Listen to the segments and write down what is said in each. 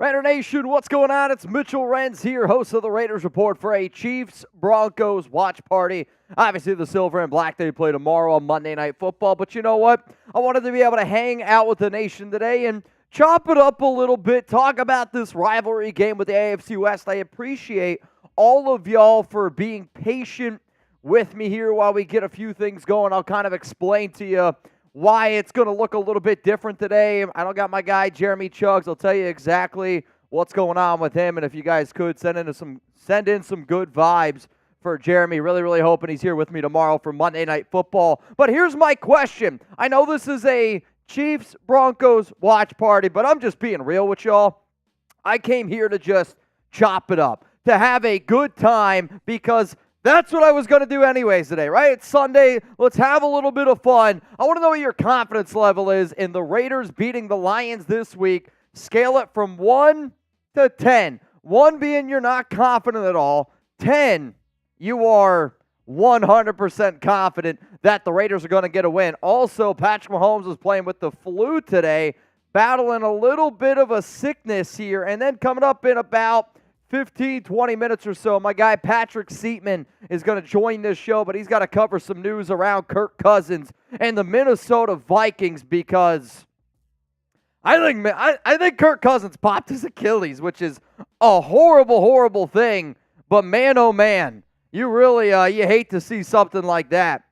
Raider Nation, what's going on? It's Mitchell Renz here, host of the Raiders Report for a Chiefs Broncos watch party. Obviously, the silver and black they play tomorrow on Monday Night Football, but you know what? I wanted to be able to hang out with the nation today and chop it up a little bit, talk about this rivalry game with the AFC West. I appreciate all of y'all for being patient with me here while we get a few things going. I'll kind of explain to you why it's going to look a little bit different today. I don't got my guy Jeremy Chugs. I'll tell you exactly what's going on with him, and if you guys could send in some good vibes for Jeremy. Really hoping he's here with me tomorrow for Monday Night Football. But here's my question. I know this is a Chiefs Broncos watch party, but I'm just being real with y'all. I came here to just chop it up, to have a good time, because that's what I was going to do anyways today, right? It's Sunday. Let's have a little bit of fun. I want to know what your confidence level is in the Raiders beating the Lions this week. Scale it from 1 to 10. 1 being you're not confident at all. 10, you are 100% confident that the Raiders are going to get a win. Also, Patrick Mahomes is playing with the flu today, battling a little bit of a sickness here. And then coming up in about 15, 20 minutes or so, my guy Patrick Seatman is going to join this show, but he's got to cover some news around Kirk Cousins and the Minnesota Vikings, because I think Kirk Cousins popped his Achilles, which is a horrible thing. But man, oh man, you really you hate to see something like that.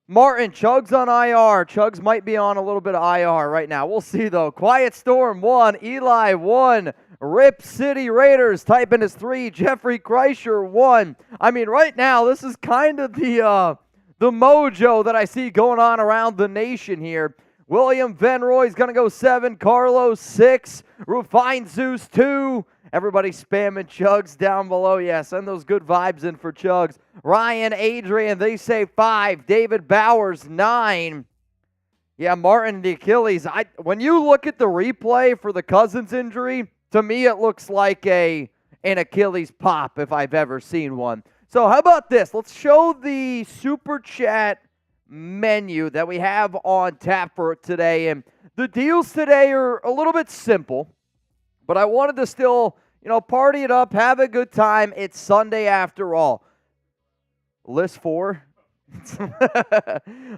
Martin, Chugs on IR. Chugs might be on a little bit of IR right now. We'll see, though. Quiet Storm 1, Eli 1, Rip City Raiders typing his 3, Jeffrey Kreischer 1. I mean, right now, this is kind of the mojo that I see going on around the nation here. William Venroy's going to go 7, Carlos 6, Rufine Zeus 2. Everybody spamming Chugs down below. Yeah, send those good vibes in for Chugs. Ryan, Adrian, they say 5. David Bowers, 9. Yeah, Martin, the Achilles. When you look at the replay for the Cousins injury, to me it looks like an Achilles pop if I've ever seen one. So how about this? Let's show the Super Chat menu that we have on tap for today. And the deals today are a little bit simple, but I wanted to still, party it up, have a good time. It's Sunday after all. List 4.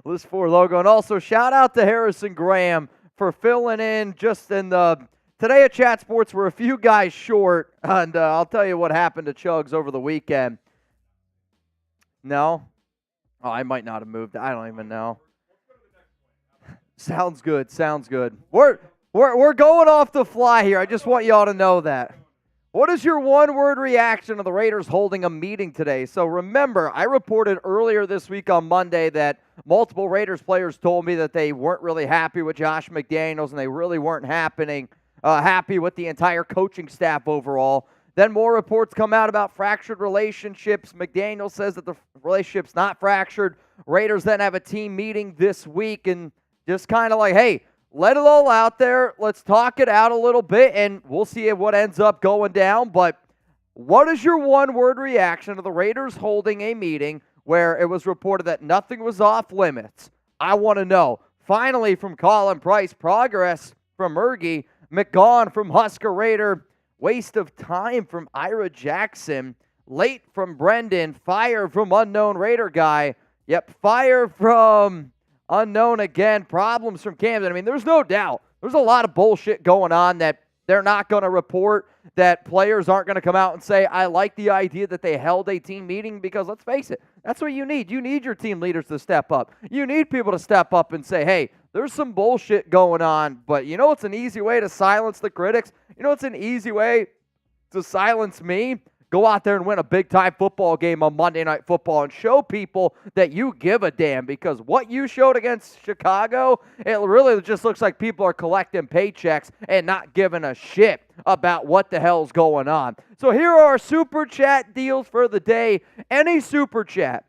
List 4 logo. And also shout out to Harrison Graham for filling in just in the today at Chat Sports. We're a few guys short, and I'll tell you what happened to Chugs over the weekend. No? Oh, I might not have moved. I don't even know. Sounds good. We're going off the fly here. I just want y'all to know that. What is your one-word reaction to the Raiders holding a meeting today? So remember, I reported earlier this week on Monday that multiple Raiders players told me that they weren't really happy with Josh McDaniels and they really weren't happy with the entire coaching staff overall. Then more reports come out about fractured relationships. McDaniels says that the relationship's not fractured. Raiders then have a team meeting this week and just kind of like, hey, let it all out there. Let's talk it out a little bit, and we'll see what ends up going down. But what is your one-word reaction to the Raiders holding a meeting where it was reported that nothing was off limits? I want to know. Finally, from Colin Price, progress from Ergie, McGaughan from Husker Raider, waste of time from Ira Jackson, late from Brendan, fire from unknown Raider guy. Yep, fire from unknown again, problems from Camden. I mean, there's no doubt. There's a lot of bullshit going on that they're not going to report, that players aren't going to come out and say, I like the idea that they held a team meeting, because let's face it, that's what you need. You need your team leaders to step up. You need people to step up and say, hey, there's some bullshit going on, but you know it's an easy way to silence the critics? You know it's an easy way to silence me? Go out there and win a big-time football game on Monday Night Football and show people that you give a damn, because what you showed against Chicago, it really just looks like people are collecting paychecks and not giving a shit about what the hell's going on. So here are our Super Chat deals for the day. Any Super Chat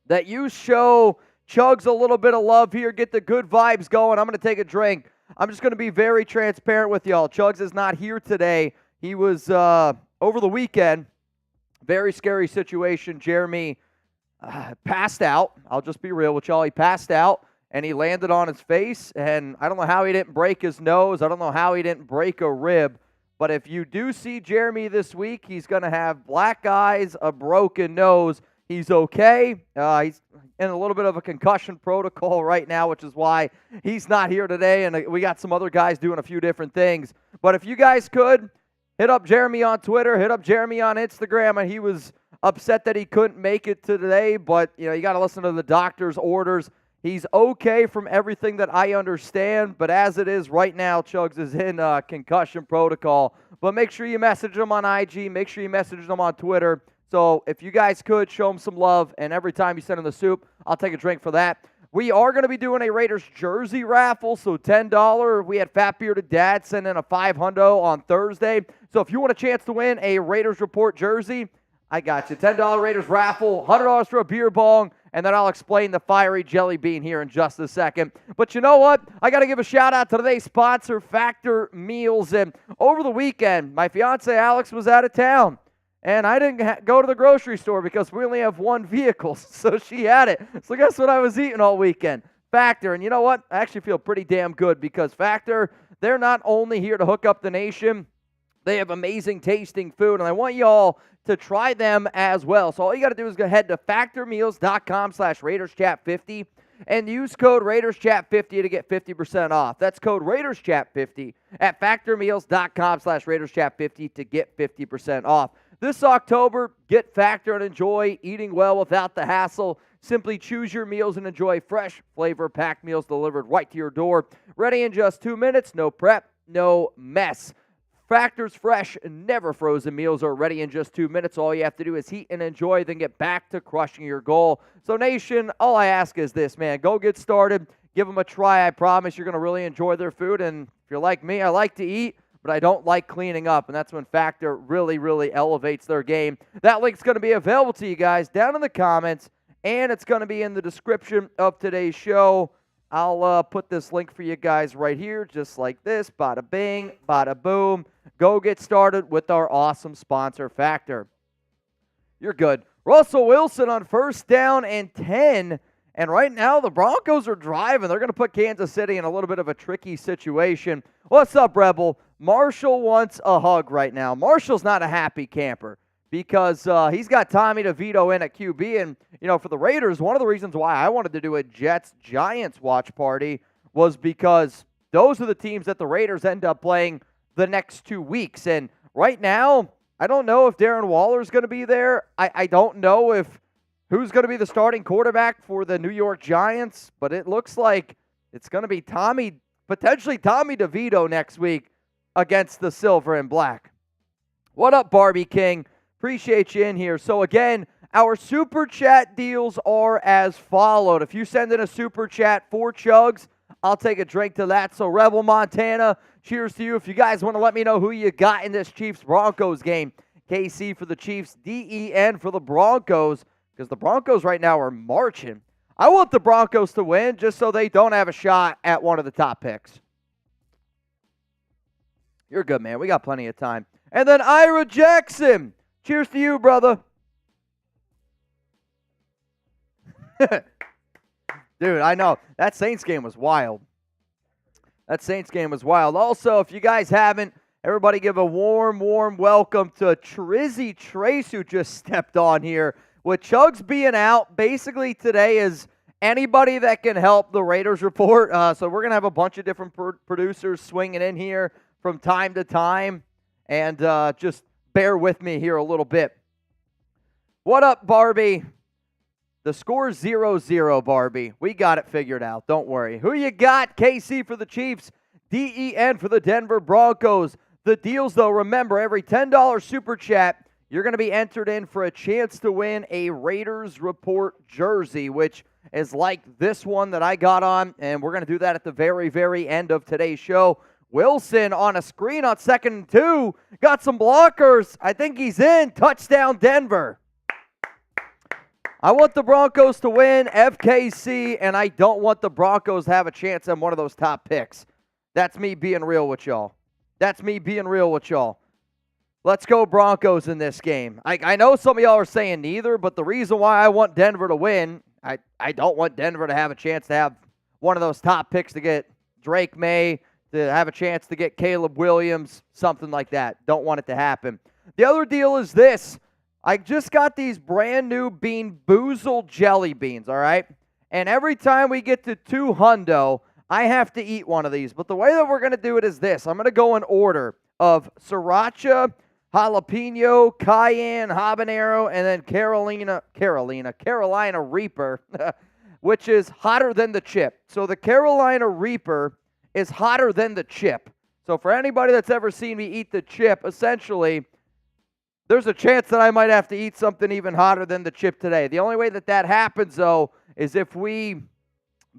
that you show Chugs a little bit of love here, get the good vibes going. I'm going to take a drink. I'm just going to be very transparent with y'all. Chugs is not here today. He was over the weekend. Very scary situation. Jeremy passed out. I'll just be real with y'all. He passed out, and he landed on his face, and I don't know how he didn't break his nose. I don't know how he didn't break a rib, But if you do see Jeremy this week, he's going to have black eyes, a broken nose. He's okay. He's in a little bit of a concussion protocol right now, which is why he's not here today. And we got some other guys doing a few different things. But if you guys could, hit up Jeremy on Twitter, hit up Jeremy on Instagram. And he was upset that he couldn't make it today. But, you got to listen to the doctor's orders. He's okay from everything that I understand, but as it is right now, Chugs is in concussion protocol. But make sure you message him on IG. Make sure you message him on Twitter. So if you guys could, show him some love, and every time you send him the soup, I'll take a drink for that. We are going to be doing a Raiders jersey raffle, so $10. We had Fat Bearded Dad send in a $500 on Thursday. So if you want a chance to win a Raiders Report jersey, I got you. $10 Raiders raffle, $100 for a beer bong, and then I'll explain the fiery jelly bean here in just a second. But you know what? I got to give a shout-out to today's sponsor, Factor Meals. And over the weekend, my fiance Alex was out of town, and I didn't go to the grocery store because we only have one vehicle, so she had it. So guess what I was eating all weekend? Factor. And you know what? I actually feel pretty damn good because Factor, they're not only here to hook up the nation, they have amazing tasting food, and I want y'all to try them as well. So all you got to do is go ahead to factormeals.com/RaidersChat50 and use code RaidersChat50 to get 50% off. That's code RaidersChat50 at factormeals.com/RaidersChat50 to get 50% off. This October, get Factor and enjoy eating well without the hassle. Simply choose your meals and enjoy fresh, flavor-packed meals delivered right to your door. Ready in just 2 minutes, no prep, no mess. Factor's fresh, never frozen meals are ready in just 2 minutes. All you have to do is heat and enjoy, then get back to crushing your goal. So, Nation, all I ask is this, man. Go get started. Give them a try. I promise you're going to really enjoy their food. And if you're like me, I like to eat, but I don't like cleaning up. And that's when Factor really, really elevates their game. That link's going to be available to you guys down in the comments, and it's going to be in the description of today's show. I'll put this link for you guys right here, just like this. Bada bing, bada boom. Go get started with our awesome sponsor, Factor. You're good. Russell Wilson on 1st down and 10. And right now, the Broncos are driving. They're going to put Kansas City in a little bit of a tricky situation. What's up, Rebel? Marshall wants a hug right now. Marshall's not a happy camper because he's got Tommy DeVito in at QB. And, for the Raiders, one of the reasons why I wanted to do a Jets-Giants watch party was because those are the teams that the Raiders end up playing the next 2 weeks. And right now, I don't know if Darren Waller's going to be there. I don't know if who's going to be the starting quarterback for the New York Giants, but it looks like it's going to be potentially Tommy DeVito next week against the Silver and Black. What up, Barbie King? Appreciate you in here. So again, our Super Chat deals are as followed. If you send in a Super Chat for Chugs, I'll take a drink to that. So Rebel Montana, cheers to you. If you guys want to let me know who you got in this Chiefs-Broncos game, KC for the Chiefs, DEN for the Broncos, because the Broncos right now are marching. I want the Broncos to win just so they don't have a shot at one of the top picks. You're good, man. We got plenty of time. And then Ira Jackson. Cheers to you, brother. Dude, I know. That Saints game was wild. Also, if you guys haven't, everybody give a warm welcome to Trizzy Trace, who just stepped on here. With Chugs being out, basically today is anybody that can help the Raiders report. So we're going to have a bunch of different producers swinging in here from time to time. And just bear with me here a little bit. What up, Barbie? The score's 0-0, Barbie. We got it figured out. Don't worry. Who you got? KC for the Chiefs. DEN for the Denver Broncos. The deals, though, remember, every $10 Super Chat, you're going to be entered in for a chance to win a Raiders Report jersey, which is like this one that I got on, and we're going to do that at the very, very end of today's show. Wilson on a screen on 2nd and 2. Got some blockers. I think he's in. Touchdown, Denver. I want the Broncos to win, FKC, and I don't want the Broncos to have a chance on one of those top picks. That's me being real with y'all. Let's go Broncos in this game. I know some of y'all are saying neither, but the reason why I want Denver to win, I don't want Denver to have a chance to have one of those top picks to get Drake May, to have a chance to get Caleb Williams, something like that. Don't want it to happen. The other deal is this. I just got these brand new Bean Boozled jelly beans, all right? And every time we get to 200, I have to eat one of these. But the way that we're going to do it is this. I'm going to go in order of sriracha, jalapeno, cayenne, habanero, and then Carolina Reaper, which is hotter than the chip. So the Carolina Reaper is hotter than the chip. So for anybody that's ever seen me eat the chip, essentially, there's a chance that I might have to eat something even hotter than the chip today. The only way that that happens, though, is if we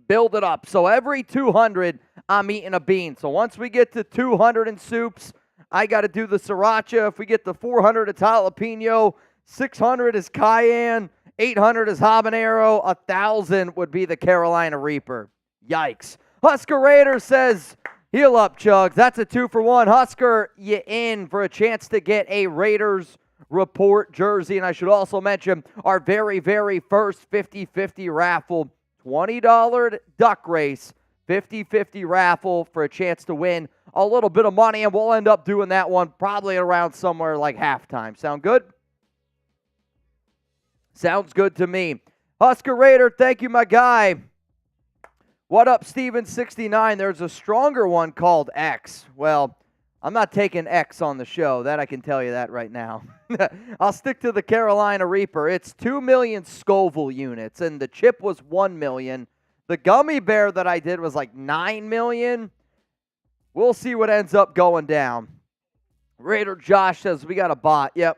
build it up. So every 200, I'm eating a bean. So once we get to 200 in soups, I got to do the sriracha. If we get to 400, it's jalapeno. 600 is cayenne. 800 is habanero. 1,000 would be the Carolina Reaper. Yikes. Husker Raider says, heal up, Chugs. That's a 2-for-1. Husker, you in for a chance to get a Raiders Report jersey. And I should also mention our very, very first 50-50 raffle, $20 duck race, 50-50 raffle for a chance to win a little bit of money. And we'll end up doing that one probably around somewhere like halftime. Sound good? Sounds good to me. Husker Raider, thank you, my guy. What up, Steven69? There's a stronger one called X. Well, I'm not taking X on the show. That I can tell you that right now. I'll stick to the Carolina Reaper. It's 2 million Scoville units, and the chip was 1 million. The gummy bear that I did was like 9 million. We'll see what ends up going down. Raider Josh says, we got a bot. Yep.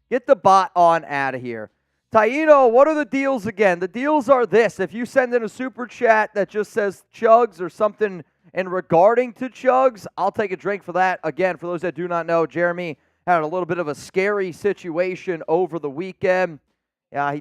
Get the bot on out of here. Taino, what are the deals again? The deals are this. If you send in a super chat that just says Chugs or something in regarding to Chugs, I'll take a drink for that. Again, for those that do not know, Jeremy had a little bit of a scary situation over the weekend. Yeah,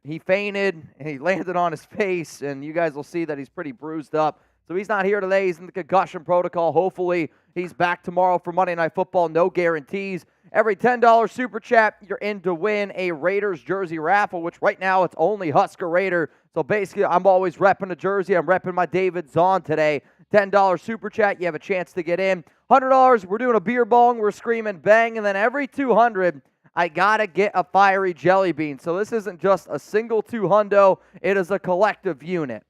he fainted, and he landed on his face, and you guys will see that he's pretty bruised up. So he's not here today. He's in the concussion protocol. Hopefully, he's back tomorrow for Monday Night Football. No guarantees. Every $10 super chat, you're in to win a Raiders jersey raffle, which right now it's only Husker Raider. So basically, I'm always repping a jersey. I'm repping my David Zahn today. $10 super chat, you have a chance to get in. $100, we're doing a beer bong. We're screaming bang. And then every 200, I got to get a fiery jelly bean. So this isn't just a single 200. It is a collective unit.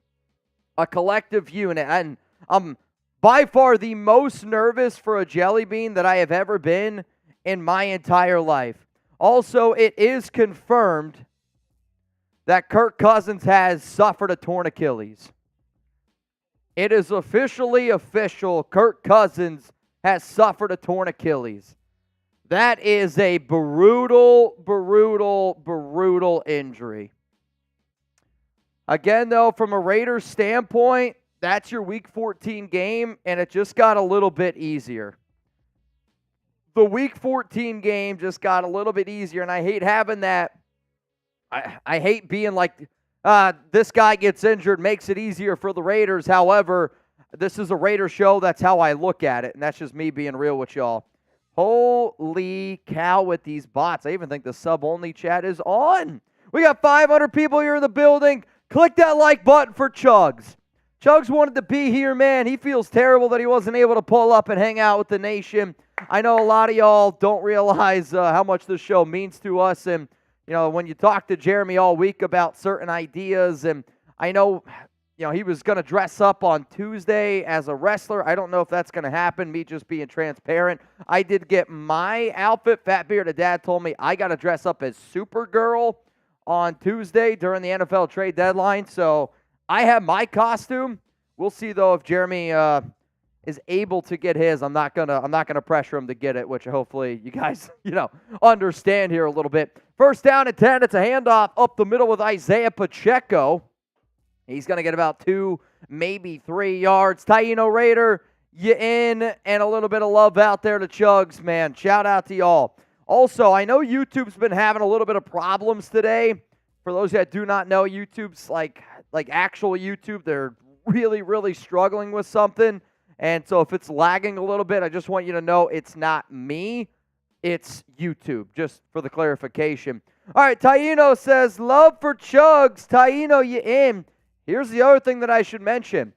A collective unit. And I'm by far the most nervous for a jelly bean that I have ever been in my entire life. Also, it is confirmed that Kirk Cousins has suffered a torn Achilles. It is officially official. Kirk Cousins has suffered a torn Achilles. That is a brutal, brutal, brutal injury. Again, though, from a Raiders standpoint, that's your Week 14 game, and it just got a little bit easier. The Week 14 game just got a little bit easier, and I hate having that. I hate being like, this guy gets injured, makes it easier for the Raiders. However, this is a Raider show. That's how I look at it, and that's just me being real with y'all. Holy cow with these bots. I even think the sub-only chat is on. We got 500 people here in the building. Click that like button for Chugs. Chugs wanted to be here, man. He feels terrible that he wasn't able to pull up and hang out with the nation. I know a lot of y'all don't realize how much this show means to us. And, you know, when you talk to Jeremy all week about certain ideas, and I know, you know, he was going to dress up on Tuesday as a wrestler. I don't know if that's going to happen, me just being transparent. I did get my outfit. Fat Bearded Dad told me I got to dress up as Supergirl on Tuesday during the NFL trade deadline. So I have my costume. We'll see, though, if Jeremy is able to get his. I'm not gonna pressure him to get it, which hopefully you guys, understand here a little bit. First down and 10. It's a handoff up the middle with Isaiah Pacheco. He's gonna get about 2, maybe 3 yards. Taino Raider, you in, and a little bit of love out there to Chugs, man. Shout out to y'all. Also, I know YouTube's been having a little bit of problems today. For those that do not know, YouTube's like actual YouTube, they're really, really struggling with something. And so if it's lagging a little bit, I just want you to know it's not me. It's YouTube, just for the clarification. All right, Taino says, love for Chugs. Taino, you in. Here's the other thing that I should mention.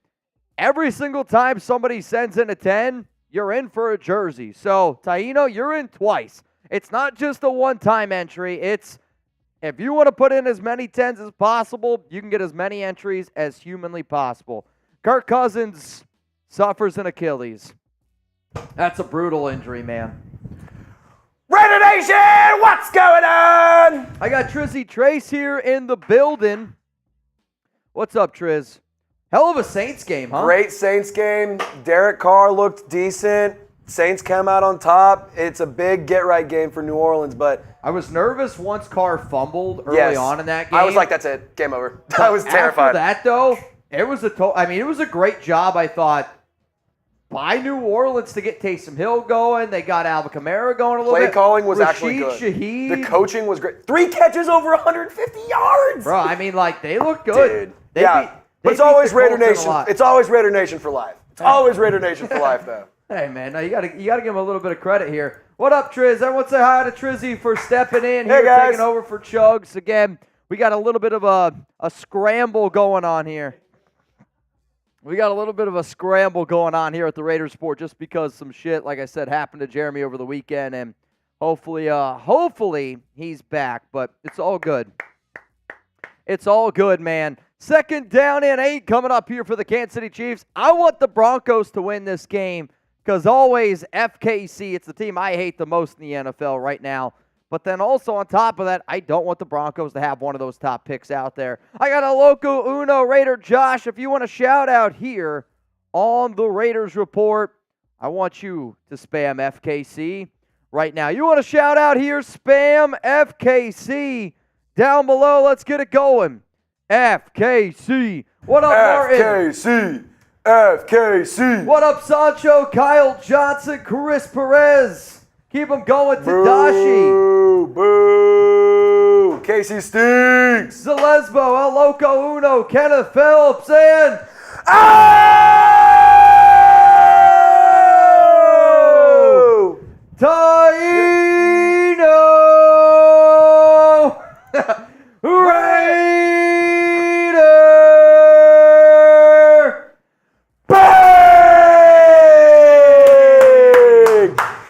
every single time somebody sends in a 10, you're in for a jersey. So, Taino, you're in twice. It's not just a one-time entry. It's if you want to put in as many 10s as possible, you can get as many entries as humanly possible. Kirk Cousins suffers an Achilles. That's a brutal injury, man. Raider Nation, what's going on? I got Trizzy Trace here in the building. What's up, Triz? Hell of a Saints game, huh? Great Saints game. Derek Carr looked decent. Saints came out on top. It's a big get-right game for New Orleans, but I was nervous once Carr fumbled early on in that game. I was like, that's it. Game over. I was terrified. After that, though, it was it was a great job, I thought, by New Orleans to get Taysom Hill going. They got Alvin Kamara going a little bit. Play calling was actually good. Shaheed. The coaching was great. 3 catches over 150 yards. Bro, I mean, like, they look good. Dude. But it's always Raider Nation. It's always Raider Nation for life. It's always Raider Nation for life, though. Hey, man, now you gotta give him a little bit of credit here. What up, Triz? Everyone say hi to Trizzy for stepping in here, taking over for Chugs. Again, we got a little bit of a scramble going on here. We got a little bit of a scramble going on here at the Raiders Sport just because some shit, like I said, happened to Jeremy over the weekend, and hopefully he's back, but it's all good. It's all good, man. 2nd down and 8 coming up here for the Kansas City Chiefs. I want the Broncos to win this game because always FKC, it's the team I hate the most in the NFL right now. But then also on top of that, I don't want the Broncos to have one of those top picks out there. I got a Loco Uno Raider. Josh, if you want a shout out here on the Raiders Report, I want you to spam FKC right now. You want a shout out here? Spam FKC down below. Let's get it going. FKC. What up, Martin? FKC. What up, Sancho, Kyle Johnson, Chris Perez? Keep them going, Tadashi. Boo. Casey stinks. Zalesbo, El Loco Uno, Kenneth Phelps, and Taino Raider Bang!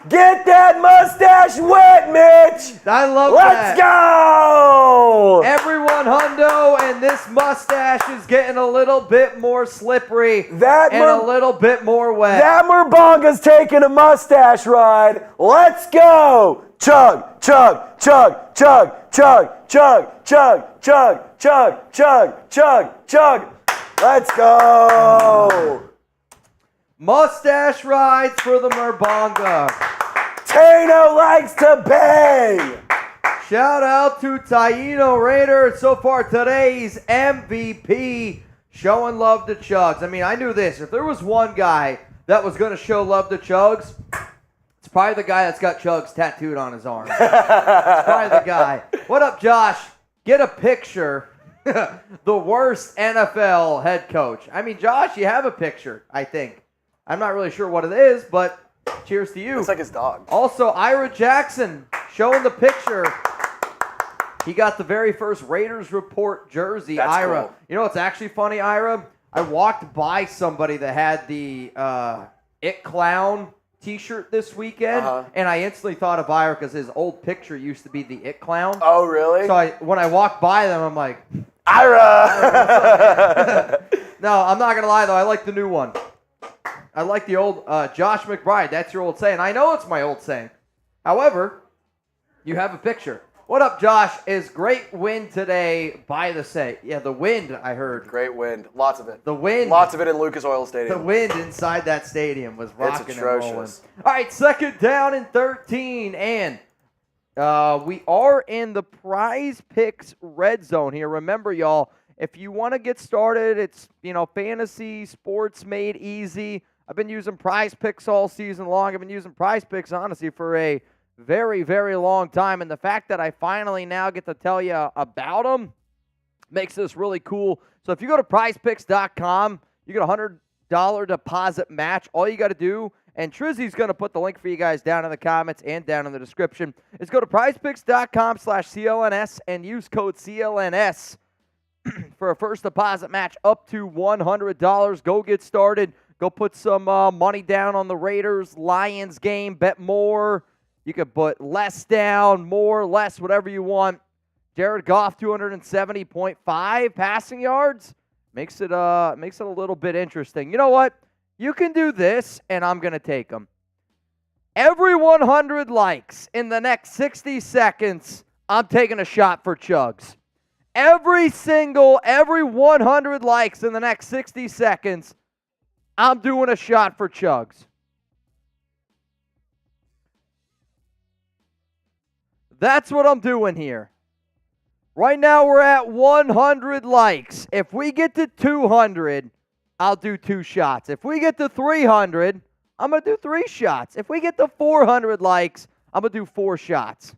Get that mustache wet, Mitch! I love that. Let's go! Everyone, hundo, and this mustache is getting a little bit more slippery and a little bit more wet. That Murbonga's taking a mustache ride. Let's go! Chug, chug, chug, chug, chug, chug, chug, chug, chug, chug, chug, chug. Let's go! Mustache rides for the Murbonga. Tano likes to bang! Shout out to Taino Raider. So far, today's MVP, showing love to Chugs. I mean, I knew this. If there was one guy that was going to show love to Chugs, it's probably the guy that's got Chugs tattooed on his arm. It's probably the guy. What up, Josh? Get a picture. The worst NFL head coach. I mean, Josh, you have a picture, I think. I'm not really sure what it is, but cheers to you. It's like his dog. Also, Ira Jackson showing the picture. He got the very first Raiders Report jersey. That's Ira. cool. You know what's actually funny, Ira? I walked by somebody that had the It Clown t-shirt this weekend, and I instantly thought of Ira because his old picture used to be the It Clown. Oh, really? So when I walked by them, I'm like, Ira! No, I'm not going to lie, though. I like the new one. I like the old Josh McBride. That's your old saying. I know it's my old saying. However, you have a picture. What up, Josh? Is great win today by the say. Yeah, the wind, I heard. Great wind. Lots of it. The wind. Lots of it in Lucas Oil Stadium. The wind inside that stadium was rocking and rolling. atrocious. All right, 2nd down and 13. And we are in the PrizePicks red zone here. Remember, y'all, if you want to get started, it's, fantasy, sports made easy. I've been using PrizePicks all season long. I've been using PrizePicks, honestly, for a very, very long time. And the fact that I finally now get to tell you about them makes this really cool. So if you go to prizepicks.com, you get a $100 deposit match. All you got to do, and Trizzy's going to put the link for you guys down in the comments and down in the description, is go to prizepicks.com/CLNS and use code CLNS. for a first deposit match up to $100. Go get started. Go put some money down on the Raiders-Lions game. Bet more. You could put less down, more, less, whatever you want. Jared Goff, 270.5 passing yards. Makes it a little bit interesting. You know what? You can do this, and I'm going to take them. Every 100 likes in the next 60 seconds, I'm taking a shot for Chugs. Every 100 likes in the next 60 seconds, I'm doing a shot for Chugs. That's what I'm doing here. Right now we're at 100 likes. If we get to 200, I'll do 2 shots. If we get to 300, I'm going to do 3 shots. If we get to 400 likes, I'm going to do 4 shots.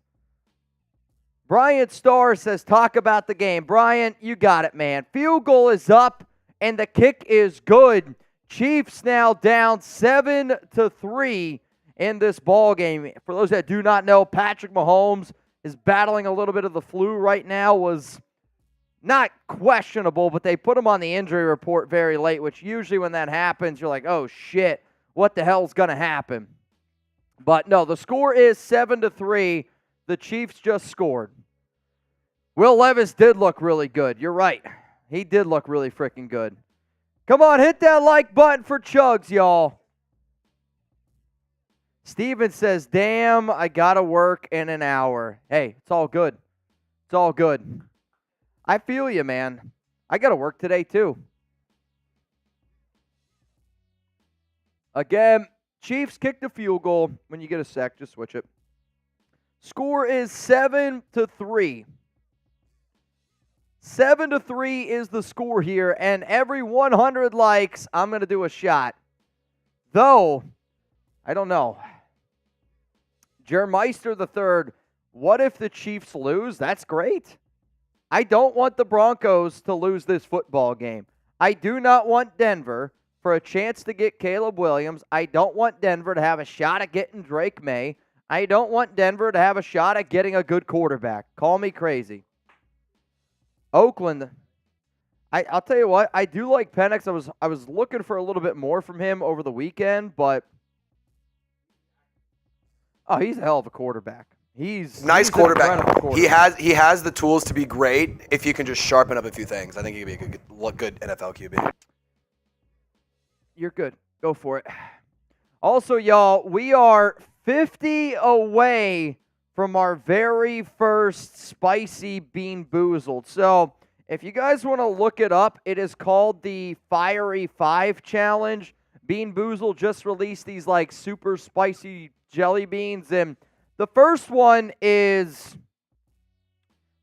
Brian Starr says, talk about the game. Brian, you got it, man. Field goal is up, and the kick is good. Chiefs now down 7-3 in this ball game. For those that do not know, Patrick Mahomes is battling a little bit of the flu right now. Was not questionable, but they put him on the injury report very late, which usually when that happens, you're like, oh, shit, what the hell's going to happen? But no, the score is 7-3. The Chiefs just scored. Will Levis did look really good. You're right. He did look really freaking good. Come on, hit that like button for Chugs, y'all. Steven says, damn, I got to work in an hour. Hey, it's all good. It's all good. I feel you, man. I got to work today, too. Again, Chiefs kicked a field goal. When you get a sec, just switch it. Score is 7-3. 7-3 is the score here, and every 100 likes, I'm going to do a shot. Though, I don't know. Jermeister III, what if the Chiefs lose? That's great. I don't want the Broncos to lose this football game. I do not want Denver for a chance to get Caleb Williams. I don't want Denver to have a shot at getting Drake May. I don't want Denver to have a shot at getting a good quarterback. Call me crazy. Oakland, I'll tell you what, I do like Penix. I was looking for a little bit more from him over the weekend, but he's a hell of a quarterback. He's nice quarterback. quarterback. He has the tools to be great if you can just sharpen up a few things. I think he could be a good NFL QB. You're good. Go for it. Also, y'all, we are 50 away from our very first Spicy Bean Boozled. So, if you guys want to look it up, it is called the Fiery 5 Challenge. Bean Boozled just released these like super spicy jelly beans, and the first one is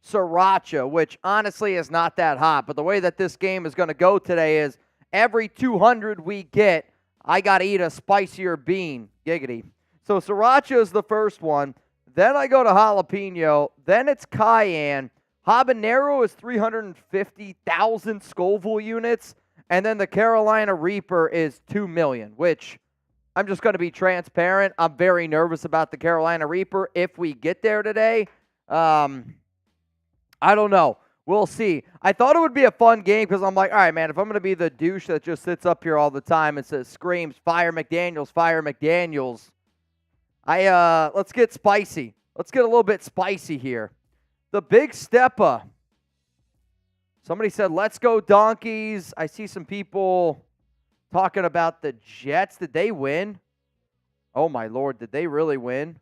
Sriracha, which honestly is not that hot, but the way that this game is going to go today is every 200 we get, I got to eat a spicier bean. Giggity. So Sriracha is the first one. Then I go to jalapeno. Then it's cayenne. Habanero is 350,000 Scoville units. And then the Carolina Reaper is 2 million, which I'm just going to be transparent. I'm very nervous about the Carolina Reaper if we get there today. I don't know. We'll see. I thought it would be a fun game because I'm like, all right, man, if I'm going to be the douche that just sits up here all the time and screams, fire McDaniels, fire McDaniels, let's get spicy. Let's get a little bit spicy here. The Big Steppa. Somebody said, let's go Donkeys. I see some people talking about the Jets. Did they win? Oh, my Lord. Did they really win?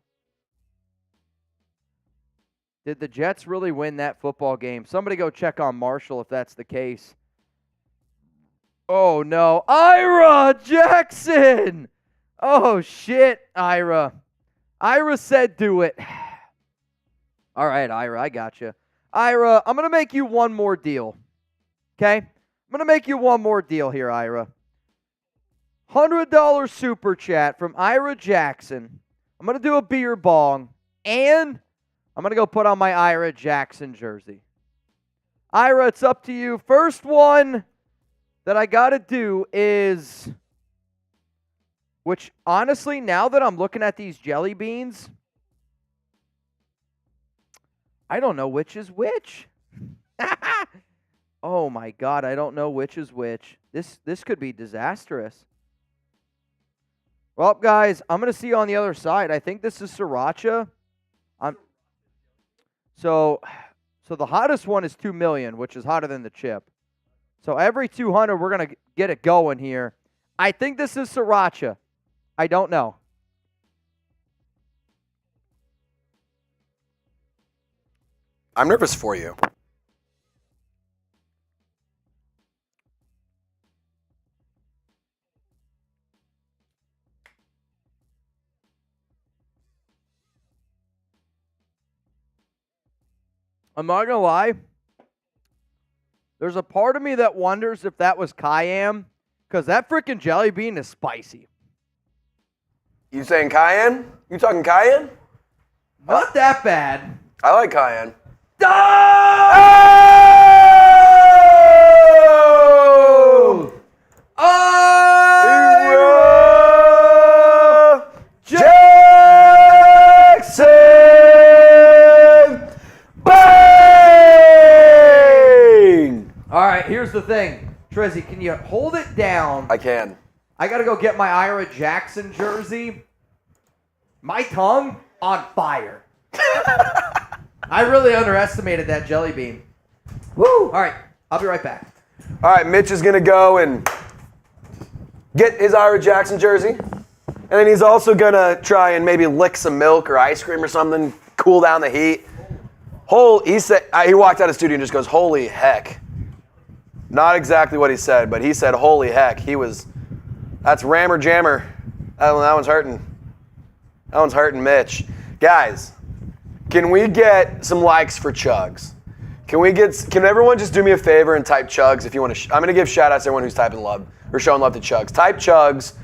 Did the Jets really win that football game? Somebody go check on Marshall if that's the case. Oh, no. Ira Jackson! Oh, shit, Ira. Ira said do it. All right, Ira, I got you. Ira, I'm going to make you one more deal. Okay? I'm going to make you one more deal here, Ira. $100 super chat from Ira Jackson. I'm going to do a beer bong, and I'm going to go put on my Ira Jackson jersey. Ira, it's up to you. First one that I got to do is, which honestly, now that I'm looking at these jelly beans, I don't know which is which. Oh my God, I don't know which is which. This could be disastrous. Well, guys, I'm gonna see you on the other side. I think this is sriracha. I'm so the hottest one is 2 million, which is hotter than the chip. So every 200, we're gonna get it going here. I think this is sriracha. I don't know. I'm nervous for you. I'm not gonna lie. There's a part of me that wonders if that was cayenne, because that freaking jelly bean is spicy. You saying cayenne? You talking cayenne? Not that bad. I like cayenne. Oh! Ira Jackson! Bang! All right, here's the thing. Trizzy, can you hold it down? I can. I got to go get my Ira Jackson jersey. My tongue on fire. I really underestimated that jelly bean. Woo! All right, I'll be right back. All right, Mitch is going to go and get his Ira Jackson jersey. And then he's also going to try and maybe lick some milk or ice cream or something, cool down the heat. He walked out of the studio and just goes, holy heck. Not exactly what he said, but he said, holy heck. That's rammer jammer. That one's hurting. That one's hurting Mitch. Guys, can we get some likes for Chugs? Can everyone just do me a favor and type Chugs if you want to? I'm going to give shout outs to everyone who's typing love or showing love to Chugs. Type Chugs.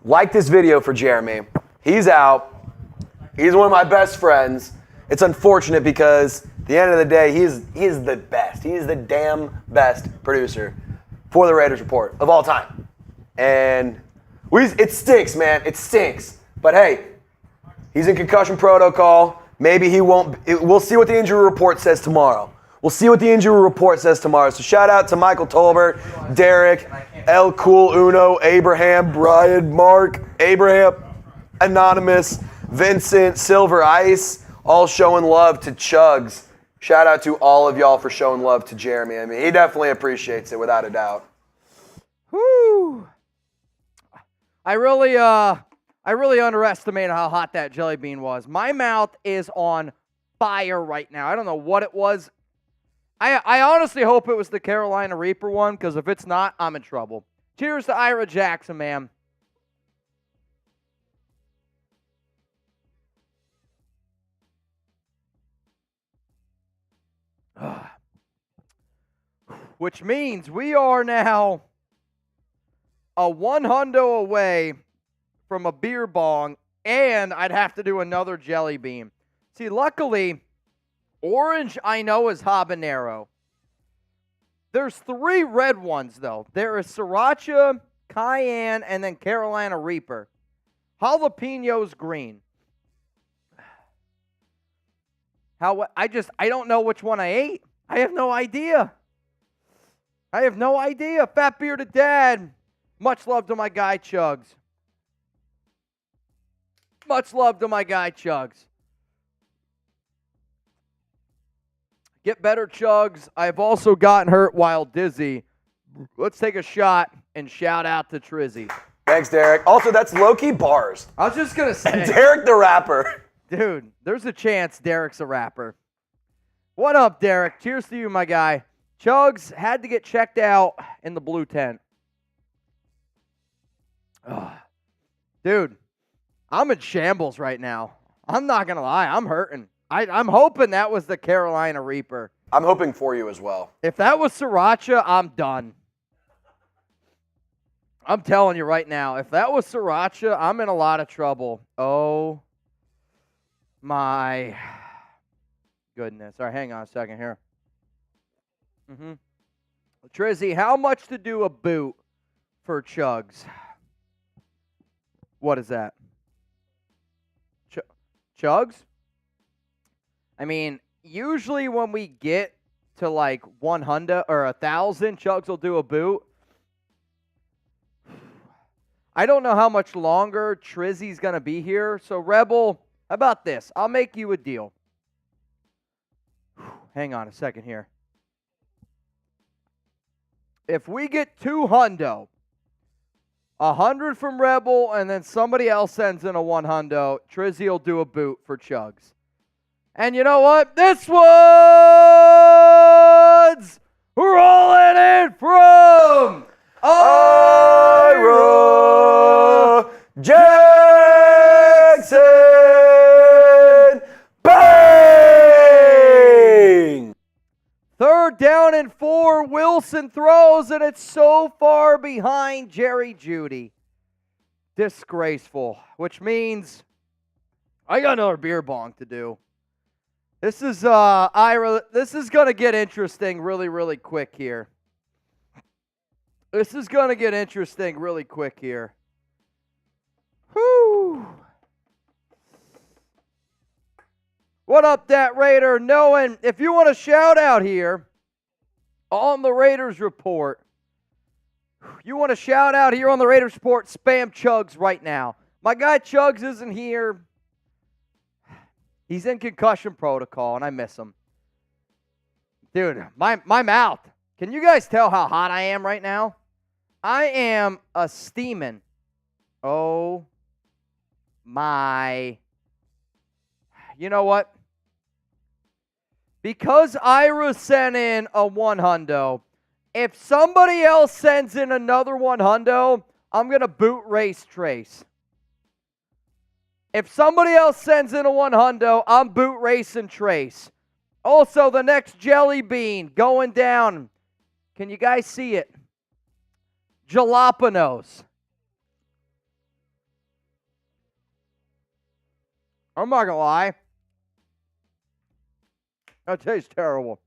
Like this video for Jeremy. He's out. He's one of my best friends. It's unfortunate because at the end of the day, he's the best. He's the damn best producer for the Raiders Report of all time. And it stinks, man. It stinks. But hey, he's in concussion protocol. Maybe he won't. We'll see what the injury report says tomorrow. So shout out to Michael Tolbert, Derek, El Cool Uno, Abraham, Brian, Mark, Abraham, Anonymous, Vincent, Silver Ice, all showing love to Chugs. Shout out to all of y'all for showing love to Jeremy. I mean, he definitely appreciates it without a doubt. Whoo! I really underestimated how hot that jelly bean was. My mouth is on fire right now. I don't know what it was. I honestly hope it was the Carolina Reaper one, because if it's not, I'm in trouble. Cheers to Ira Jackson, man. Which means we are now a 100 away from a beer bong, and I'd have to do another jelly bean. See, luckily, orange I know is habanero. There's 3 red ones, though. There is sriracha, cayenne, and then Carolina Reaper. Jalapeno's green. I don't know which one I ate. I have no idea. Fat bearded dad. Much love to my guy Chugs. Get better, Chugs. I've also gotten hurt while dizzy. Let's take a shot and shout out to Trizzy. Thanks, Derek. Also, that's low-key bars. I was just going to say. Derek the rapper. Dude, there's a chance Derek's a rapper. What up, Derek? Cheers to you, my guy. Chugs had to get checked out in the blue tent. Ugh. Dude, I'm in shambles right now. I'm not going to lie. I'm hurting. I'm hoping that was the Carolina Reaper. I'm hoping for you as well. If that was sriracha, I'm done. I'm telling you right now, if that was sriracha, I'm in a lot of trouble. Oh, my goodness. All right, hang on a second here. Trizzy, how much to do a boot for Chugs? What is that? Chugs? I mean, usually when we get to like 100 or 1,000, Chugs will do a boot. I don't know how much longer Trizzy's going to be here. So, Rebel, how about this? I'll make you a deal. Hang on a second here. If we get 200, 100 from Rebel, and then somebody else sends in a 100, Trizzy will do a boot for Chugs. And you know what? This one's rolling in from Ira Jackson. Bang! 3rd down and 4. Wilson throws, and it's so far behind Jerry Jeudy. Disgraceful, which means I got another beer bong to do. This is Ira. This is gonna get interesting really, really quick here. This is gonna get interesting really quick here. Whoo! What up, that Raider? Knowing if you want a shout out here on the Raiders Report, you want a shout out here on the Raiders Report, spam Chugs right now. My guy Chugs isn't here. He's in concussion protocol, and I miss him. Dude, my mouth. Can you guys tell how hot I am right now? I am a steaming. Oh, my. You know what? Because Ira sent in a 100, if somebody else sends in another 100, I'm going to boot race Trace. If somebody else sends in a 100, I'm boot racing Trace. Also, the next jelly bean going down. Can you guys see it? Jalapenos. I'm not going to lie. That tastes terrible.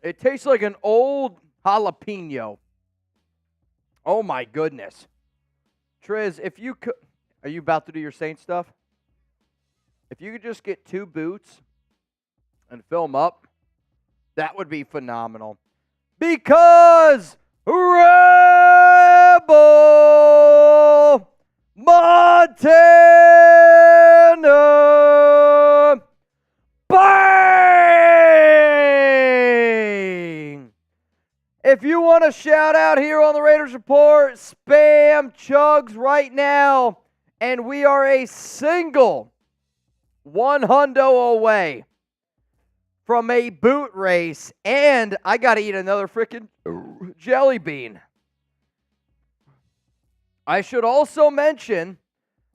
It tastes like an old jalapeno. Oh, my goodness. Triz, if you could... Are you about to do your Saint stuff? If you could just get 2 boots and fill them up, that would be phenomenal. Because Rebel Montana, bang! If you want a shout out here on the Raiders Report, spam Chugs right now. And we are a single 100 away from a boot race. And I got to eat another freaking jelly bean. I should also mention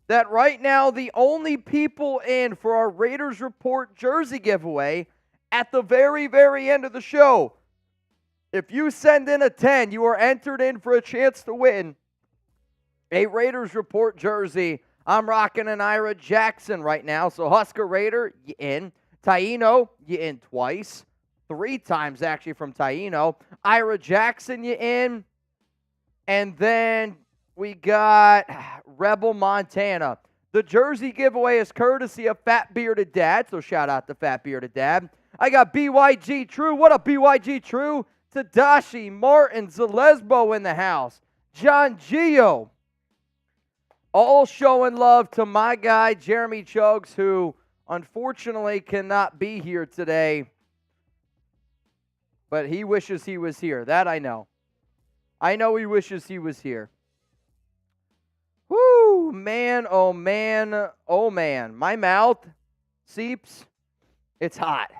that right now the only people in for our Raiders Report jersey giveaway at the very, very end of the show. If you send in a 10, you are entered in for a chance to win a Raiders Report jersey. I'm rocking an Ira Jackson right now. So Husker Raider, you in. Taino, you in twice. 3 times actually from Taino. Ira Jackson, you in. And then we got Rebel Montana. The jersey giveaway is courtesy of Fat Bearded Dad. So shout out to Fat Bearded Dad. I got BYG True. What up, BYG True? Tadashi, Martin, Zalesbo in the house. John Gio. All showing love to my guy, Jeremy Chugs, who unfortunately cannot be here today. But he wishes he was here. That I know. I know he wishes he was here. Woo, man, oh man, oh man. My mouth seeps. It's hot.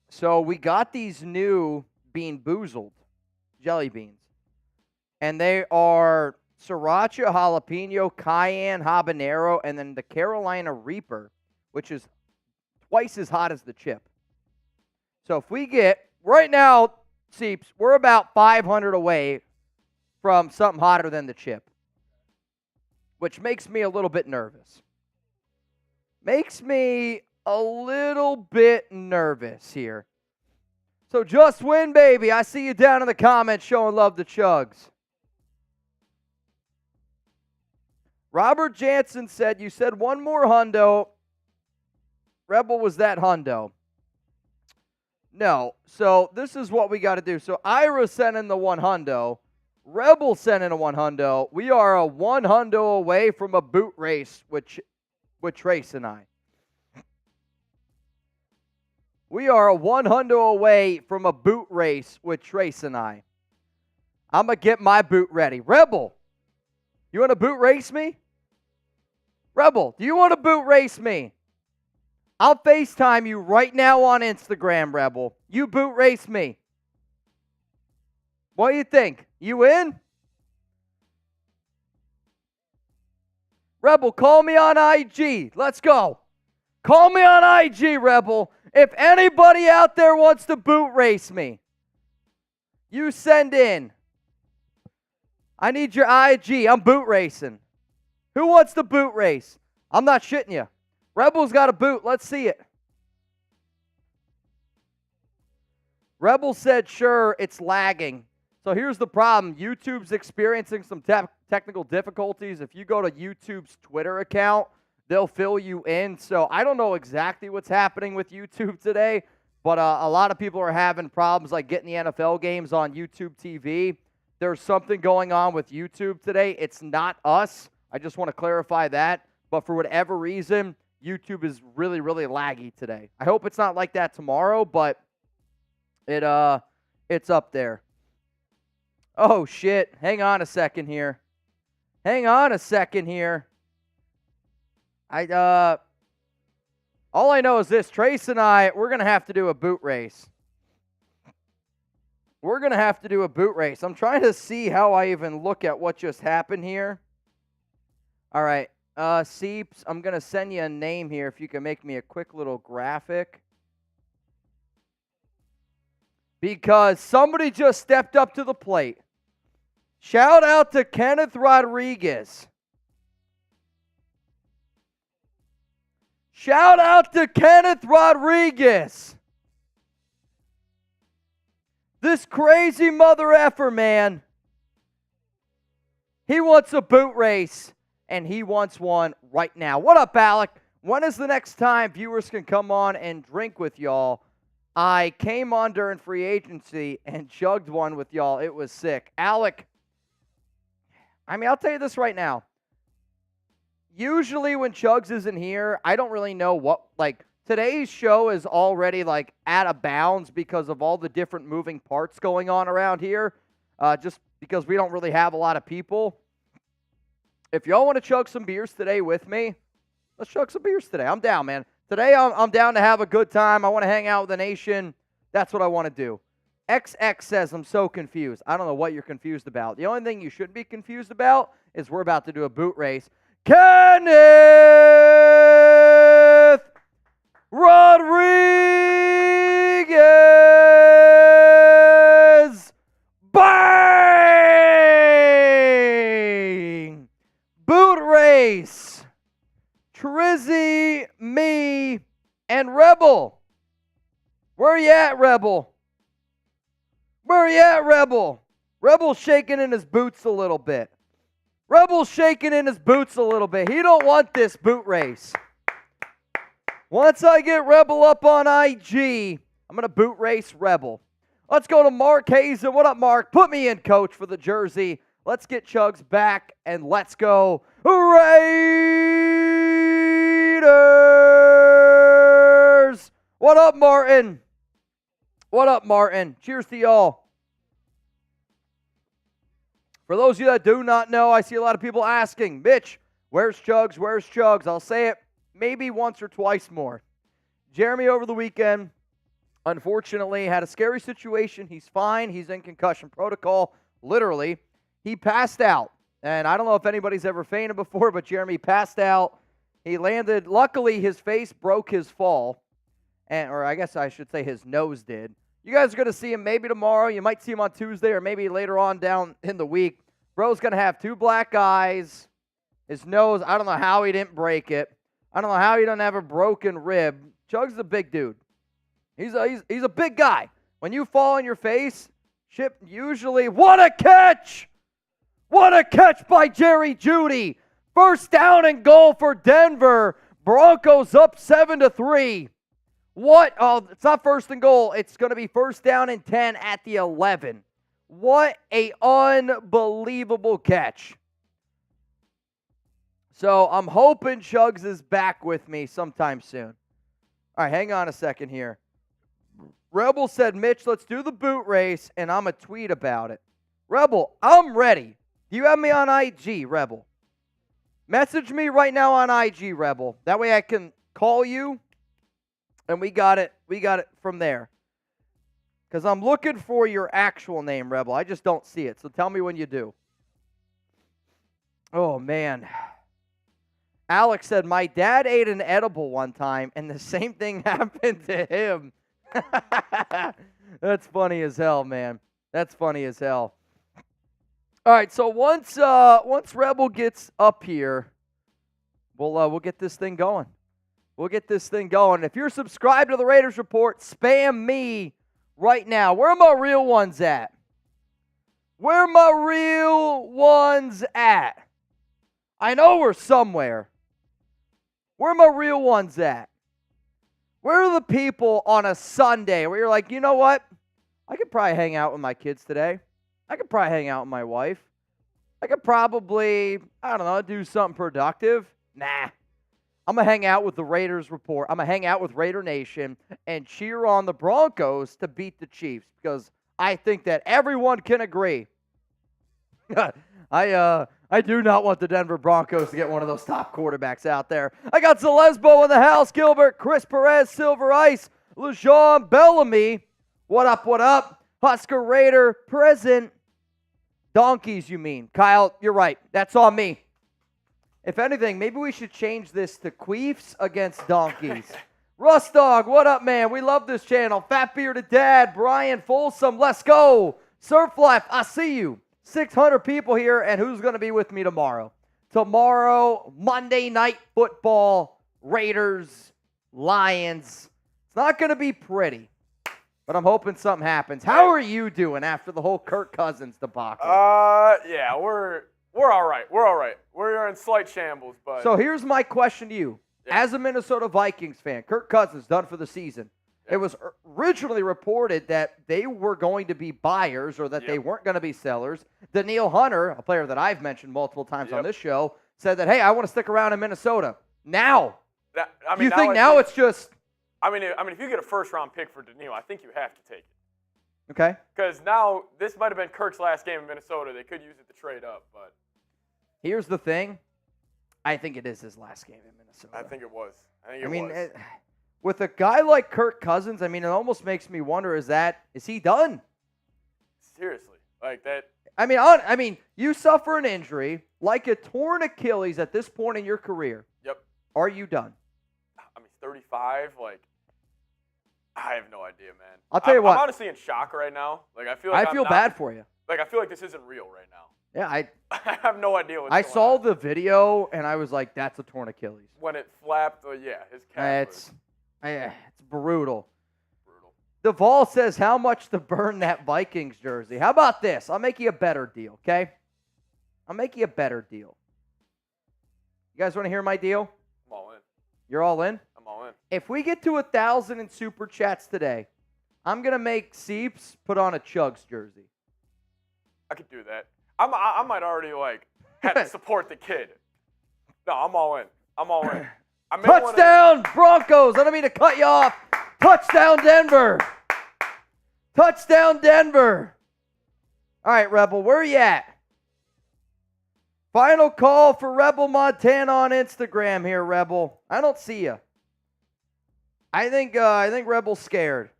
So we got these new Bean Boozled jelly beans. And they are Sriracha, Jalapeno, Cayenne, Habanero, and then the Carolina Reaper, which is twice as hot as the chip. So if we get, right now, Seeps, we're about 500 away from something hotter than the chip, which makes me a little bit nervous. Makes me a little bit nervous here. So just win, baby. I see you down in the comments showing love to Chugs. Robert Jansen said, you said one more hundo. Rebel, was that hundo? No. So this is what we got to do. So Ira sent in the one hundo. Rebel sent in a one hundo. We are a one hundo away from a boot race with Trace and I. We are a one hundo away from a boot race with Trace and I. I'm going to get my boot ready. Rebel, you want to boot race me? Rebel, do you want to boot race me? I'll FaceTime you right now on Instagram, Rebel. You boot race me. What do you think? You in? Rebel, call me on IG. Let's go. Call me on IG, Rebel. If anybody out there wants to boot race me, you send in. I need your IG. I'm boot racing. Who wants the boot race? I'm not shitting you. Rebel's got a boot. Let's see it. Rebel said, sure, it's lagging. So here's the problem. YouTube's experiencing some technical difficulties. If you go to YouTube's Twitter account, they'll fill you in. So I don't know exactly what's happening with YouTube today, but a lot of people are having problems like getting the NFL games on YouTube TV. There's something going on with YouTube today. It's not us. I just want to clarify that. But for whatever reason, YouTube is really, really laggy today. I hope it's not like that tomorrow, but it's up there. Oh, shit. Hang on a second here. All I know is this. Trace and I, we're going to have to do a boot race. I'm trying to see how I even look at what just happened here. All right. Seeps, I'm going to send you a name here if you can make me a quick little graphic. Because somebody just stepped up to the plate. Shout out to Kenneth Rodriguez. This crazy mother effer, man. He wants a boot race, and he wants one right now. What up, Alec? When is the next time viewers can come on and drink with y'all? I came on during free agency and chugged one with y'all. It was sick. Alec, I mean, I'll tell you this right now. Usually when Chugs isn't here, I don't really know what, like, today's show is already, like, out of bounds because of all the different moving parts going on around here, just because we don't really have a lot of people. If y'all want to chug some beers today with me, let's chug some beers today. I'm down, man. Today I'm down to have a good time. I want to hang out with the nation. That's what I want to do. XX says, I'm so confused. I don't know what you're confused about. The only thing you shouldn't be confused about is we're about to do a boot race. Kenneth Rodriguez! Bang! Boot race. Trizzy, me, and Rebel. Where you at, Rebel? Rebel's shaking in his boots a little bit. He don't want this boot race. Once I get Rebel up on IG, I'm going to boot race Rebel. Let's go to Mark Hazen. What up, Mark? Put me in, coach, for the jersey. Let's get Chugs back, and let's go Raiders! What up, Martin? Cheers to y'all. For those of you that do not know, I see a lot of people asking, Mitch, where's Chugs? I'll say it maybe once or twice more. Jeremy over the weekend, unfortunately, had a scary situation. He's fine. He's in concussion protocol. Literally, he passed out. And I don't know if anybody's ever fainted before, but Jeremy passed out. He landed. Luckily, his face broke his fall. Or I guess I should say his nose did. You guys are going to see him maybe tomorrow. You might see him on Tuesday or maybe later on down in the week. Bro's going to have 2 black eyes. His nose, I don't know how he didn't break it. I don't know how he doesn't have a broken rib. Chug's a big dude. He's a big guy. When you fall on your face, Chip usually, what a catch! What a catch by Jerry Jeudy! First down and goal for Denver. Broncos up 7-3. What? Oh, it's not first and goal. It's going to be first down and 10 at the 11. What a unbelievable catch. So I'm hoping Chugs is back with me sometime soon. All right, hang on a second here. Rebel said, Mitch, let's do the boot race, and I'm going to tweet about it. Rebel, I'm ready. Do you have me on IG, Rebel? Message me right now on IG, Rebel. That way I can call you, and we got it from there. Because I'm looking for your actual name, Rebel. I just don't see it, so tell me when you do. Oh, man. Alex said, my dad ate an edible one time, and the same thing happened to him. That's funny as hell, man. That's funny as hell. All right, so once Rebel gets up here, we'll get this thing going. We'll get this thing going. If you're subscribed to the Raiders Report, spam me right now. Where are my real ones at? Where are my real ones at? I know we're somewhere. Where are my real ones at? Where are the people on a Sunday where you're like, you know what? I could probably hang out with my kids today. I could probably hang out with my wife. I could probably, I don't know, do something productive. Nah. I'm going to hang out with the Raiders Report. I'm going to hang out with Raider Nation and cheer on the Broncos to beat the Chiefs because I think that everyone can agree. I do not want the Denver Broncos to get one of those top quarterbacks out there. I got Zalesbo in the house, Gilbert, Chris Perez, Silver Ice, LeJean Bellamy. What up, what up? Husker Raider, present. Donkeys, you mean. Kyle, you're right. That's on me. If anything, maybe we should change this to Queefs against Donkeys. Russ Dog, what up, man? We love this channel. Fat Bearded Dad, Brian Folsom, let's go. Surf Life, I see you. 600 people here, and who's going to be with me tomorrow? Tomorrow, Monday Night Football, Raiders, Lions. It's not going to be pretty, but I'm hoping something happens. How are you doing after the whole Kirk Cousins debacle? Yeah, we're all right. We're all right. We're in slight shambles, but... So here's my question to you. Yeah. As a Minnesota Vikings fan, Kirk Cousins done for the season. It was originally reported that they were going to be buyers or that they weren't going to be sellers. Daniil Hunter, a player that I've mentioned multiple times on this show, said that, hey, I want to stick around in Minnesota. Now, you think now it's just... I mean, if you get a first-round pick for Daniil, I think you have to take it. Okay. Because now, this might have been Kirk's last game in Minnesota. They could use it to trade up, but... Here's the thing. I think it is his last game in Minnesota. I think it was. I mean, with a guy like Kirk Cousins, I mean, it almost makes me wonder, is he done? Seriously. Like that. I mean, you suffer an injury, like a torn Achilles at this point in your career. Yep. Are you done? I mean, 35, like, I have no idea, man. I'll tell you what. I'm honestly in shock right now. Like, I feel bad for you. Like, I feel like this isn't real right now. Yeah, I have no idea what's going on. I saw the video, and I was like, that's a torn Achilles. When it flapped, his calf It's brutal. Duvall says how much to burn that Vikings jersey. How about this? I'll make you a better deal, okay? I'll make you a better deal. You guys want to hear my deal? I'm all in. You're all in? I'm all in. If we get to 1,000 in Super Chats today, I'm going to make Seeps put on a Chugs jersey. I could do that. I might already, have to support the kid. No, I'm all in. I'm all in. Touchdown, Broncos. I don't mean to cut you off. Touchdown, Denver. Touchdown, Denver. All right, Rebel, where are you at? Final call for Rebel Montana on Instagram here, Rebel. I don't see you. I think Rebel's scared.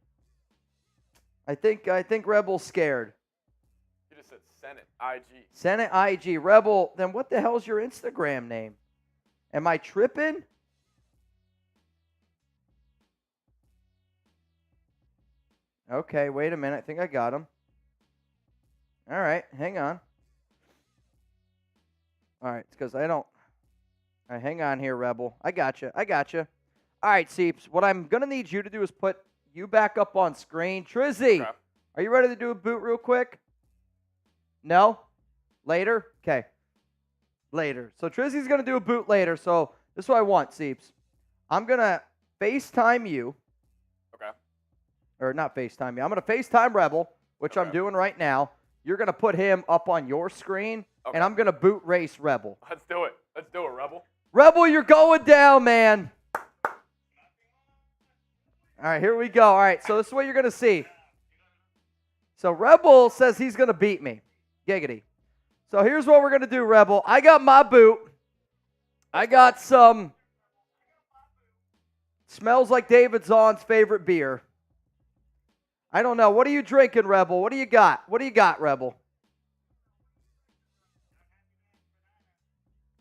I think Rebel's scared. You just said Senate IG. Senate IG. Rebel, then what the hell's your Instagram name? Am I tripping? Okay, wait a minute. I think I got him. All right, hang on. All right, it's because I don't. All right, hang on here, Rebel. I got you. All right, Seeps, what I'm going to need you to do is put you back up on screen. Trizzy, okay. Are you ready to do a boot real quick? No? Later? Okay. later. So Trizzy's going to do a boot later. So this is what I want, Seeps. I'm going to FaceTime you. Okay. Or not FaceTime you. I'm going to FaceTime Rebel, which I'm doing right now. You're going to put him up on your screen, and I'm going to boot race Rebel. Let's do it. Let's do it, Rebel. Rebel, you're going down, man. All right, here we go. All right, so this is what you're going to see. So Rebel says he's going to beat me. Giggity. So here's what we're going to do, Rebel. I got my boot. I got some smells like David Zahn's favorite beer. I don't know. What are you drinking, Rebel? What do you got? What do you got, Rebel?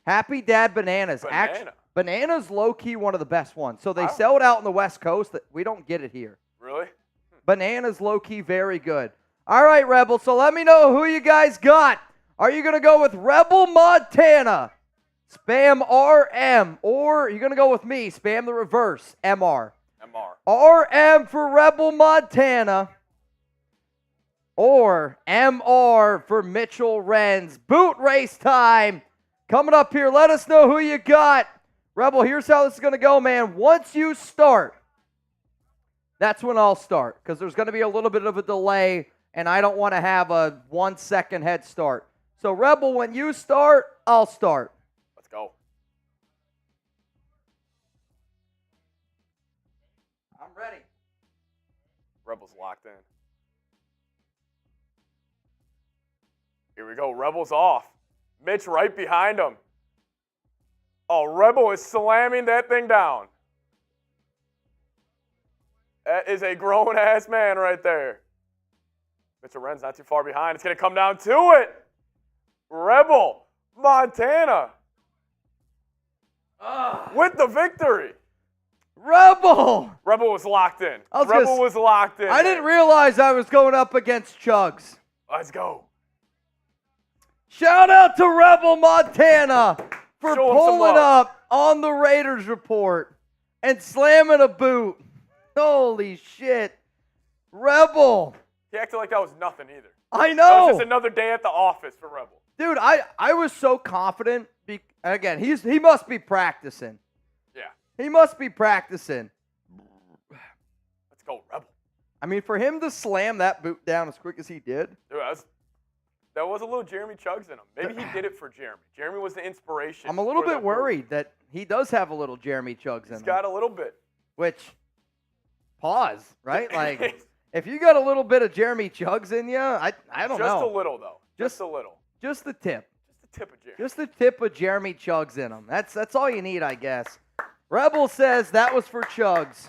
Happy Dad Bananas. Bananas low-key one of the best ones. So they sell it out on the West Coast. We don't get it here. Really? Bananas low-key very good. All right, Rebel. So let me know who you guys got. Are you going to go with Rebel Montana? Spam RM. Or are you going to go with me? Spam the reverse. MR. RM for Rebel Montana. Or MR for Mitchell Renz. Boot race time. Coming up here. Let us know who you got. Rebel, here's how this is going to go, man. Once you start, that's when I'll start. Because there's going to be a little bit of a delay. And I don't want to have a 1 second head start. So, Rebel, when you start, I'll start. Let's go. I'm ready. Rebel's locked in. Here we go. Rebel's off. Mitch right behind him. Oh, Rebel is slamming that thing down. That is a grown-ass man right there. Mitchell Renz not too far behind. It's going to come down to it. Rebel Montana with the victory. Rebel was locked in. Rebel was locked in. I didn't realize I was going up against Chugs. Let's go. Shout out to Rebel Montana for pulling up on the Raiders report and slamming a boot. Holy shit. Rebel. He acted like that was nothing either. I know. That was just another day at the office for Rebel. Dude, I was so confident. Again, he must be practicing. Yeah. He must be practicing. Let's go, Rebel. I mean, for him to slam that boot down as quick as he did. Dude, that was a little Jeremy Chugs in him. Maybe he did it for Jeremy. Jeremy was the inspiration. I'm a little bit worried that he does have a little Jeremy Chugs in him. He's got a little bit. Which, pause, right? Like, if you got a little bit of Jeremy Chugs in you, I don't know. Just a little, though. Just a little. Just the tip. Just the tip of Jeremy. Just the tip of Jeremy Chugs in him. That's all you need, I guess. Rebel says that was for Chugs.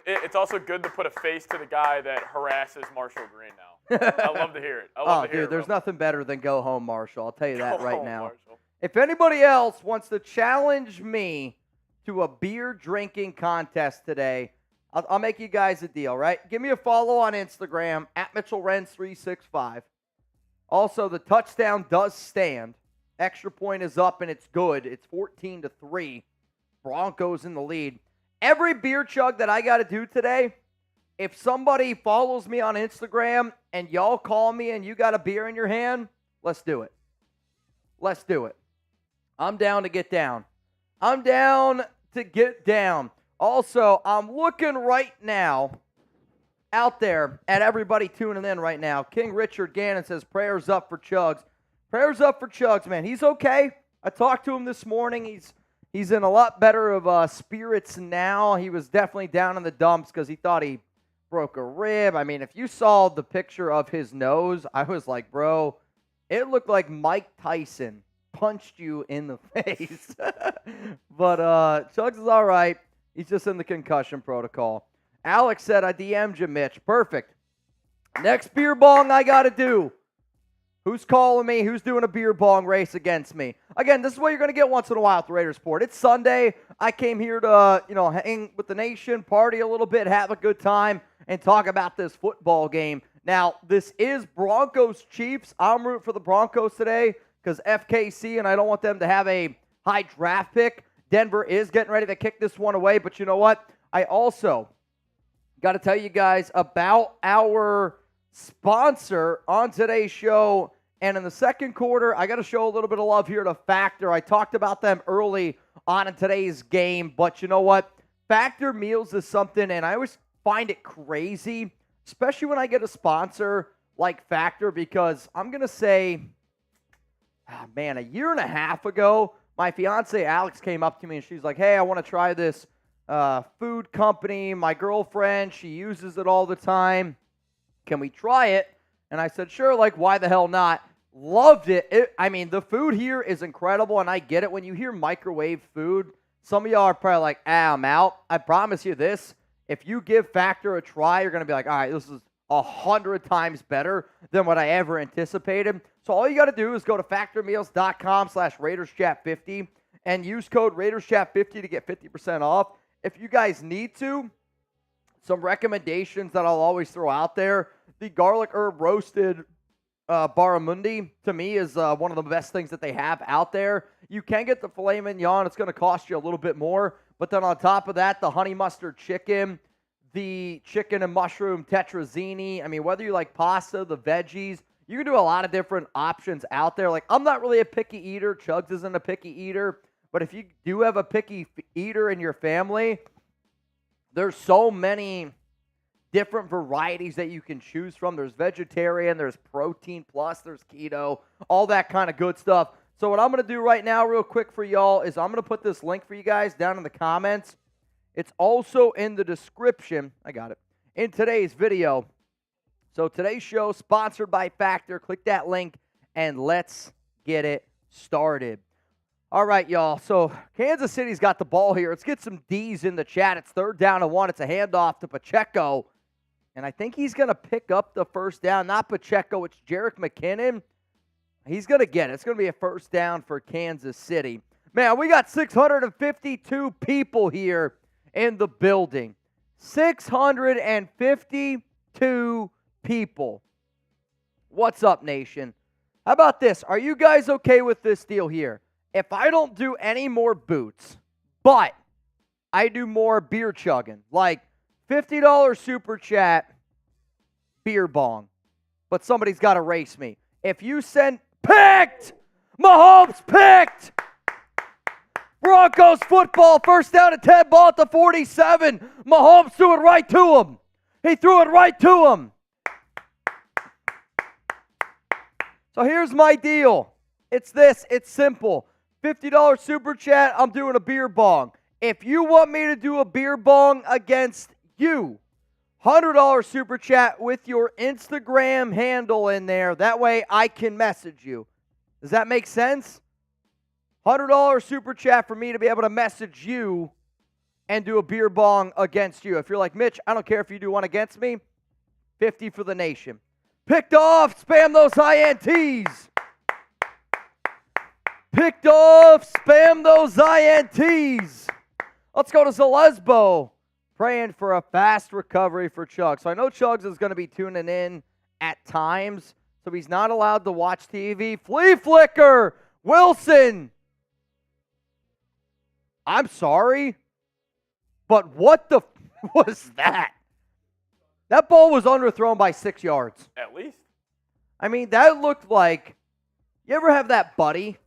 It's also good to put a face to the guy that harasses Marshall Green now. I love to hear it. I love to hear it. There's nothing better than go home, Marshall. I'll tell you that right now. Marshall. If anybody else wants to challenge me to a beer drinking contest today, I'll make you guys a deal, right? Give me a follow on Instagram, at Mitchell Renz 365. Also, the touchdown does stand. Extra point is up, and it's good. It's 14-3. Broncos in the lead. Every beer chug that I got to do today, if somebody follows me on Instagram and y'all call me and you got a beer in your hand, let's do it. Let's do it. I'm down to get down. I'm down to get down. Also, I'm looking right now out there at everybody tuning in right now. King Richard Gannon says, prayers up for Chugs. Prayers up for Chugs, man. He's okay. I talked to him this morning. He's in a lot better of spirits now. He was definitely down in the dumps because he thought he broke a rib. I mean, if you saw the picture of his nose, I was like, bro, it looked like Mike Tyson punched you in the face. But Chugs is all right. He's just in the concussion protocol. Alex said, I DM'd you, Mitch. Perfect. Next beer bong I got to do. Who's calling me? Who's doing a beer bong race against me? Again, this is what you're going to get once in a while at the Raiders Report. It's Sunday. I came here to, hang with the nation, party a little bit, have a good time, and talk about this football game. Now, this is Broncos-Chiefs. I'm rooting for the Broncos today because FKC, and I don't want them to have a high draft pick. Denver is getting ready to kick this one away, but you know what? I also got to tell you guys about our sponsor on today's show, And in the second quarter, I got to show a little bit of love here to Factor. I talked about them early on in today's game, but you know what? Factor meals is something, and I always find it crazy, especially when I get a sponsor like Factor, because I'm going to say, a year and a half ago, my fiance Alex came up to me and she's like, hey, I want to try this food company. My girlfriend, she uses it all the time. Can we try it? And I said, sure, like, why the hell not? Loved it. The food here is incredible, and I get it. When you hear microwave food, some of y'all are probably like, I'm out. I promise you this. If you give Factor a try, you're going to be like, all right, this is 100 times better than what I ever anticipated. So all you got to do is go to factormeals.com/RaidersChat50 and use code RaidersChat50 to get 50% off. If you guys need to, some recommendations that I'll always throw out there. The garlic herb roasted barramundi, to me, is one of the best things that they have out there. You can get the filet mignon. It's going to cost you a little bit more. But then on top of that, the honey mustard chicken, the chicken and mushroom tetrazzini. Whether you like pasta, the veggies, you can do a lot of different options out there. Like, I'm not really a picky eater. Chugs isn't a picky eater. But if you do have a picky eater in your family, there's so many different varieties that you can choose from. There's vegetarian, there's protein plus, there's keto, all that kind of good stuff. So what I'm going to do right now real quick for y'all is I'm going to put this link for you guys down in the comments. It's also in the description. I got it. In today's video. So today's show sponsored by Factor. Click that link and let's get it started. All right, y'all. So Kansas City's got the ball here. Let's get some D's in the chat. It's 3rd down and 1. It's a handoff to Pacheco. And I think he's going to pick up the first down. Not Pacheco, it's Jerick McKinnon. He's going to get it. It's going to be a first down for Kansas City. Man, we got 652 people here in the building. 652 people. What's up, nation? How about this? Are you guys okay with this deal here? If I don't do any more boots, but I do more beer chugging, like $50 super chat, beer bong, but somebody's got to race me. If you send picked, Mahomes picked, Broncos football, first down and 10, ball at the 47. Mahomes threw it right to him. He threw it right to him. So here's my deal. It's this. It's simple. $50 super chat, I'm doing a beer bong. If you want me to do a beer bong against you, $100 super chat with your Instagram handle in there. That way I can message you. Does that make sense? $100 super chat for me to be able to message you and do a beer bong against you. If you're like, Mitch, I don't care if you do one against me, 50 for the nation. Picked off, spam those INTs. Picked off, spam those INTs. Let's go to Zalesbo. Praying for a fast recovery for Chugs. So I know Chugs is going to be tuning in at times, so he's not allowed to watch TV. Flea flicker, Wilson. I'm sorry, but what the was that? That ball was underthrown by 6 yards. At least. That looked like, you ever have that buddy?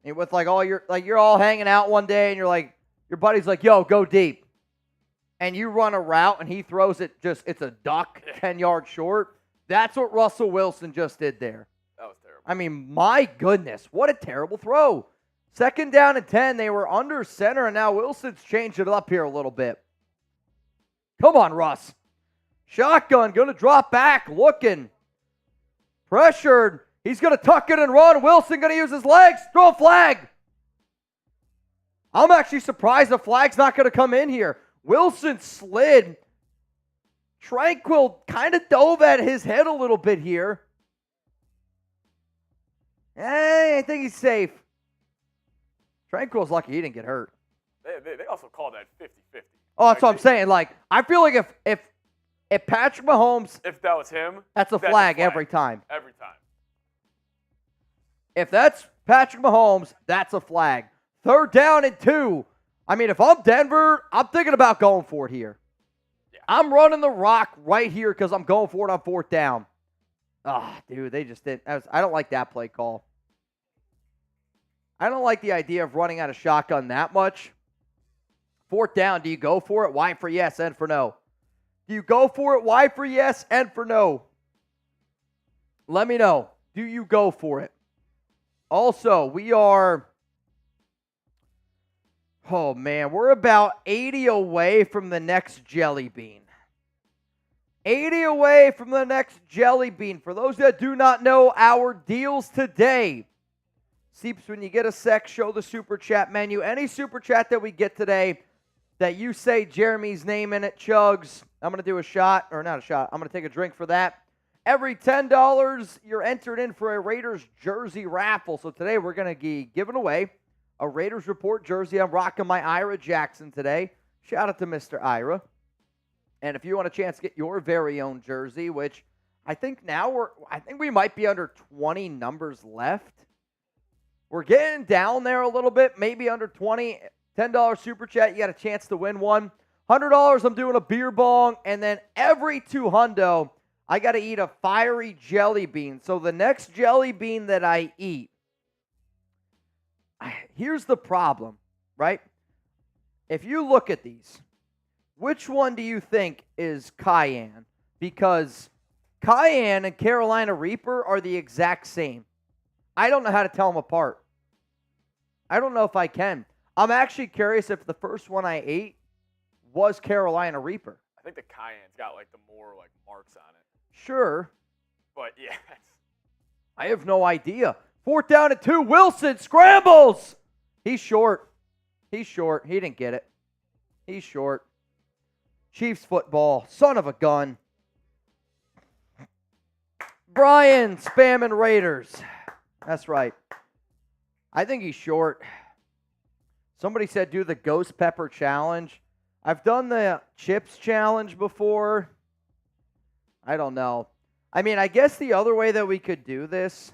And with you're all hanging out one day and you're like, your buddy's like, yo, go deep. And you run a route and he throws it it's a duck 10 yards short. That's what Russell Wilson just did there. That was terrible. My goodness, what a terrible throw. 2nd down and 10, they were under center, and now Wilson's changed it up here a little bit. Come on, Russ. Shotgun, going to drop back, looking. Pressured. He's going to tuck it and run. Wilson going to use his legs. Throw a flag. I'm actually surprised the flag's not going to come in here. Wilson slid. Tranquil kind of dove at his head a little bit here. I think he's safe. Tranquil's lucky he didn't get hurt. They also call that 50-50. Oh, that's what I'm saying. I feel like if Patrick Mahomes, if that was him, that's a flag every time. Every time. If that's Patrick Mahomes, that's a flag. 3rd down and 2. If I'm Denver, I'm thinking about going for it here. Yeah. I'm running the rock right here because I'm going for it on 4th down. Ah, dude, they just didn't. I don't like that play call. I don't like the idea of running out of shotgun that much. Fourth down, do you go for it? Why for yes and for no? Do you go for it? Why for yes and for no? Let me know. Do you go for it? Also, we're about 80 away from the next jelly bean. 80 away from the next jelly bean. For those that do not know our deals today, Seeps, when you get a sec, show the super chat menu. Any super chat that we get today that you say Jeremy's name in it, Chugs, I'm going to do a shot, or not a shot, I'm going to take a drink for that. Every $10, you're entered in for a Raiders jersey raffle. So today we're going to be giving away a Raiders Report jersey. I'm rocking my Ira Jackson today. Shout out to Mr. Ira. And if you want a chance to get your very own jersey, which I think we might be under 20 numbers left. We're getting down there a little bit, maybe under 20. $10 super chat, you got a chance to win one. $100, I'm doing a beer bong. And then every $200, I got to eat a fiery jelly bean. So the next jelly bean that I eat, here's the problem, right? If you look at these, which one do you think is cayenne? Because cayenne and Carolina Reaper are the exact same. I don't know how to tell them apart. I don't know if I can. I'm actually curious if the first one I ate was Carolina Reaper. I think the cayenne's got like the more like marks on it. Sure. But yeah. I have no idea. Fourth down and 2. Wilson scrambles. He's short. He didn't get it. He's short. Chiefs football. Son of a gun. Brian spamming Raiders. That's right. I think he's short. Somebody said do the ghost pepper challenge. I've done the chips challenge before. I don't know. I mean, I guess the other way that we could do this.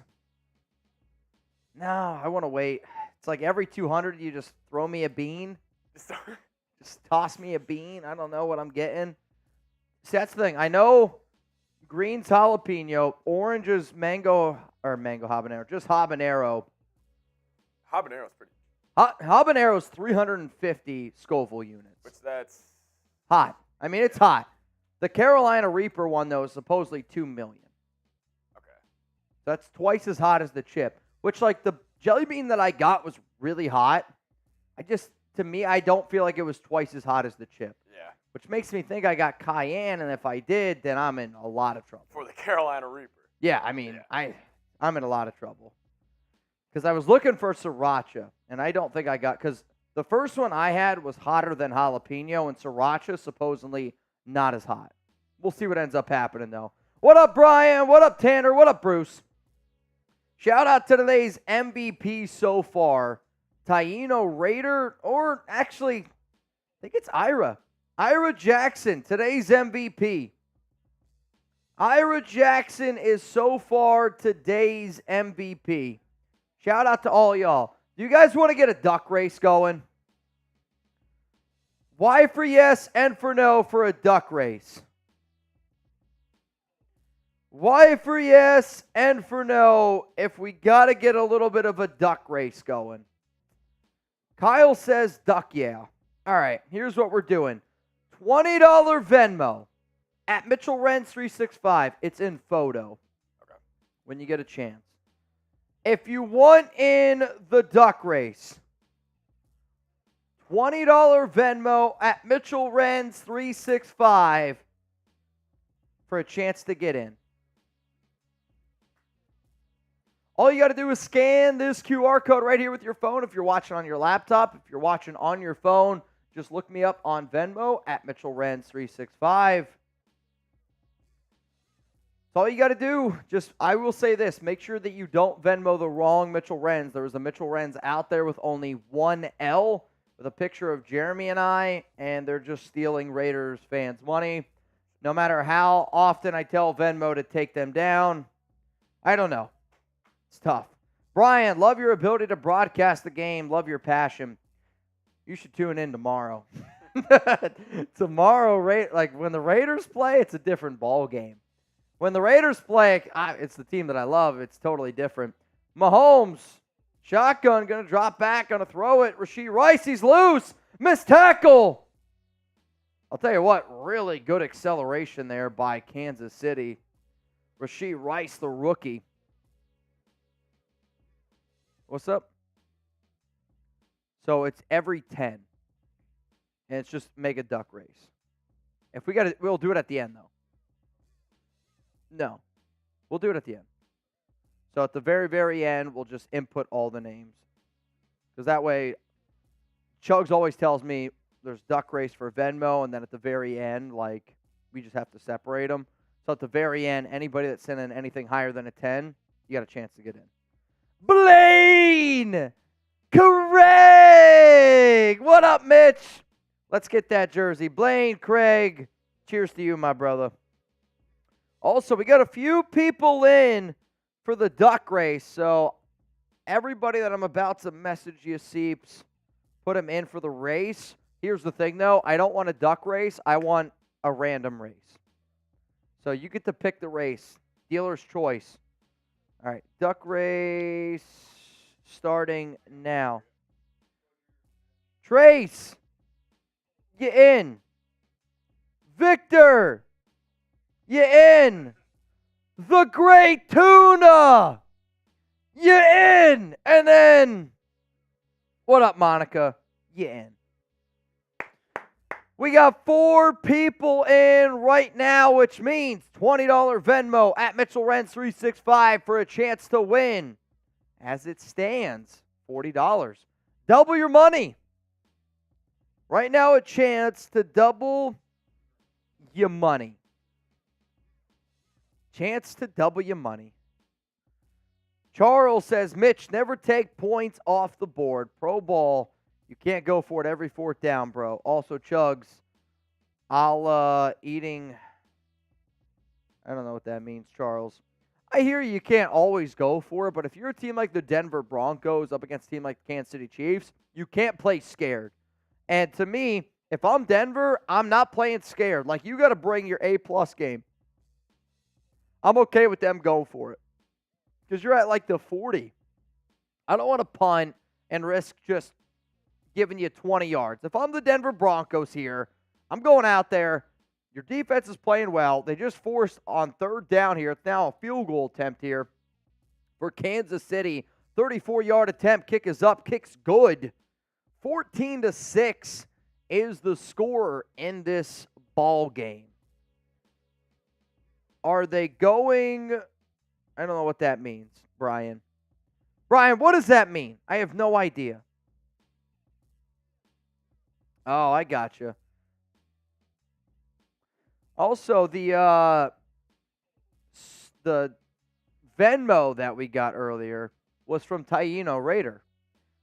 No, I want to wait. It's like every 200 you just throw me a bean. Just toss me a bean. I don't know what I'm getting. See, that's the thing. I know green's jalapeno, orange is mango habanero, just habanero. Habanero's pretty. Habanero's 350 Scoville units. Which that's hot. I mean, it's hot. The Carolina Reaper one, though, is supposedly 2 million. Okay. That's twice as hot as the chip, which, like, the jelly bean that I got was really hot. To me, I don't feel like it was twice as hot as the chip. Yeah. Which makes me think I got cayenne, and if I did, then I'm in a lot of trouble. For the Carolina Reaper. Yeah, I mean, yeah. I'm in a lot of trouble. Because I was looking for sriracha, and I don't think I got, because the first one I had was hotter than jalapeno, and sriracha supposedly not as hot. We'll see what ends up happening, though. What up, Brian? What up, Tanner? What up, Bruce? Shout out to today's MVP so far. Taino Raider, or actually, I think it's Ira. Ira Jackson, today's MVP. Ira Jackson is so far today's MVP. Shout out to all y'all. Do you guys want to get a duck race going? Why for yes and for no for a duck race? Why for yes and for no if we got to get a little bit of a duck race going? Kyle says duck yeah. All right, here's what we're doing. $20 Venmo at Mitchell Renz 365. It's in photo. Okay. When you get a chance. If you want in the duck race, $20 Venmo at Mitchell Renz 365 for a chance to get in. All you got to do is scan this QR code right here with your phone. If you're watching on your laptop, if you're watching on your phone, just look me up on Venmo at Mitchell Renz 365. That's all you got to do. I will say this. Make sure that you don't Venmo the wrong Mitchell Renz. There was a Mitchell Renz out there with only one L with a picture of Jeremy and I, and they're just stealing Raiders fans' money. No matter how often I tell Venmo to take them down, I don't know. It's tough. Brian, love your ability to broadcast the game. Love your passion. You should tune in tomorrow. Tomorrow, like when the Raiders play, it's a different ball game. When the Raiders play, it's the team that I love. It's totally different. Mahomes, shotgun, going to drop back, going to throw it. Rashee Rice, he's loose. Missed tackle. I'll tell you what, really good acceleration there by Kansas City. Rashee Rice, the rookie. What's up? So it's every 10. And it's just make a duck race. If we got it, we'll do it at the end, though. No. We'll do it at the end. So at the very, very end, we'll just input all the names. Because that way, Chugs always tells me there's duck race for Venmo, and then at the very end, like, we just have to separate them. So at the very end, anybody that's sending anything higher than a 10, you got a chance to get in. Blaine Craig! What up, Mitch? Let's get that jersey. Blaine Craig, cheers to you, my brother. Also, we got a few people in for the duck race. So everybody that I'm about to message you, Seeps, put them in for the race. Here's the thing, though. I don't want a duck race. I want a random race. So you get to pick the race. Dealer's choice. All right, duck race starting now. Trace, you in. Victor, you in. The Great Tuna, you in. And then, what up, Monica? You in. We got 4 people in right now, which means $20 Venmo at Mitchell Renz 365 for a chance to win. As it stands, $40. Double your money. Right now, a chance to double your money. Chance to double your money. Charles says, Mitch, never take points off the board. Pro ball. You can't go for it every 4th down, bro. Also, Chugs, eating, I don't know what that means, Charles. I hear you can't always go for it, but if you're a team like the Denver Broncos up against a team like the Kansas City Chiefs, you can't play scared. And to me, if I'm Denver, I'm not playing scared. Like, you got to bring your A-plus game. I'm okay with them going for it. Because you're at, like, the 40. I don't want to punt and risk just giving you 20 yards. If I'm the Denver Broncos here, I'm going out there. Your defense is playing well. They just forced on 3rd down here. It's now a field goal attempt here for Kansas City. 34-yard attempt. Kick is up. Kick's good. 14-6 is the score in this ball game. Are they going? I don't know what that means, Brian. Brian, what does that mean? I have no idea. Oh, I gotcha. Also, the Venmo that we got earlier was from Taino Raider.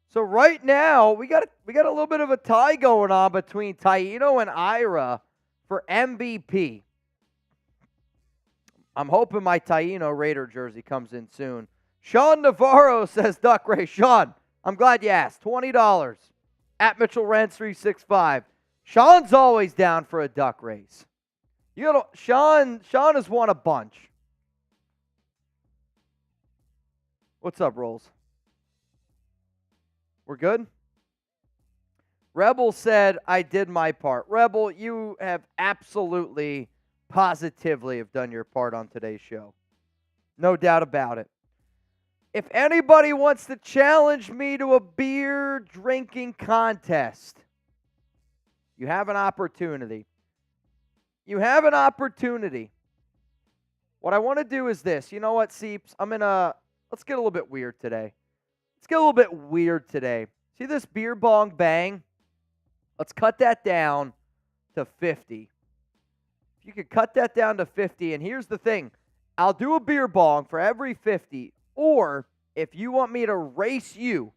So right now, we got a little bit of a tie going on between Taino and Ira for MVP. I'm hoping my Taino Raider jersey comes in soon. Sean Navarro says duck race. Sean, I'm glad you asked. $20 at Mitchell Renz 365. Sean's always down for a duck race. Sean has won a bunch. What's up, Rolls? We're good? Rebel said, I did my part. Rebel, you have absolutely, positively have done your part on today's show. No doubt about it. If anybody wants to challenge me to a beer drinking contest, you have an opportunity. You have an opportunity. What I want to do is this. You know what, Seeps? Let's get a little bit weird today. Let's get a little bit weird today. See this beer bong bang? Let's cut that down to 50. If you could cut that down to 50, and here's the thing. I'll do a beer bong for every 50, or if you want me to race you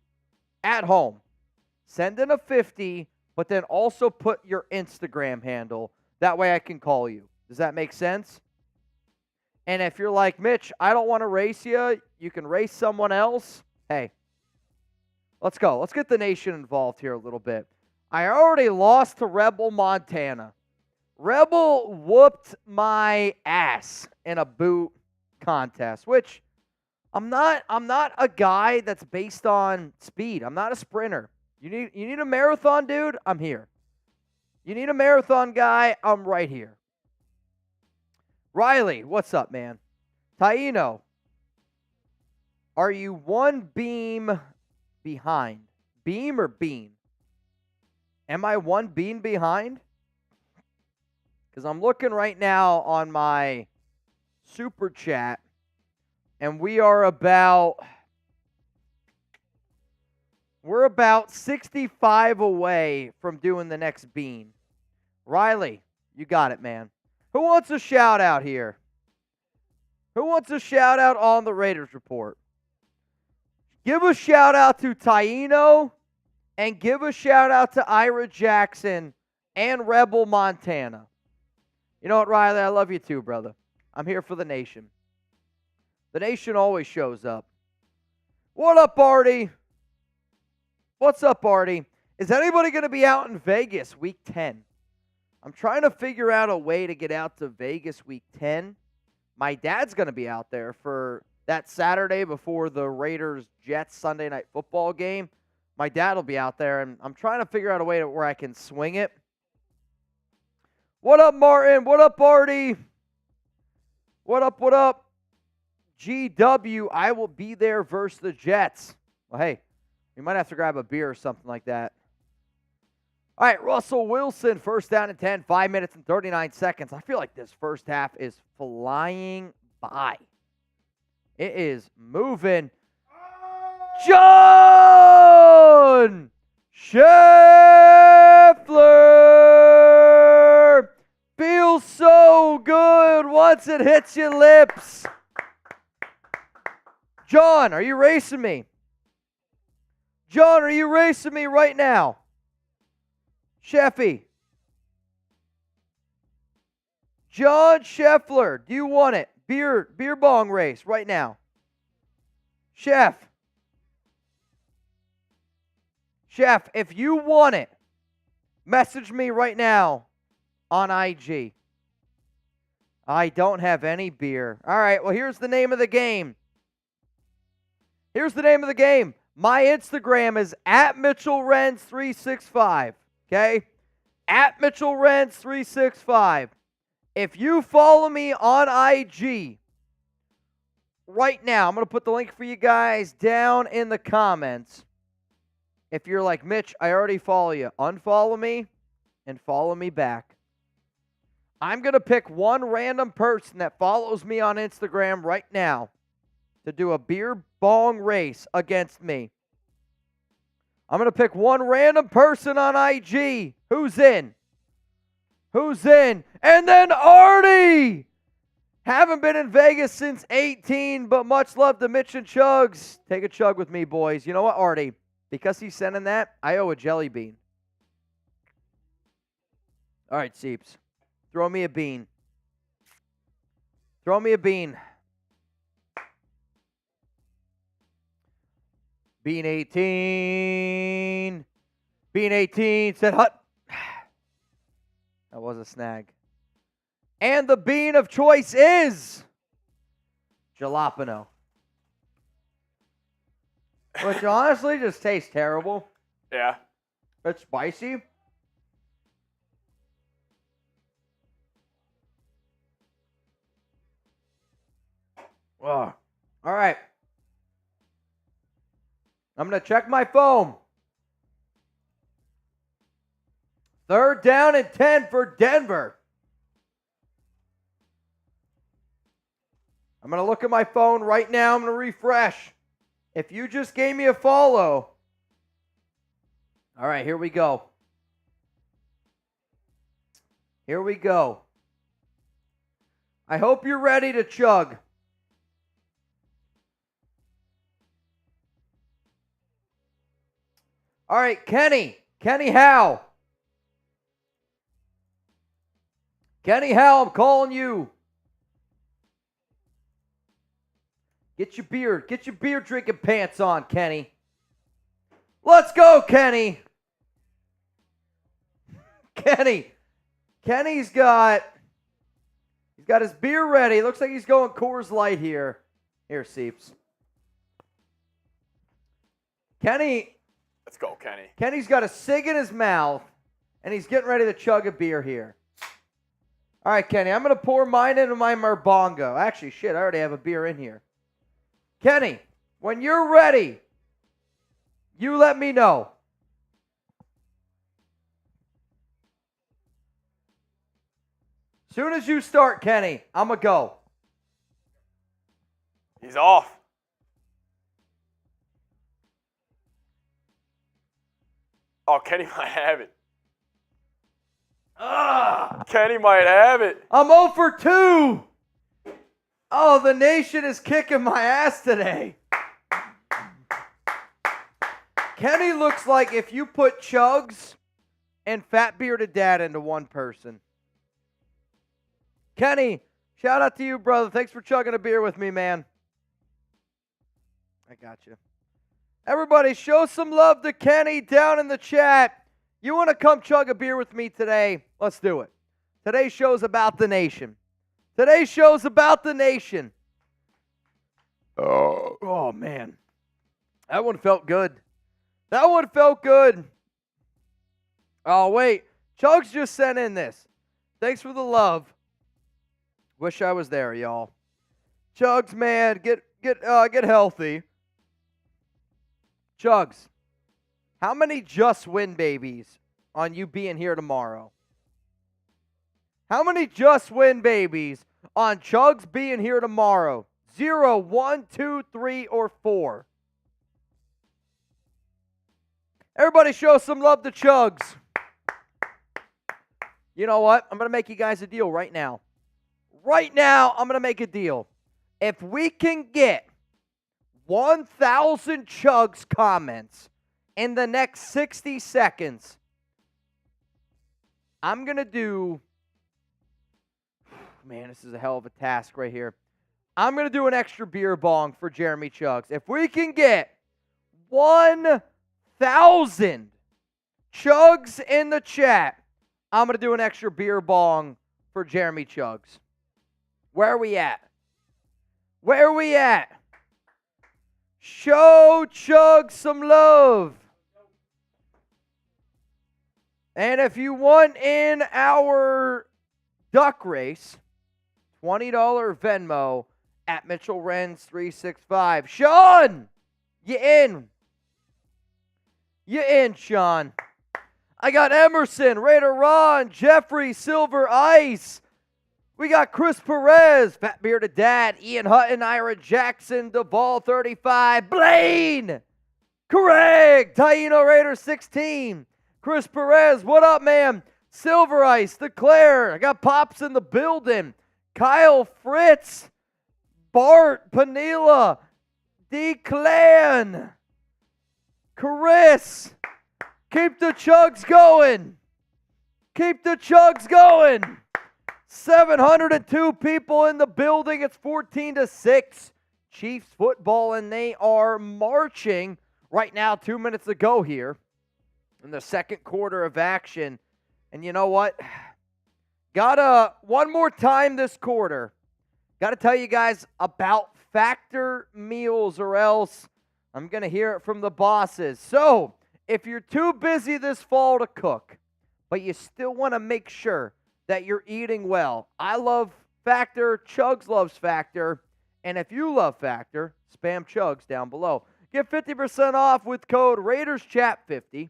at home, send in a 50, but then also put your Instagram handle. That way I can call you. Does that make sense? And if you're like, Mitch, I don't want to race you, you can race someone else. Hey, let's go. Let's get the nation involved here a little bit. I already lost to Rebel Montana. Rebel whooped my ass in a boot contest, which I'm not a guy that's based on speed. I'm not a sprinter. You need a marathon dude? I'm here. You need a marathon guy? I'm right here. Riley, what's up, man? Taino, are you one beam behind? Beam or bean? Am I one bean behind? Because I'm looking right now on my super chat, and we're about 65 away from doing the next bean. Riley, you got it, man. Who wants a shout out here? Who wants a shout out on the Raiders Report? Give a shout out to Taino and give a shout out to Ira Jackson and Rebel Montana. You know what, Riley? I love you too, brother. I'm here for the nation. The nation always shows up. What up, Artie? What's up, Artie? Is anybody going to be out in Vegas week 10? I'm trying to figure out a way to get out to Vegas week 10. My dad's going to be out there for that Saturday before the Raiders-Jets Sunday Night Football game. My dad will be out there, and I'm trying to figure out a way where I can swing it. What up, Martin? What up, Artie? What up, what up? GW, I will be there versus the Jets. Well, hey, we might have to grab a beer or something like that. All right, Russell Wilson, first down and 10, 5 minutes and 39 seconds. I feel like this first half is flying by. It is moving. John Scheffler feels so good once it hits your lips. John, are you racing me? John, are you racing me right now? Sheffy. John Scheffler, do you want it? Beer bong race right now. Chef, if you want it, message me right now on IG. I don't have any beer. All right, well, here's the name of the game. Here's the name of the game. My Instagram is at Mitchell Renz 365. Okay? At Mitchell Renz 365. If you follow me on IG right now, I'm going to put the link for you guys down in the comments. If you're like, Mitch, I already follow you, unfollow me and follow me back. I'm going to pick one random person that follows me on Instagram right now to do a beer bong race against me. I'm going to pick one random person on IG. Who's in? Who's in? And then Artie! Haven't been in Vegas since 18, but much love to Mitch and Chugs. Take a chug with me, boys. You know what, Artie? Because he's sending that, I owe a jelly bean. All right, Seeps. Throw me a bean. Throw me a bean. Bean 18. Bean 18 said hut. That was a snag. And the bean of choice is jalapeno. Which honestly just tastes terrible. Yeah. It's spicy. Ugh. All right. I'm going to check my phone. 3rd down and 10 for Denver. I'm going to look at my phone right now. I'm going to refresh. If you just gave me a follow. All right, here we go. Here we go. I hope you're ready to chug. All right, Kenny Howe. Kenny Howe, I'm calling you. Get your beer drinking pants on, Kenny. Let's go, Kenny. Kenny Kenny's got his beer ready. Looks like he's going Coors Light here. Here, Seeps. Kenny. Let's go, Kenny. Kenny's got a cig in his mouth, and he's getting ready to chug a beer here. All right, Kenny, I'm going to pour mine into my Marbongo. Actually, shit, I already have a beer in here. Kenny, when you're ready, you let me know. Soon as you start, Kenny, I'm going to go. He's off. Oh, Kenny might have it. Kenny might have it. I'm 0 for 2. Oh, the nation is kicking my ass today. Kenny looks like if you put Chugs and Fat Bearded Dad into one person. Kenny, shout out to you, brother. Thanks for chugging a beer with me, man. I got you. Everybody, show some love to Kenny down in the chat. You want to come chug a beer with me today? Let's do it. Today's show's about the nation. Today's show's about the nation. Oh, man. That one felt good. That one felt good. Oh, wait. Chugs just sent in this. Thanks for the love. Wish I was there, y'all. Chugs, man, get healthy. Chugs, how many just win babies on you being here tomorrow? How many just win babies on Chugs being here tomorrow? 0, 1, 2, 3, or 4? Everybody show some love to Chugs. You know what? I'm going to make you guys a deal right now. Right now, I'm going to make a deal. If we can get 1,000 Chugs comments in the next 60 seconds, I'm going to do, man, this is a hell of a task right here. I'm going to do an extra beer bong for Jeremy Chugs. If we can get 1,000 Chugs in the chat, I'm going to do an extra beer bong for Jeremy Chugs. Where are we at? Where are we at? Show Chug some love. And if you want in our duck race, $20 Venmo at Mitchell Renz 365. Sean, you in? You in, Sean? I got Emerson, Raider Ron, Jeffrey, Silver Ice. We got Chris Perez, Fat Bearded Dad, Ian Hutton, Ira Jackson, Duvall 35, Blaine, Craig, Taino Raider 16, Chris Perez, what up, man? Silver Ice, Declare, I got Pops in the building, Kyle Fritz, Bart, Panila, D-Clan, Chris, keep the Chugs going, keep the Chugs going. 702 people in the building. It's 14-6. Chiefs football, and they are marching right now. 2 minutes ago here in the second quarter of action. And you know what? One more time this quarter. Got to tell you guys about Factor Meals, or else I'm going to hear it from the bosses. So if you're too busy this fall to cook, but you still want to make sure that you're eating well. I love Factor. Chugs loves Factor. And if you love Factor, spam Chugs down below. Get 50% off with code RaidersChat50.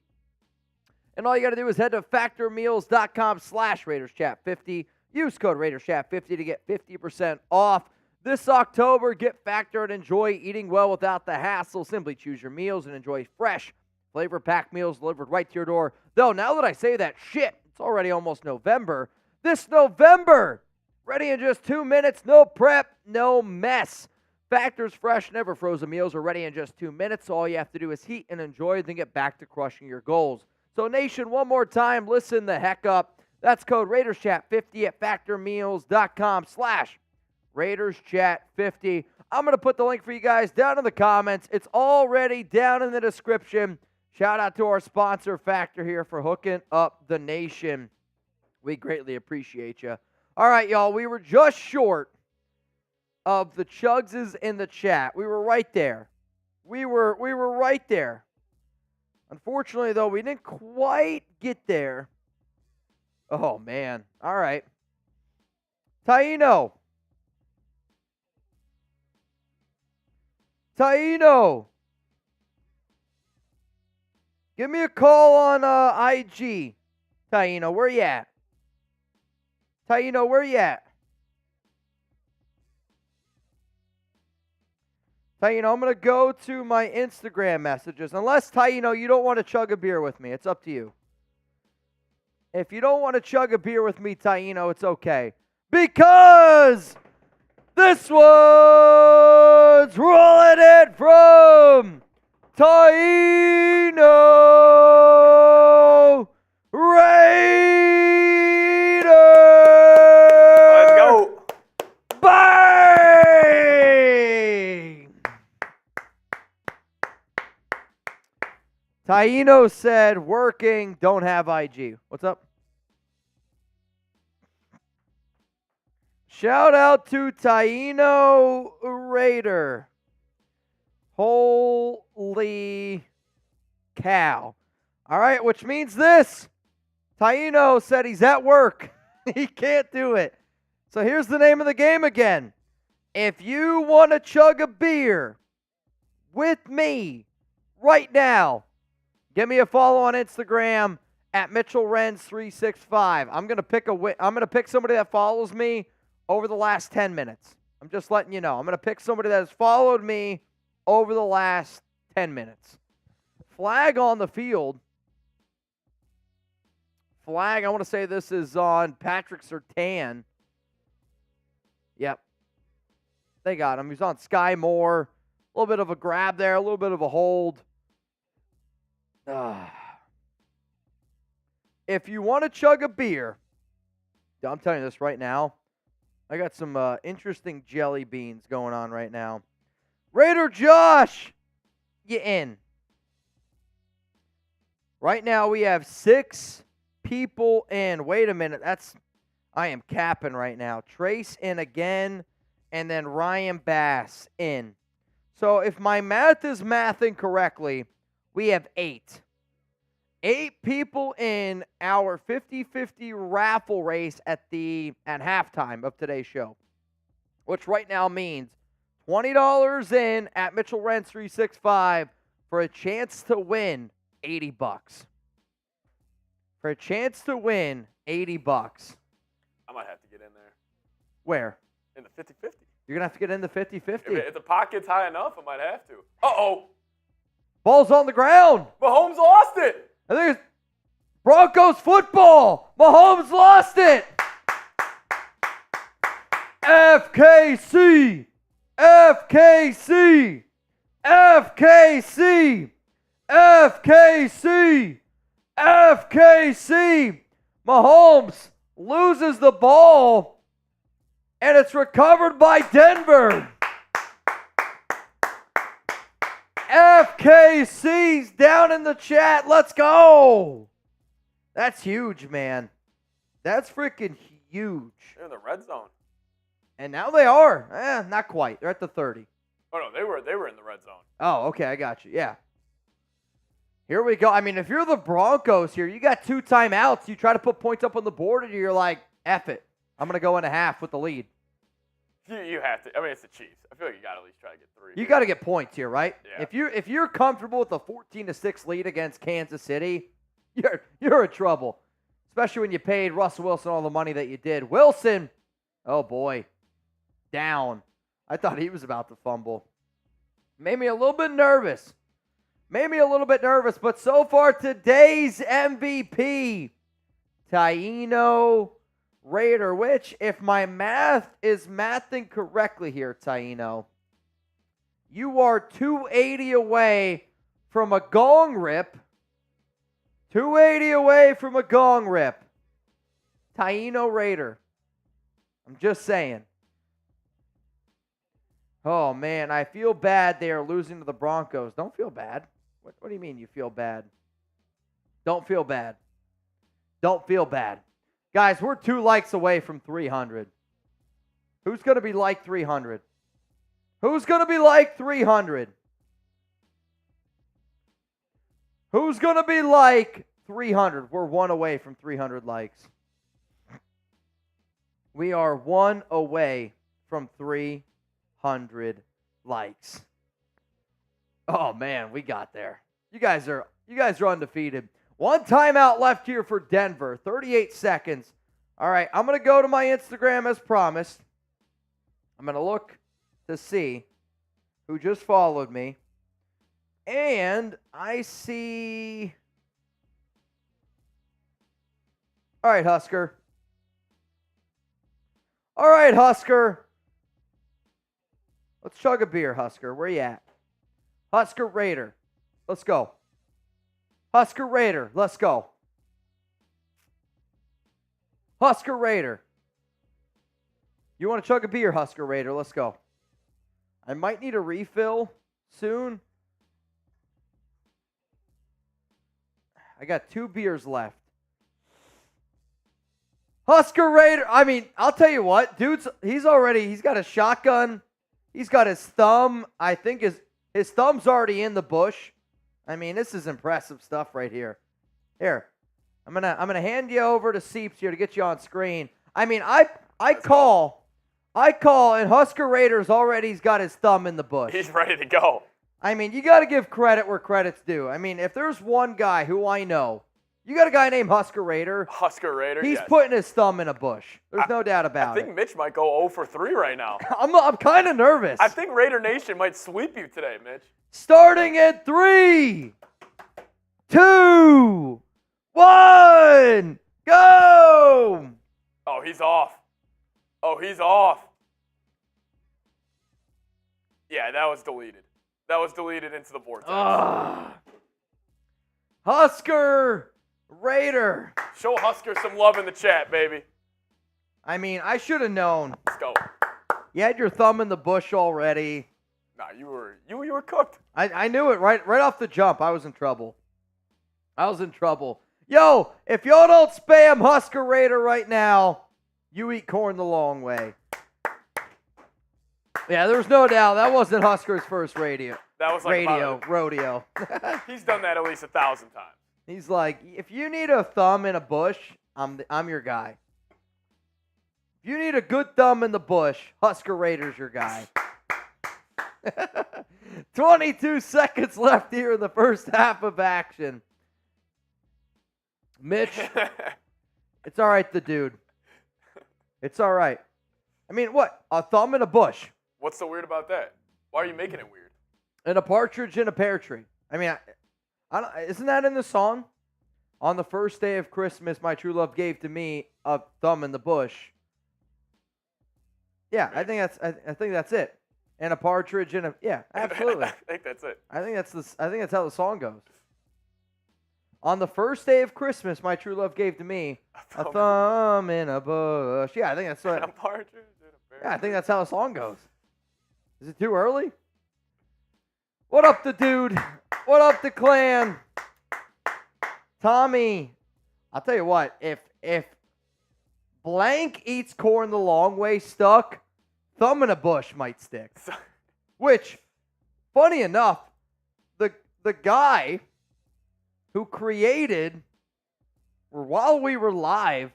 And all you got to do is head to factormeals.com/RaidersChat50. Use code RaidersChat50 to get 50% off. This October, get Factor and enjoy eating well without the hassle. Simply choose your meals and enjoy fresh, flavor-packed meals delivered right to your door. Though, now that I say that, shit, it's already almost November. This November, ready in just 2 minutes, no prep, no mess. Factor's fresh, never frozen meals are ready in just 2 minutes. All you have to do is heat and enjoy, then get back to crushing your goals. So, Nation, one more time, listen the heck up. That's code RaidersChat50 at factormeals.com/RaidersChat50. I'm going to put the link for you guys down in the comments. It's already down in the description. Shout out to our sponsor, Factor, here for hooking up the nation. We greatly appreciate you. All right, y'all. We were just short of the Chugses in the chat. We were right there. We were right there. Unfortunately, though, we didn't quite get there. Oh, man. All right. Taino. Give me a call on IG. Taino, where you at? Taino, where you at? Taino, I'm going to go to my Instagram messages. Unless, Taino, you don't want to chug a beer with me. It's up to you. If you don't want to chug a beer with me, Taino, it's okay. Because this one's rolling it from Taino Raider. Let's go. Bang! Taino said, working, don't have IG. What's up? Shout out to Taino Raider. Holy cow. All right, which means this. Taino said he's at work. He can't do it. So here's the name of the game again. If you want to chug a beer with me right now, give me a follow on Instagram at Mitchell Renz 365. I'm gonna pick somebody that follows me over the last 10 minutes. I'm just letting you know. I'm gonna pick somebody that has followed me over the last 10 minutes. Flag on the field. Flag, I want to say this is on Patrick Surtain. Yep. They got him. He's on Sky Moore. A little bit of a grab there, a little bit of a hold. If you want to chug a beer, I'm telling you this right now, I got some interesting jelly beans going on right now. Raider Josh, you in. Right now we have 6 people in. Wait a minute. I am capping right now. Trace in again, and then Ryan Bass in. So if my math is mathing correctly, we have 8. 8 people in our 50-50 raffle race at halftime of today's show, which right now means $20 in at Mitchell Renz 365 for a chance to win $80. For a chance to win $80. I might have to get in there. Where? In the 50-50. You're going to have to get in the 50-50. If the pocket's high enough, I might have to. Uh-oh. Ball's on the ground. Mahomes lost it. I think it's Broncos football. Mahomes lost it. FKC. FKC. FKC. FKC. FKC. Mahomes loses the ball, and it's recovered by Denver. FKC's down in the chat. Let's go. That's huge, man. That's freaking huge. They're in the red zone. And now they are. Not quite. They're at the 30. Oh, no, they were in the red zone. Oh, okay. I got you. Yeah. Here we go. I mean, if you're the Broncos here, you got 2 timeouts. You try to put points up on the board, and you're like, F it. I'm going to go in a half with the lead. You have to. I mean, it's the Chiefs. I feel like you got to at least try to get 3. You got to get points here, right? Yeah. If you're comfortable with a 14-6 lead against Kansas City, you're in trouble. Especially when you paid Russell Wilson all the money that you did. Wilson, oh boy, down. I thought he was about to fumble. Made me a little bit nervous. But so far today's MVP, Taino Raider, which, if my math is mathing correctly here, Taino, you are 280 away from a gong rip. 280 away from a gong rip. Taino Raider. I'm just saying. Oh, man, I feel bad they are losing to the Broncos. Don't feel bad. What do you mean you feel bad? Don't feel bad. Don't feel bad. Guys, we're 2 likes away from 300. Who's going to be like 300? Who's going to be like 300? Who's going to be like 300? We're 1 away from 300 likes. We are 1 away from 300 likes. Oh man, we got there. You guys are undefeated. 1 timeout left here for Denver. 38 seconds. All right, I'm going to go to my Instagram as promised. I'm going to look to see who just followed me. And I see... All right, Husker. All right, Husker. Let's chug a beer, Husker. Where you at? Husker Raider. Let's go. Husker Raider. Let's go. Husker Raider. You want to chug a beer, Husker Raider? Let's go. I might need a refill soon. I got 2 beers left. Husker Raider. I mean, I'll tell you what, dude's he's got a shotgun. He's got his thumb. I think his thumb's already in the bush. I mean, this is impressive stuff right here. Here. I'm gonna hand you over to Seeps here to get you on screen. I mean, I call, and Husker Raiders already's got his thumb in the bush. He's ready to go. I mean, you got to give credit where credit's due. I mean, if there's one guy who I know, you got a guy named Husker Raider. Husker Raider, He's yes. putting his thumb in a bush. There's no doubt about it. I think Mitch might go 0 for 3 right now. I'm kind of nervous. I think Raider Nation might sweep you today, Mitch. Starting at 3, 2, 1, go! Oh, he's off. Oh, he's off. Yeah, that was deleted. That was deleted into the vortex. Husker Raider. Show Husker some love in the chat, baby. I mean, I should have known. Let's go. You had your thumb in the bush already. Nah, you were cooked. I knew it right off the jump. I was in trouble. Yo, if y'all don't spam Husker Raider right now, you eat corn the long way. Yeah, there's no doubt that wasn't Husker's first rodeo. That was like rodeo. He's done that at least 1,000 times. He's like, if you need a thumb in a bush, I'm your guy. If you need a good thumb in the bush, Husker Raider's your guy. 22 seconds left here in the first half of action. Mitch, it's all right, the dude. It's all right. I mean, what? A thumb in a bush. What's so weird about that? Why are you making it weird? And a partridge in a pear tree. I mean, I don't, isn't that in the song? On the first day of Christmas, my true love gave to me a thumb in the bush. Yeah, I think that's it. And a partridge in a absolutely. I think that's it. I think that's how the song goes. On the first day of Christmas, my true love gave to me a thumb in a bush. Yeah, I think that's what. And a partridge in a pear tree. Yeah, I think that's how the song goes. Is it too early? What up, the dude? What up, the clan? Tommy, I'll tell you what. If blank eats corn the long way stuck, thumb in a bush might stick. Which, funny enough, the guy who created, or while we were live,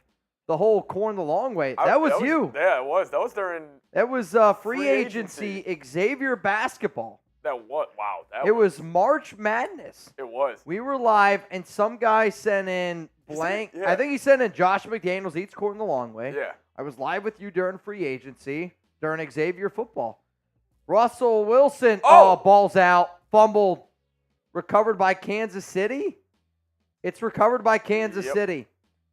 the whole corn the long way, that was you. Yeah, it was. That was during. That was free agency Xavier basketball. That was wow. It was March Madness. It was. We were live, and some guy sent in blank. Yeah. I think he sent in Josh McDaniels eats corn the long way. Yeah. I was live with you during free agency, during Xavier football. Russell Wilson, balls out, fumbled, recovered by Kansas City. It's recovered by Kansas City.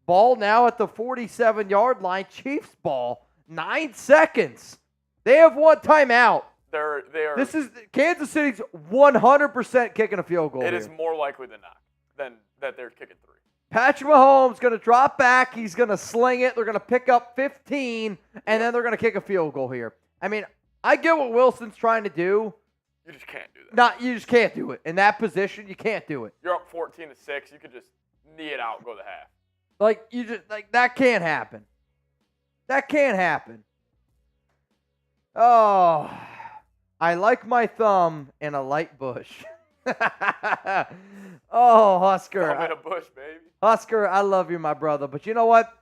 Ball now at the 47-yard line. Chiefs ball. 9 seconds. They have one timeout. They are. This is Kansas City's 100% kicking a field goal. It is more likely than not than that they're kicking 3. Patrick Mahomes going to drop back. He's going to sling it. They're going to pick up 15, and then they're going to kick a field goal here. I mean, I get what Wilson's trying to do. You just can't do that. You just can't do it. In that position, you can't do it. You're up 14-6. You could just knee it out and go to half. Like, you just, like, that can't happen. That can't happen. Oh, I like my thumb in a light bush. Oh, Husker. Thumb in a bush, baby. Husker, I love you, my brother. But you know what?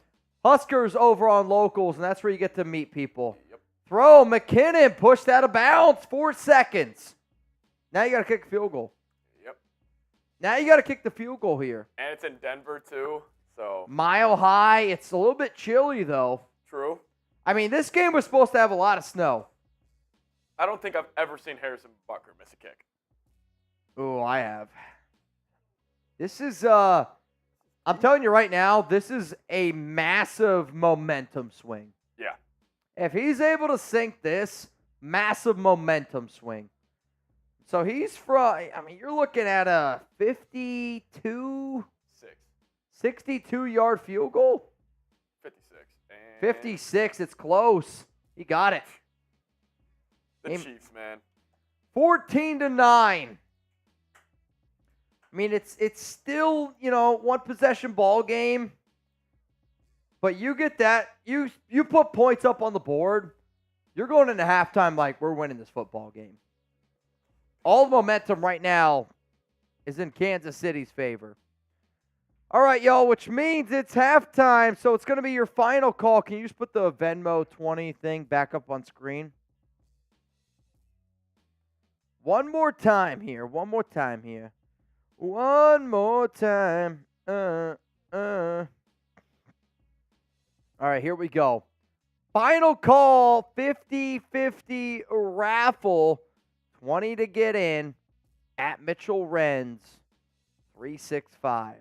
Husker's over on locals, and that's where you get to meet people. Yep. Throw, McKinnon, pushed out of bounds, 4 seconds. Now you got to kick a field goal. Yep. Now you got to kick the field goal here. And it's in Denver, too, so. Mile high. It's a little bit chilly, though. True. I mean, this game was supposed to have a lot of snow. I don't think I've ever seen Harrison Butker miss a kick. Oh, I have. This is, I'm telling you right now, this is a massive momentum swing. Yeah. If he's able to sink this, massive momentum swing. So he's you're looking at a 62-yard field goal. 56. And 56, it's close. He got it. the Chiefs, man. 14-9. I mean, it's still, one possession ball game. But you get that, you put points up on the board, you're going into halftime like we're winning this football game. All the momentum right now is in Kansas City's favor. All right, y'all, which means it's halftime, so it's going to be your final call. Can you just put the Venmo 20 thing back up on screen? One more time here. One more time. All right, here we go. Final call, 50-50 raffle. 20 to get in at Mitchell Renz, 365.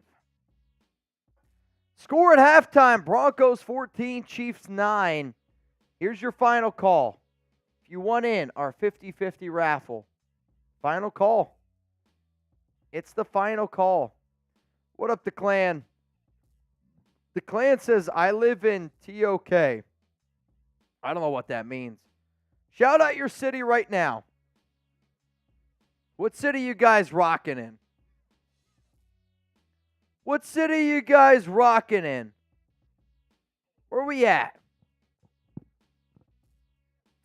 Score at halftime, Broncos 14, Chiefs 9. Here's your final call. If you want in our 50-50 raffle, final call. It's the final call. What up, the clan? The clan says, I live in TOK. I don't know what that means. Shout out your city right now. What city you guys rocking in? What city you guys rocking in? Where we at?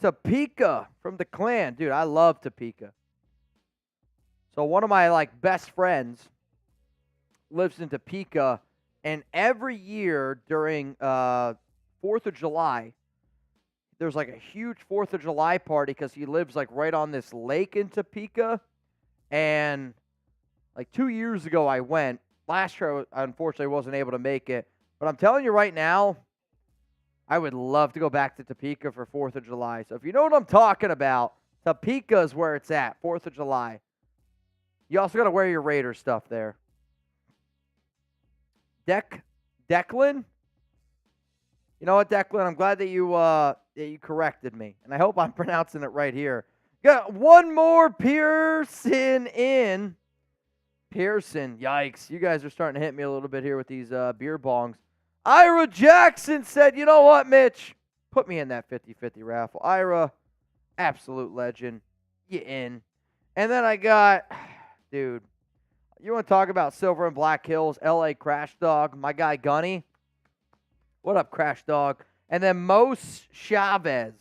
Topeka from the clan. Dude, I love Topeka. So one of my best friends lives in Topeka, and every year during 4th of July, there's a huge 4th of July party because he lives right on this lake in Topeka. And 2 years ago I went. Last year I unfortunately wasn't able to make it. But I'm telling you right now, I would love to go back to Topeka for 4th of July. So if you know what I'm talking about, Topeka is where it's at, 4th of July. You also got to wear your Raiders stuff there. Declan? You know what, Declan? I'm glad that you corrected me. And I hope I'm pronouncing it right here. Got one more Pearson in. Pearson, yikes. You guys are starting to hit me a little bit here with these beer bongs. Ira Jackson said, you know what, Mitch? Put me in that 50-50 raffle. Ira, absolute legend. You in. And then I got, dude, you want to talk about Silver and Black Hills, LA Crash Dog, my guy Gunny. What up, Crash Dog? And then Mos Chavez.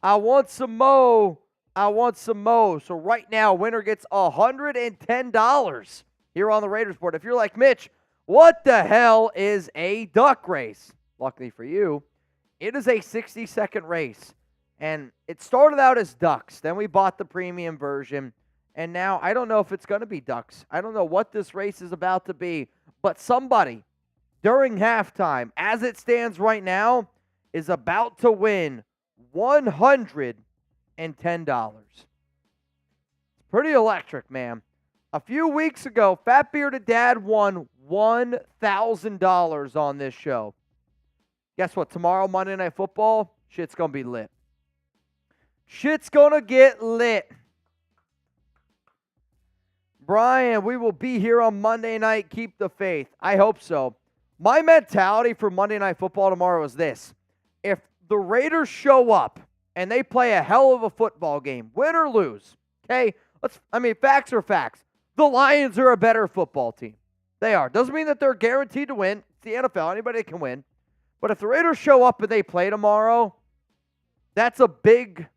I want some Mo. So right now, winner gets $110 here on the Raiders board. If you're like Mitch, what the hell is a duck race? Luckily for you, it is a 60-second race. And it started out as ducks. Then we bought the premium version. And now I don't know if it's going to be ducks. I don't know what this race is about to be. But somebody during halftime, as it stands right now, is about to win $110. It's pretty electric, man. A few weeks ago, Fat Bearded Dad won $1,000 on this show. Guess what? Tomorrow, Monday Night Football, shit's going to be lit. Shit's going to get lit. Brian, we will be here on Monday night. Keep the faith. I hope so. My mentality for Monday Night Football tomorrow is this. If the Raiders show up and they play a hell of a football game, win or lose, okay? Facts are facts. The Lions are a better football team. They are. Doesn't mean that they're guaranteed to win. It's the NFL. Anybody can win. But if the Raiders show up and they play tomorrow, that's a big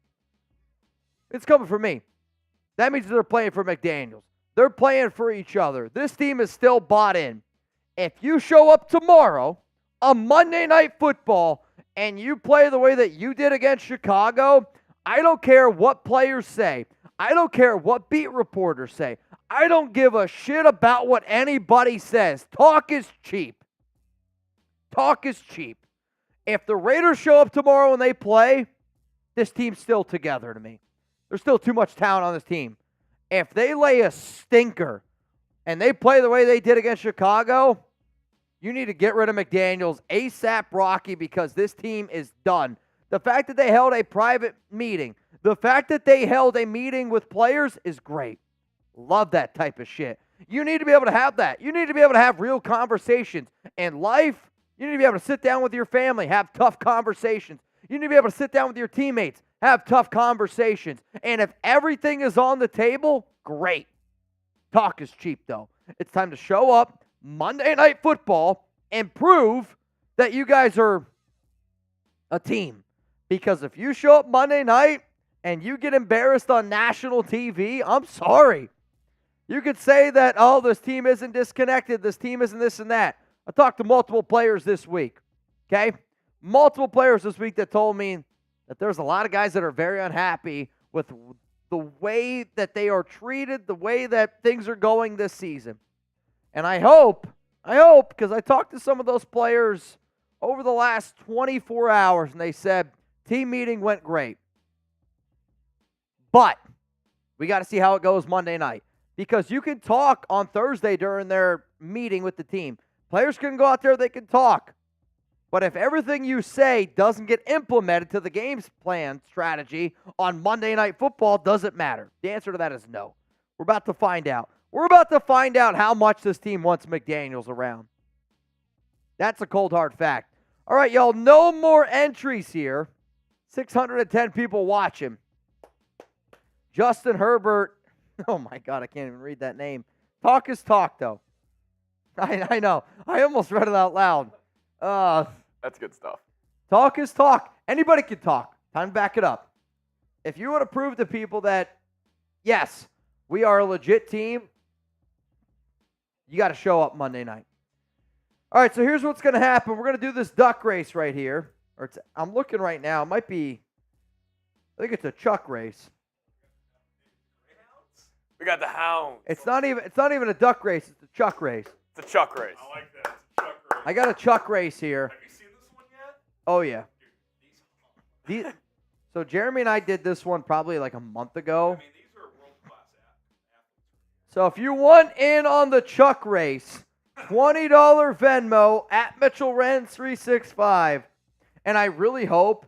– it's coming for me. That means they're playing for McDaniels. They're playing for each other. This team is still bought in. If you show up tomorrow on Monday Night Football and you play the way that you did against Chicago, I don't care what players say. I don't care what beat reporters say. I don't give a shit about what anybody says. Talk is cheap. Talk is cheap. If the Raiders show up tomorrow and they play, this team's still together to me. There's still too much talent on this team. If they lay a stinker and they play the way they did against Chicago, you need to get rid of McDaniels ASAP, Rocky, because this team is done. The fact that they held a private meeting, the fact that they held a meeting with players is great. Love that type of shit. You need to be able to have that. You need to be able to have real conversations. In life, you need to be able to sit down with your family, have tough conversations. You need to be able to sit down with your teammates, have tough conversations. And if everything is on the table, great. Talk is cheap, though. It's time to show up Monday Night Football and prove that you guys are a team. Because if you show up Monday night and you get embarrassed on national TV, I'm sorry. You could say that, oh, this team isn't disconnected, this team isn't this and that. I talked to multiple players this week, okay? Multiple players this week that told me that there's a lot of guys that are very unhappy with the way that they are treated, the way that things are going this season. And I hope, because I talked to some of those players over the last 24 hours, and they said, team meeting went great. But we got to see how it goes Monday night. Because you can talk on Thursday during their meeting with the team. Players can go out there, they can talk. But if everything you say doesn't get implemented to the game's plan strategy on Monday Night Football, doesn't matter. The answer to that is no. We're about to find out. We're about to find out how much this team wants McDaniels around. That's a cold, hard fact. All right, y'all, no more entries here. 610 people watching. Justin Herbert. Oh, my God, I can't even read that name. Talk is talk, though. I know. I almost read it out loud. That's good stuff. Talk is talk. Anybody can talk. Time to back it up. If you want to prove to people that, yes, we are a legit team, you got to show up Monday night. All right, so here's what's going to happen. We're going to do this duck race right here. I'm looking right now. It might be, I think it's a chuck race. We got the hounds. It's not even a duck race. It's a chuck race. It's a chuck race. I like that. It's a chuck race. I got a chuck race here. Have you seen this one yet? Oh, yeah. Dude, So Jeremy and I did this one probably like a month ago. I mean, these are world-class athletes. So if you want in on the chuck race, $20 Venmo at Mitchell Renz 365. And I really hope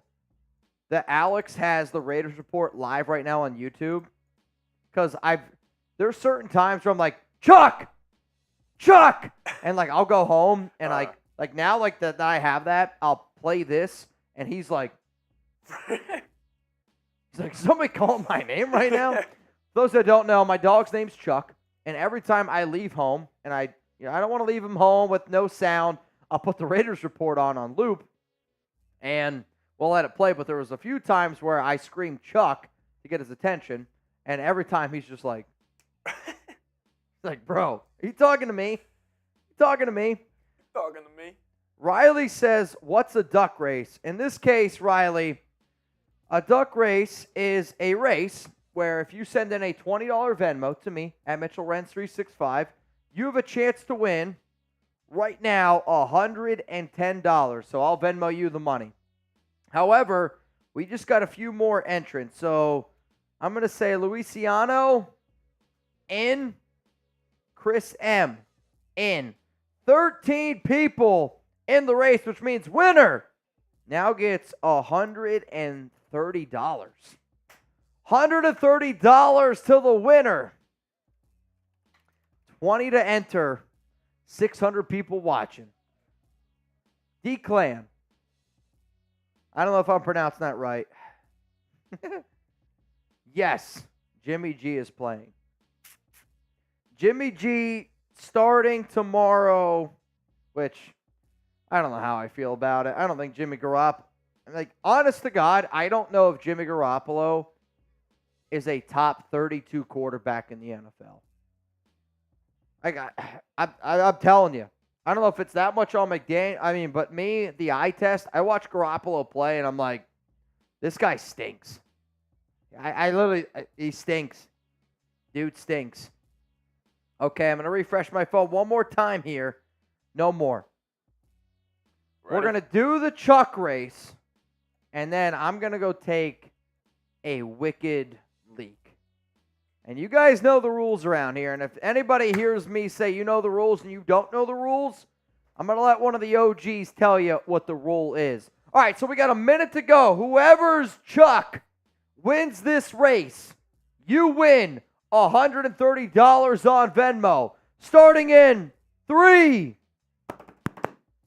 that Alex has the Raiders Report live right now on YouTube. Because there's certain times where I'm like, Chuck! And like I'll go home and like now like that I have that, I'll play this and he's like somebody call my name right now. Those that don't know, my dog's name's Chuck, and every time I leave home and I don't want to leave him home with no sound, I'll put the Raiders Report on loop and we'll let it play. But there was a few times where I screamed Chuck to get his attention, and every time he's just like like, bro, are you talking to me? Talking to me? Talking to me. Riley says, what's a duck race? In this case, Riley, a duck race is a race where if you send in a $20 Venmo to me at Mitchell Renz 365, you have a chance to win right now $110. So I'll Venmo you the money. However, we just got a few more entrants. So I'm going to say Luisiano in, Chris M in. 13 people in the race, which means winner now gets $130. $130 to the winner. 20 to enter. 600 people watching. D-Clan. I don't know if I'm pronouncing that right. Yes, Jimmy G is playing. Jimmy G starting tomorrow, which I don't know how I feel about it. I don't think Jimmy Garoppolo, like, honest to God, I don't know if Jimmy Garoppolo is a top 32 quarterback in the NFL. I'm telling you. I don't know if it's that much on McDaniels. I mean, but me, the eye test, I watch Garoppolo play, and I'm like, this guy stinks. He stinks. Dude stinks. Okay, I'm going to refresh my phone one more time here. No more. Ready? We're going to do the Chuck race, and then I'm going to go take a wicked leak. And you guys know the rules around here, and if anybody hears me say you know the rules and you don't know the rules, I'm going to let one of the OGs tell you what the rule is. All right, so we got a minute to go. Whoever's Chuck wins this race, you win $130 on Venmo. Starting in 3,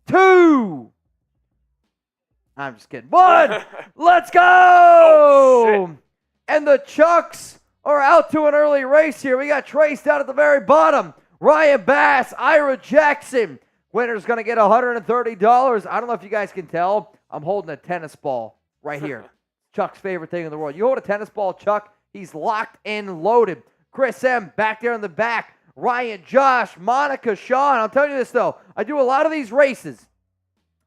2. I'm just kidding. 1. Let's go! Oh, shit. And the Chucks are out to an early race here. We got Trace down at the very bottom. Ryan Bass, Ira Jackson. Winner's going to get $130. I don't know if you guys can tell. I'm holding a tennis ball right here. Chuck's favorite thing in the world. You hold a tennis ball, Chuck, he's locked and loaded. Chris M. back there in the back. Ryan, Josh, Monica, Sean. I'll tell you this, though. I do a lot of these races.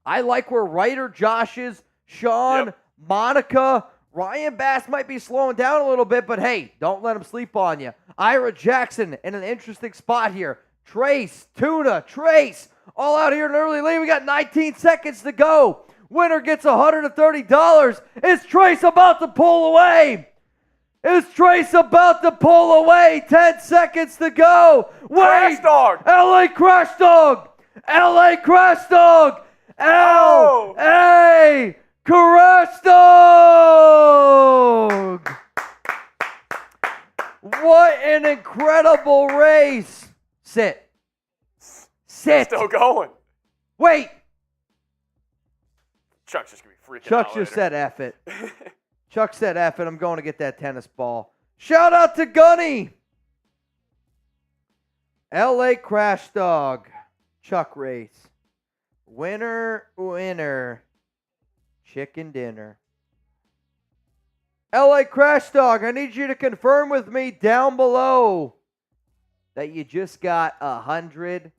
I like where Ryder, Josh is, Sean, Monica. Ryan Bass might be slowing down a little bit, but hey, don't let him sleep on you. Ira Jackson in an interesting spot here. Trace, Tuna, Trace, all out here in an early lead. We got 19 seconds to go. Winner gets $130. Is Trace about to pull away? Is Trace about to pull away? 10 seconds to go. Wait. Crash Dog. LA Crash Dog. LA Crash Dog. L.A. Crash Dog. What an incredible race. Sit. Still going. Wait. Chuck's just going to be freaking Chuck out just later. said F it. Chuck said F it. I'm going to get that tennis ball. Shout out to Gunny. L.A. Crash Dog. Chuck race. Winner, winner. Chicken dinner. L.A. Crash Dog, I need you to confirm with me down below that you just got $130.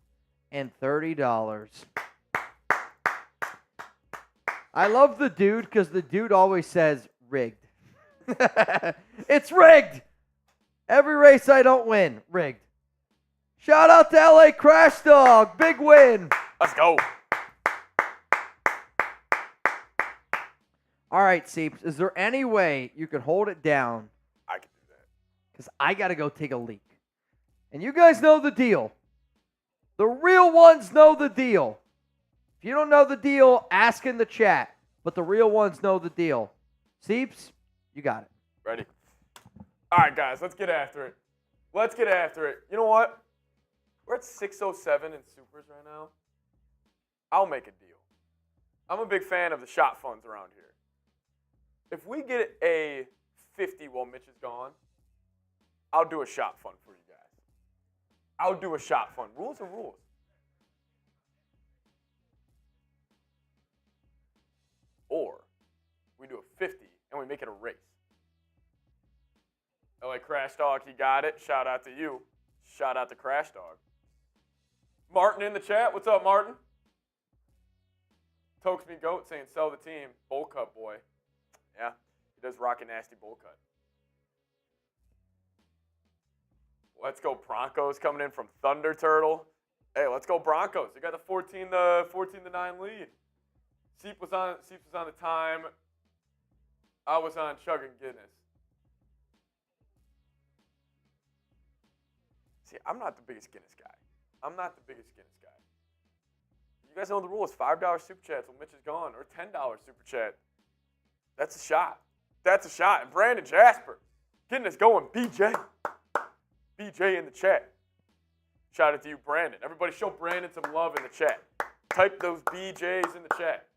I love the dude because the dude always says rigged. It's rigged. Every race I don't win, rigged. Shout out to LA Crash Dog. Big win. Let's go. All right, Seeps, is there any way you could hold it down? I can do that. Because I got to go take a leak. And you guys know the deal. The real ones know the deal. If you don't know the deal, ask in the chat. But the real ones know the deal. Seeps, you got it. Ready? All right, guys, let's get after it. Let's get after it. You know what? We're at 607 in Supers right now. I'll make a deal. I'm a big fan of the shot funds around here. If we get a 50 while Mitch is gone, I'll do a shot fund for you guys. I'll do a shot fund. Rules are rules. Or we do a 50 and we make it a race. LA Crash Dog, he got it. Shout out to you. Shout out to Crash Dog. Martin in the chat. What's up, Martin? Tokes me goat saying sell the team. Bowl cut boy. Yeah, he does rock a nasty bowl cut. Let's go Broncos coming in from Thunder Turtle. Hey, let's go Broncos. They got the 14 to 9 lead. Seep was on the time. I was on chugging Guinness. See, I'm not the biggest Guinness guy. You guys know the rules. $5 super chats when Mitch is gone, or $10 super chat. That's a shot. And Brandon Jasper getting us going. BJ in the chat. Shout out to you, Brandon. Everybody show Brandon some love in the chat. Type those BJs in the chat.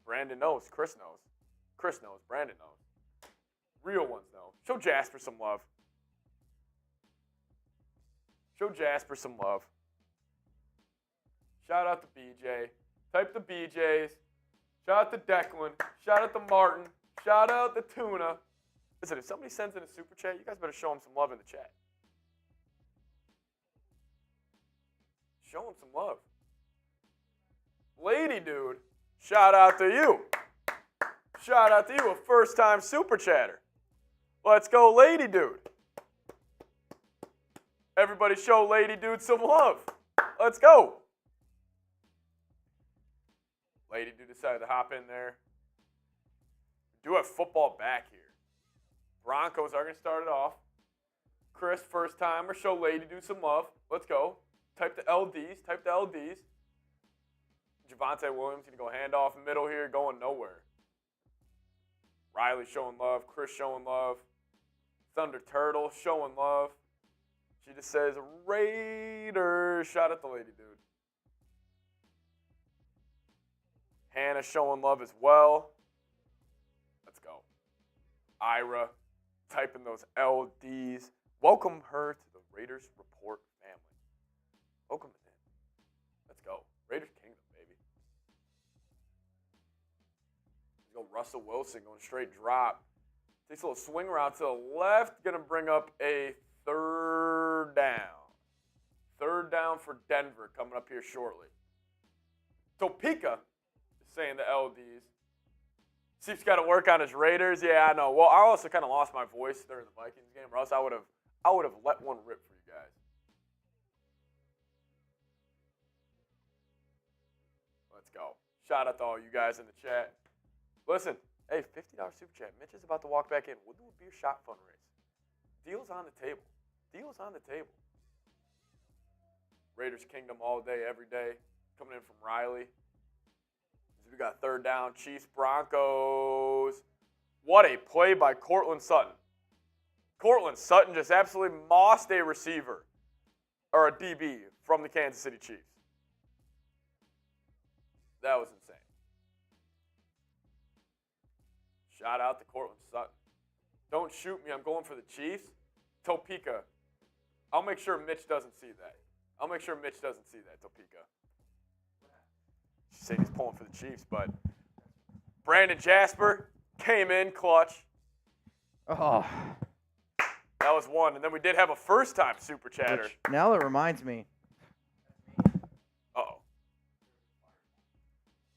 Brandon knows. Chris knows. Brandon knows. Real ones know. Show Jasper some love. Shout out to BJ. Type the BJs. Shout out to Declan. Shout out to Martin. Shout out to Tuna. Listen, if somebody sends in a super chat, you guys better show them some love in the chat. Show them some love. Lady Dude, shout out to you. Shout out to you, a first-time super chatter. Let's go, Lady Dude. Everybody show Lady Dude some love. Let's go. Lady Dude decided to hop in there. We do have football back here. Broncos are going to start it off. Chris, first-timer, show Lady Dude some love. Let's go. Type the LDs. Type the LDs. Javonte Williams going to go handoff middle here, going nowhere. Riley showing love. Chris showing love. Thunder Turtle showing love. She just says, Raiders. Shout out to Lady Dude. Hannah showing love as well. Let's go. Ira typing those LDs. Welcome her to the Raiders Report family. Welcome in. Let's go. Raiders Kingdom, baby. Let's go Russell Wilson going straight drop. Takes a little swing route to the left. Going to bring up a third down. Third down for Denver coming up here shortly. Topeka is saying the LDs. Chiefs got to work on his Raiders. Yeah, I know. Well, I also kind of lost my voice during the Vikings game, or else I would have let one rip for you guys. Let's go. Shout out to all you guys in the chat. Listen, hey, $50 super chat. Mitch is about to walk back in. We'll do a beer shot fundraiser. Deals on the table. Deals on the table. Raiders Kingdom all day, every day. Coming in from Riley. We got third down. Chiefs, Broncos. What a play by Cortland Sutton. Cortland Sutton just absolutely mossed a receiver, or a DB, from the Kansas City Chiefs. That was insane. Shout out to Cortland Sutton. Don't shoot me. I'm going for the Chiefs. Topeka. I'll make sure Mitch doesn't see that. Topeka. She's saying he's pulling for the Chiefs, but Brandon Jasper came in clutch. Oh. That was one. And then we did have a first-time super chatter. Which, now that reminds me. Uh-oh.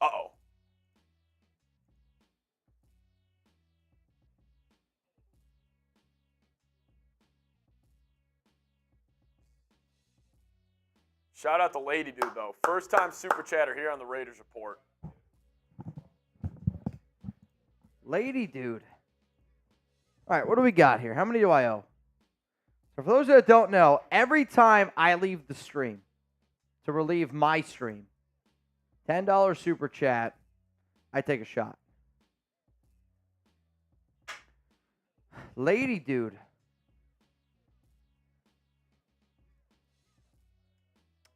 Uh-oh. Shout out to Lady Dude, though. First-time super chatter here on the Raiders Report. Lady Dude. All right, what do we got here? How many do I owe? So for those that don't know, every time I leave the stream to relieve my stream, $10 super chat, I take a shot. Lady Dude.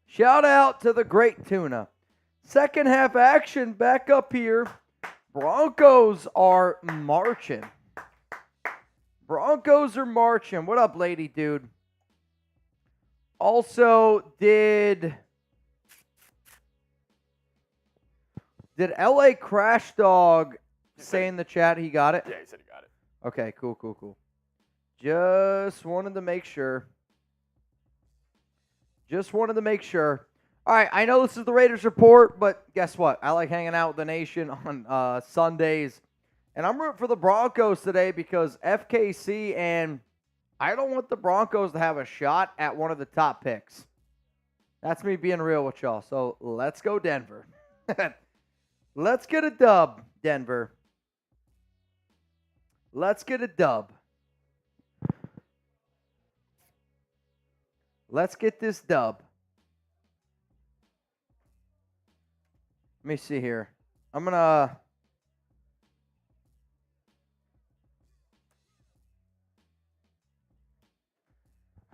Shout out to the great Tuna. Second half action back up here. Broncos are marching. Broncos are marching. What up, Lady Dude? Also, did LA Crash Dog say in the chat he got it? Yeah, he said he got it. Okay, cool. Just wanted to make sure. All right, I know this is the Raiders Report, but guess what? I like hanging out with the nation on Sundays. And I'm rooting for the Broncos today because FKC, and I don't want the Broncos to have a shot at one of the top picks. That's me being real with y'all. So let's go Denver. Let's get a dub, Denver. Let's get a dub. Let's get this dub. Let me see here. I'm going to...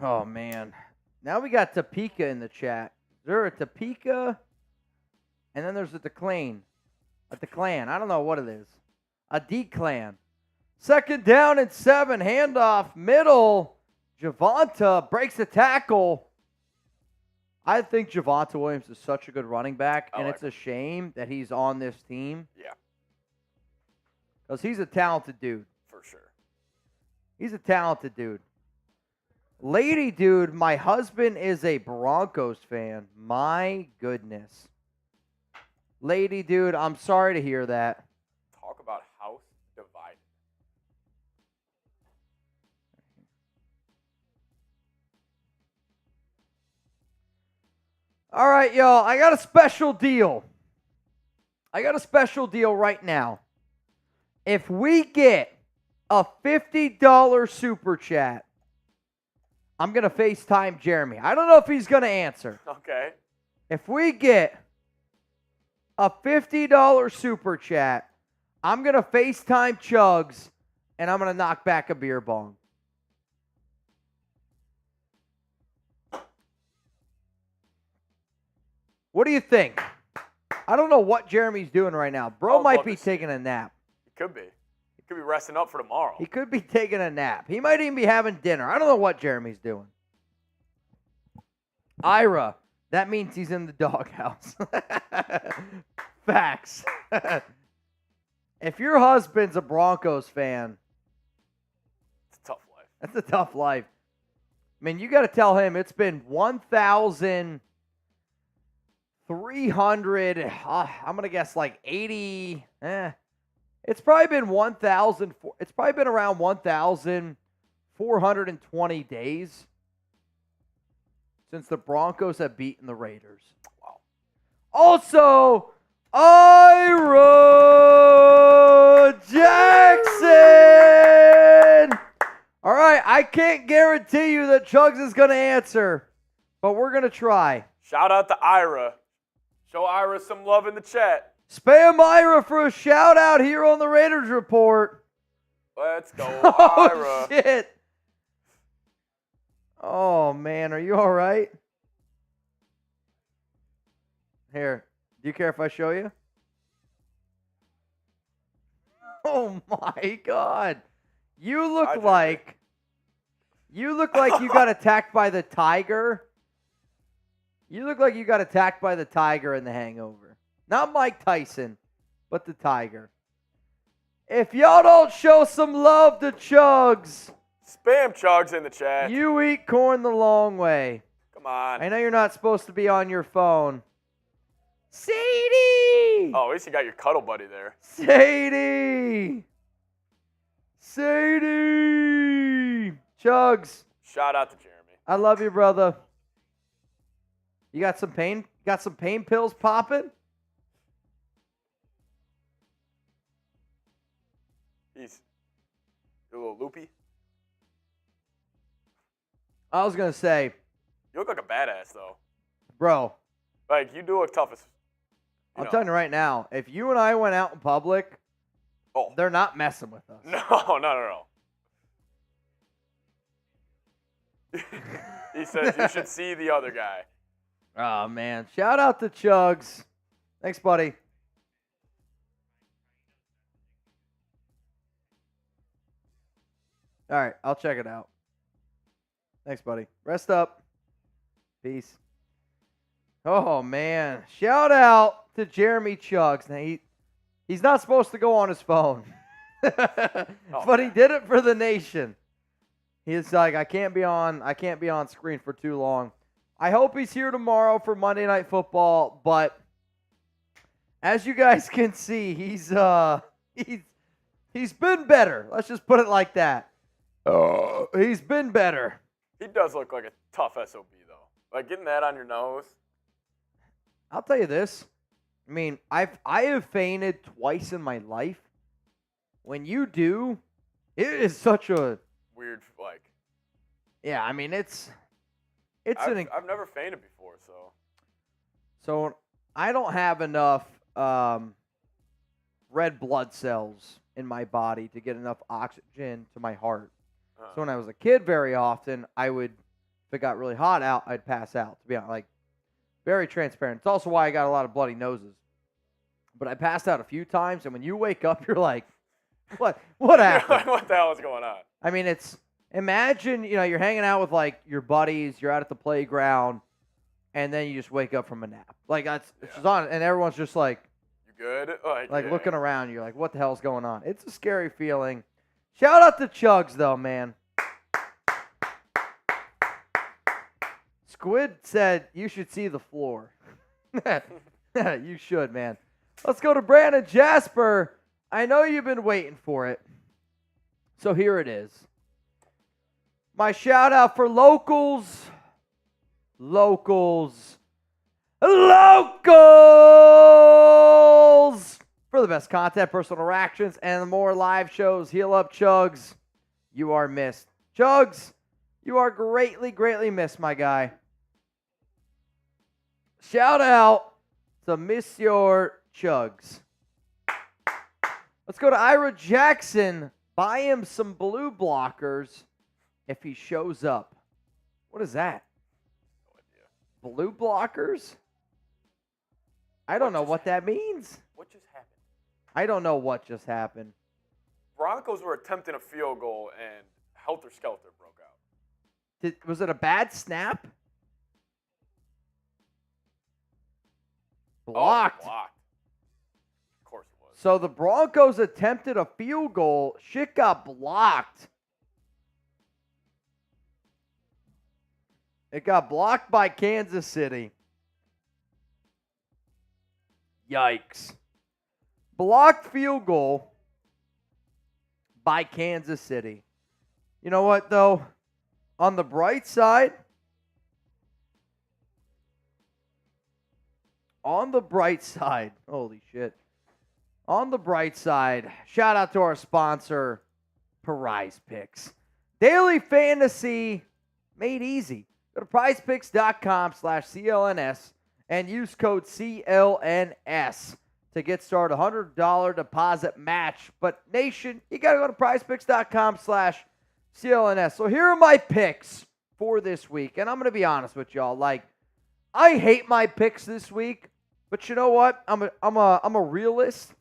Oh, man. Now we got Topeka in the chat. Is there a Topeka? And then there's a Declan. A Declan. I don't know what it is. A Declan. Second down and 7. Handoff. Middle. Javonta breaks the tackle. I think Javonte Williams is such a good running back, and like it's a shame that he's on this team. Yeah. Because he's a talented dude. For sure. He's a talented dude. Lady dude, my husband is a Broncos fan. My goodness. Lady dude, I'm sorry to hear that. Talk about house divided. All right, y'all, I got a special deal. I got a special deal right now. If we get a $50 super chat, I'm going to FaceTime Jeremy. I don't know if he's going to answer. Okay. If we get a $50 super chat, I'm going to FaceTime Chugs, and I'm going to knock back a beer bong. What do you think? I don't know what Jeremy's doing right now. Bro I'd might love be to see taking a nap. He could be. He could be resting up for tomorrow. He could be taking a nap. He might even be having dinner. I don't know what Jeremy's doing. Ira, that means he's in the doghouse. Facts. If your husband's a Broncos fan, It's a tough life. that's a tough life. I mean, you got to tell him it's been 1,300. I'm going to guess like 80. It's probably been 1,000. It's probably been around 1,420 days since the Broncos have beaten the Raiders. Wow. Also, Ira Jackson. All right, I can't guarantee you that Chugs is going to answer, but we're going to try. Shout out to Ira. Show Ira some love in the chat. Spam Ira for a shout out here on the Raiders Report. Let's go, Oh, Ira. shit. Oh, man, are you all right? Here, do you care if I show you? Oh, my God. You look like you got attacked by the tiger. You look like you got attacked by the tiger in The Hangover. Not Mike Tyson, but the tiger. If y'all don't show some love to Chugs, Spam Chugs in the chat. you eat corn the long way. Come on. I know you're not supposed to be on your phone. Sadie! Oh, at least you got your cuddle buddy there. Sadie! Sadie! Chugs, Shout out to Jeremy. I love you, brother. You got some pain? Got some pain pills popping? He's a little loopy. I was going to say, You look like a badass, though. bro, Like, you do look tough as... I'm telling you right now, if you and I went out in public, Oh. they're not messing with us. No. He says you should see the other guy. Oh, man. Shout out to Chugs. Thanks, buddy. All right, I'll check it out. Thanks, buddy. Rest up. Peace. Oh, man. Shout out to Jeremy Chugs. Now, he's not supposed to go on his phone. But he did it for the nation. He's like, I can't be on screen for too long. I hope he's here tomorrow for Monday Night Football, but as you guys can see, he's been better. Let's just put it like that. He's been better. He does look like a tough SOB, though. Like, getting that on your nose. I'll tell you this. I mean, I have fainted twice in my life. When you do, it is such a Weird, like... yeah. I mean, I've never fainted before, so... So I don't have enough red blood cells in my body to get enough oxygen to my heart. So when I was a kid, very often I would, if it got really hot out, I'd pass out. To be honest, like very transparent. It's also why I got a lot of bloody noses. But I passed out a few times, and when you wake up, you're like, what happened? What the hell is going on? I mean, imagine, you're hanging out with like your buddies, you're out at the playground, and then you just wake up from a nap. Like, it's just on, and everyone's just like, You good? like looking around. You're like, what the hell's going on? It's a scary feeling. Shout out to Chugs, though, man. Squid said you should see the floor. You should, man. Let's go to Brandon Jasper. I know you've been waiting for it. So here it is. My shout out for locals. Locals. Locals! For the best content, personal interactions, and the more live shows. Heal up, Chugs. You are missed. Chugs, you are greatly, greatly missed, my guy. Shout out to Monsieur Chugs. Let's go to Ira Jackson. Buy him some blue blockers if he shows up. What is that? No idea. Blue blockers? I don't know what that means. What just happened? I don't know what just happened. Broncos were attempting a field goal and Helter Skelter broke out. Was it a bad snap? Blocked. Oh, blocked. Of course it was. So the Broncos attempted a field goal. Shit got blocked. It got blocked by Kansas City. Yikes. Blocked field goal by Kansas City. You know what, though? On the bright side, holy shit. On the bright side, shout out to our sponsor, PrizePicks. Daily fantasy made easy. Go to prizepicks.com/CLNS and use code CLNS to get started. $100 deposit match. But nation, you got to go to prizepicks.com/CLNS. So here are my picks for this week. And I'm going to be honest with y'all. Like, I hate my picks this week. But you know what? I'm a realist.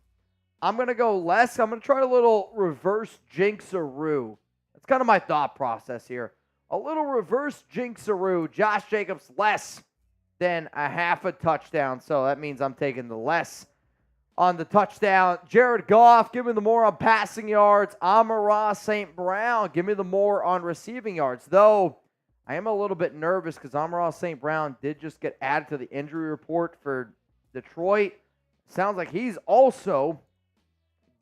I'm going to go less. I'm going to try a little reverse jinxaroo. That's kind of my thought process here. A little reverse jinxaroo. Josh Jacobs less than a half a touchdown. So that means I'm taking the less on the touchdown. Jared Goff, give me the more on passing yards. Amon-Ra St. Brown, give me the more on receiving yards. Though I am a little bit nervous because Amon-Ra St. Brown did just get added to the injury report for Detroit. Sounds like he's also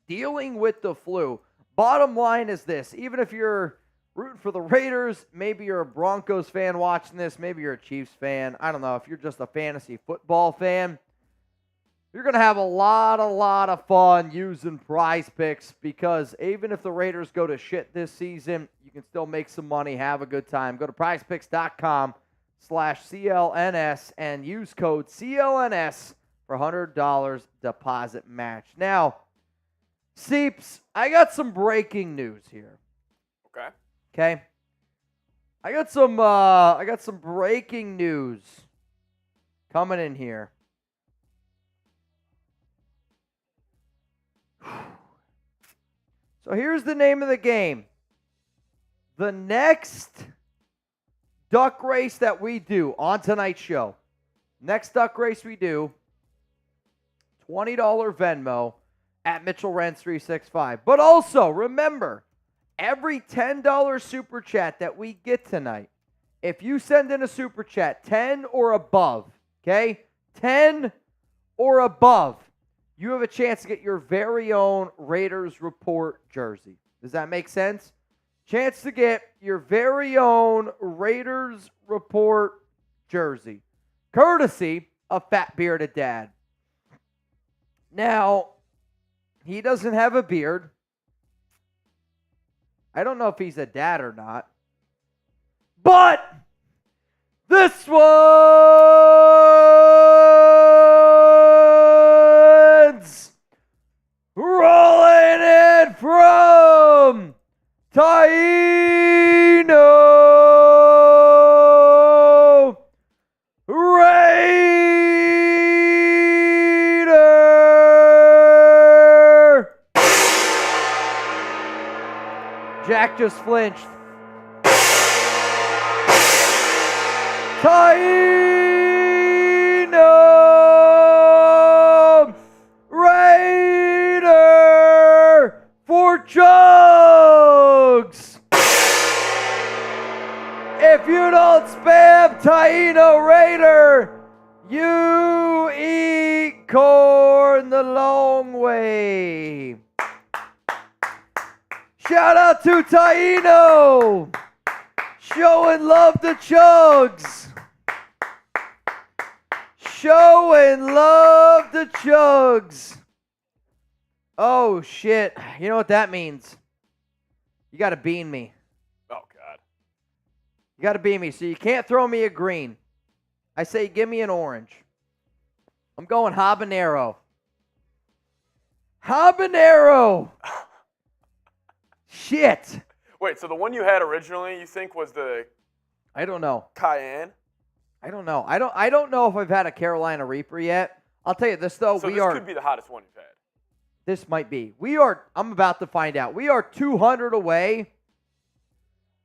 dealing with the flu. Bottom line is this. Even if you're rooting for the Raiders, maybe you're a Broncos fan watching this, maybe you're a Chiefs fan. I don't know. If you're just a fantasy football fan, you're going to have a lot of fun using PrizePicks because even if the Raiders go to shit this season, you can still make some money, have a good time. Go to prizepicks.com/CLNS and use code CLNS for $100 deposit match. Now, Seeps, I got some breaking news here. Okay? I got some breaking news coming in here. So here's the name of the game. The next duck race that we do on tonight's show, next duck race we do, $20 Venmo at Mitchell Renz 365. But also, remember, every $10 super chat that we get tonight, if you send in a super chat, 10 or above, okay? 10 or above, you have a chance to get your very own Raiders Report jersey. Does that make sense? Chance to get your very own Raiders Report jersey, courtesy of Fat Bearded Dad. Now, he doesn't have a beard. I don't know if he's a dad or not. But this one's rolling in from Taino Raider. Jack just flinched. Taino If you don't spam Taino Raider, you eat corn the long way. Shout out to Taino. Showing love to Chugs. Showing love to Chugs. Oh, shit. You know what that means? You got to bean me. Oh, God. You got to bean me. So you can't throw me a green. I say give me an orange. I'm going habanero. Habanero. Shit. Wait, so the one you had originally, you think was the I don't know. cayenne? I don't know. I don't know if I've had a Carolina Reaper yet. I'll tell you this though. So this could be the hottest one you've had. This might be. I'm about to find out. We are 200 away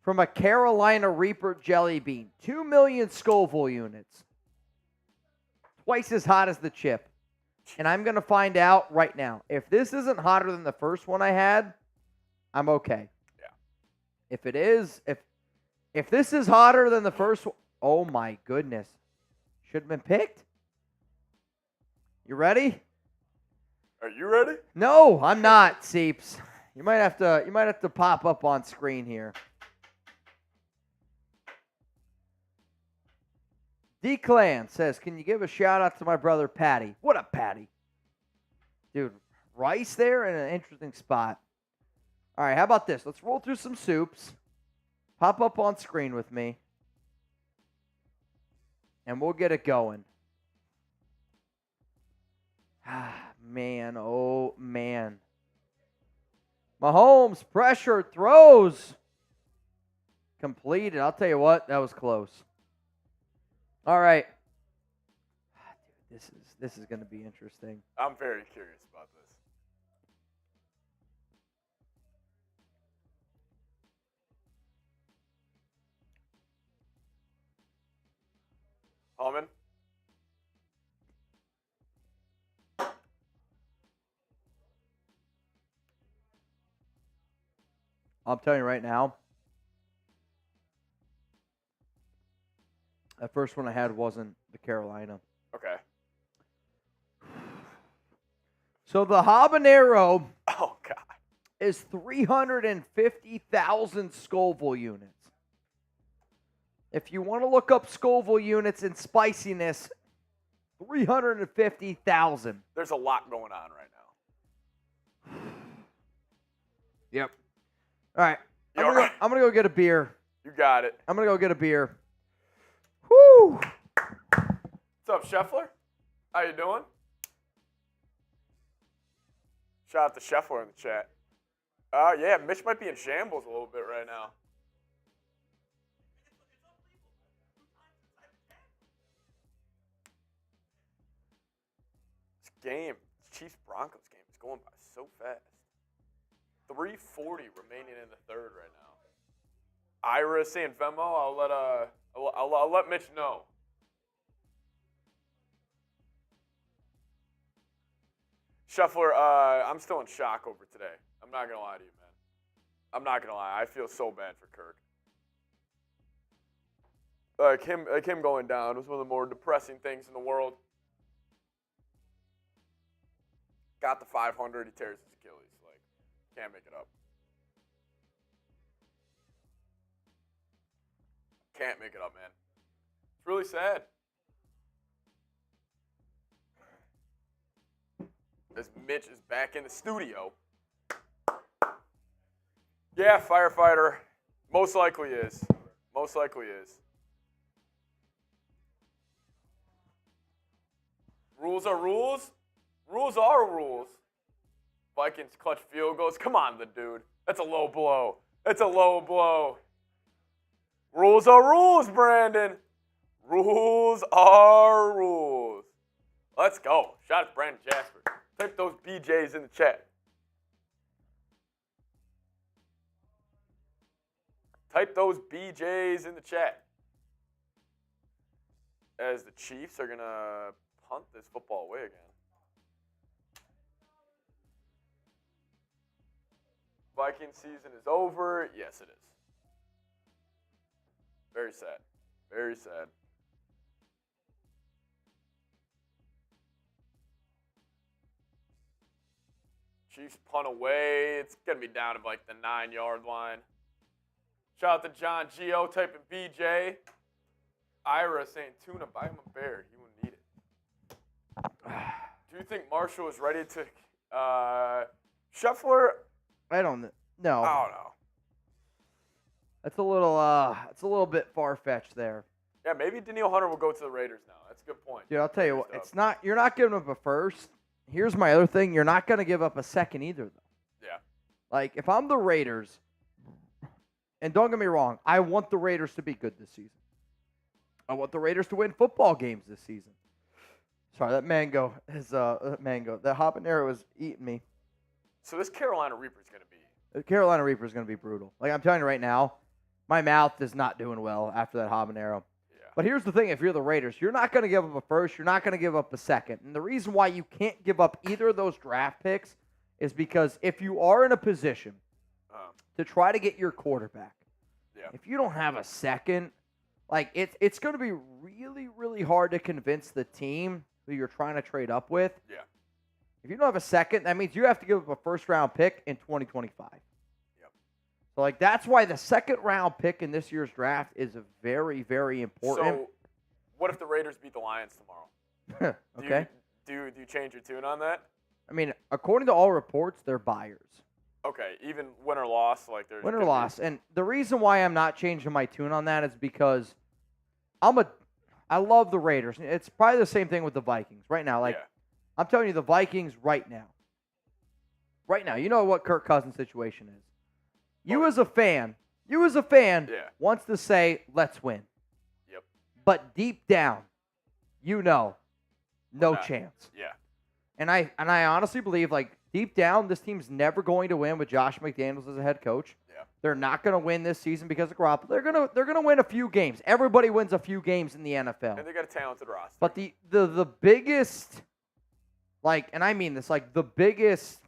from a Carolina Reaper jelly bean. 2 million Scoville units. Twice as hot as the chip. And I'm going to find out right now. If this isn't hotter than the first one I had, I'm okay. Yeah. If it is, if this is hotter than the first one, oh my goodness. Should have been picked. You ready? Are you ready? No, I'm not, Seeps. You might have to pop up on screen here. D-Clan says, can you give a shout out to my brother Patty? What up, Patty? Dude, Rice there in an interesting spot. All right, how about this? Let's roll through some soups. Pop up on screen with me. And we'll get it going. Man, oh man. Mahomes, pressure, throws. Completed. I'll tell you what, that was close. All right. Dude, this is going to be interesting. I'm very curious about this. Almond? I'm telling you right now, that first one I had wasn't the Carolina. Okay. So the habanero Oh, God. is 350,000 Scoville units. If you want to look up Scoville units and spiciness, 350,000. There's a lot going on right now. Yep. All right. You I'm all gonna, right? I'm gonna go get a beer. You got it. I'm gonna go get a beer. Woo! What's up, Scheffler? How you doing? Shout out to Scheffler in the chat. Yeah, Mitch might be in shambles a little bit right now. This game, Chiefs Broncos game, is going by so fast. 3:40 remaining in the third right now. Ira saying Venmo. I'll let Mitch know. Scheffler, I'm still in shock over today. I'm not gonna lie to you, man. I'm not gonna lie. I feel so bad for Kirk. Like him going down was one of the more depressing things in the world. Got the 500. He tears his Achilles. Like, can't make it up. Can't make it up, man. It's really sad. As Mitch is back in the studio. Yeah, firefighter. Most likely is. Most likely is. Rules are rules. Rules are rules. Vikings clutch field goals. Come on, the dude. That's a low blow. That's a low blow. Rules are rules, Brandon. Rules are rules. Let's go. Shout out to Brandon Jasper. Type those BJs in the chat. Type those BJs in the chat. As the Chiefs are going to punt this football away again. Viking season is over. Yes, it is. Very sad. Very sad. Chiefs punt away. It's going to be down to like the 9-yard line. Shout out to John Geo typing BJ. Ira saying tuna, buy him a bear. He wouldn't need it. Do you think Marshall is ready to Scheffler? I don't know. I don't know. That's a little bit far-fetched there. Yeah, maybe Daniil Hunter will go to the Raiders now. That's a good point. Dude, I'll tell you what, you're not giving up a first. Here's my other thing. You're not going to give up a second either, though. Yeah. Like, if I'm the Raiders, and don't get me wrong, I want the Raiders to be good this season. I want the Raiders to win football games this season. Sorry, that habanero was eating me. So this Carolina Reaper is going to be. The Carolina Reaper is going to be brutal. Like, I'm telling you right now, my mouth is not doing well after that habanero. Yeah. But here's the thing. If you're the Raiders, you're not going to give up a first. You're not going to give up a second. And the reason why you can't give up either of those draft picks is because if you are in a position to try to get your quarterback, if you don't have a second, like it's going to be really, really hard to convince the team who you're trying to trade up with. Yeah. If you don't have a second, that means you have to give up a first-round pick in 2025. Yep. So, like, that's why the second-round pick in this year's draft is very, very important. So, what if the Raiders beat the Lions tomorrow? Okay. Do you change your tune on that? I mean, according to all reports, they're buyers. Okay, even win or loss, like there's Win or loss. And the reason why I'm not changing my tune on that is because I love the Raiders. It's probably the same thing with the Vikings right now. Like, I'm telling you, the Vikings right now, you know what Kirk Cousins' situation is. You as a fan wants to say, let's win. Yep. But deep down, no chance. Yeah. And I honestly believe, like, deep down, this team's never going to win with Josh McDaniels as a head coach. Yeah. They're not going to win this season because of Garoppolo. They're gonna win a few games. Everybody wins a few games in the NFL. And they got a talented roster. But the biggest, like, and I mean this, like, the biggest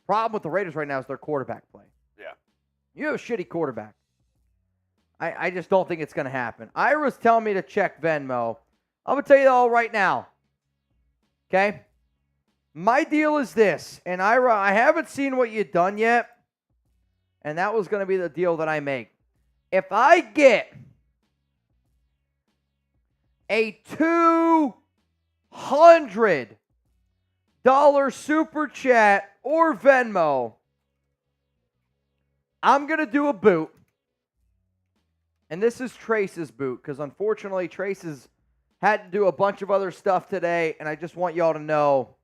problem with the Raiders right now is their quarterback play. Yeah. You have a shitty quarterback. I just don't think it's going to happen. Ira's telling me to check Venmo. I'm going to tell you all right now. Okay? My deal is this. And Ira, I haven't seen what you've done yet. And that was going to be the deal that I make. If I get a $200 super chat or Venmo, I'm going to do a boot. And this is Trace's boot because unfortunately Trace has had to do a bunch of other stuff today, and I just want y'all to know.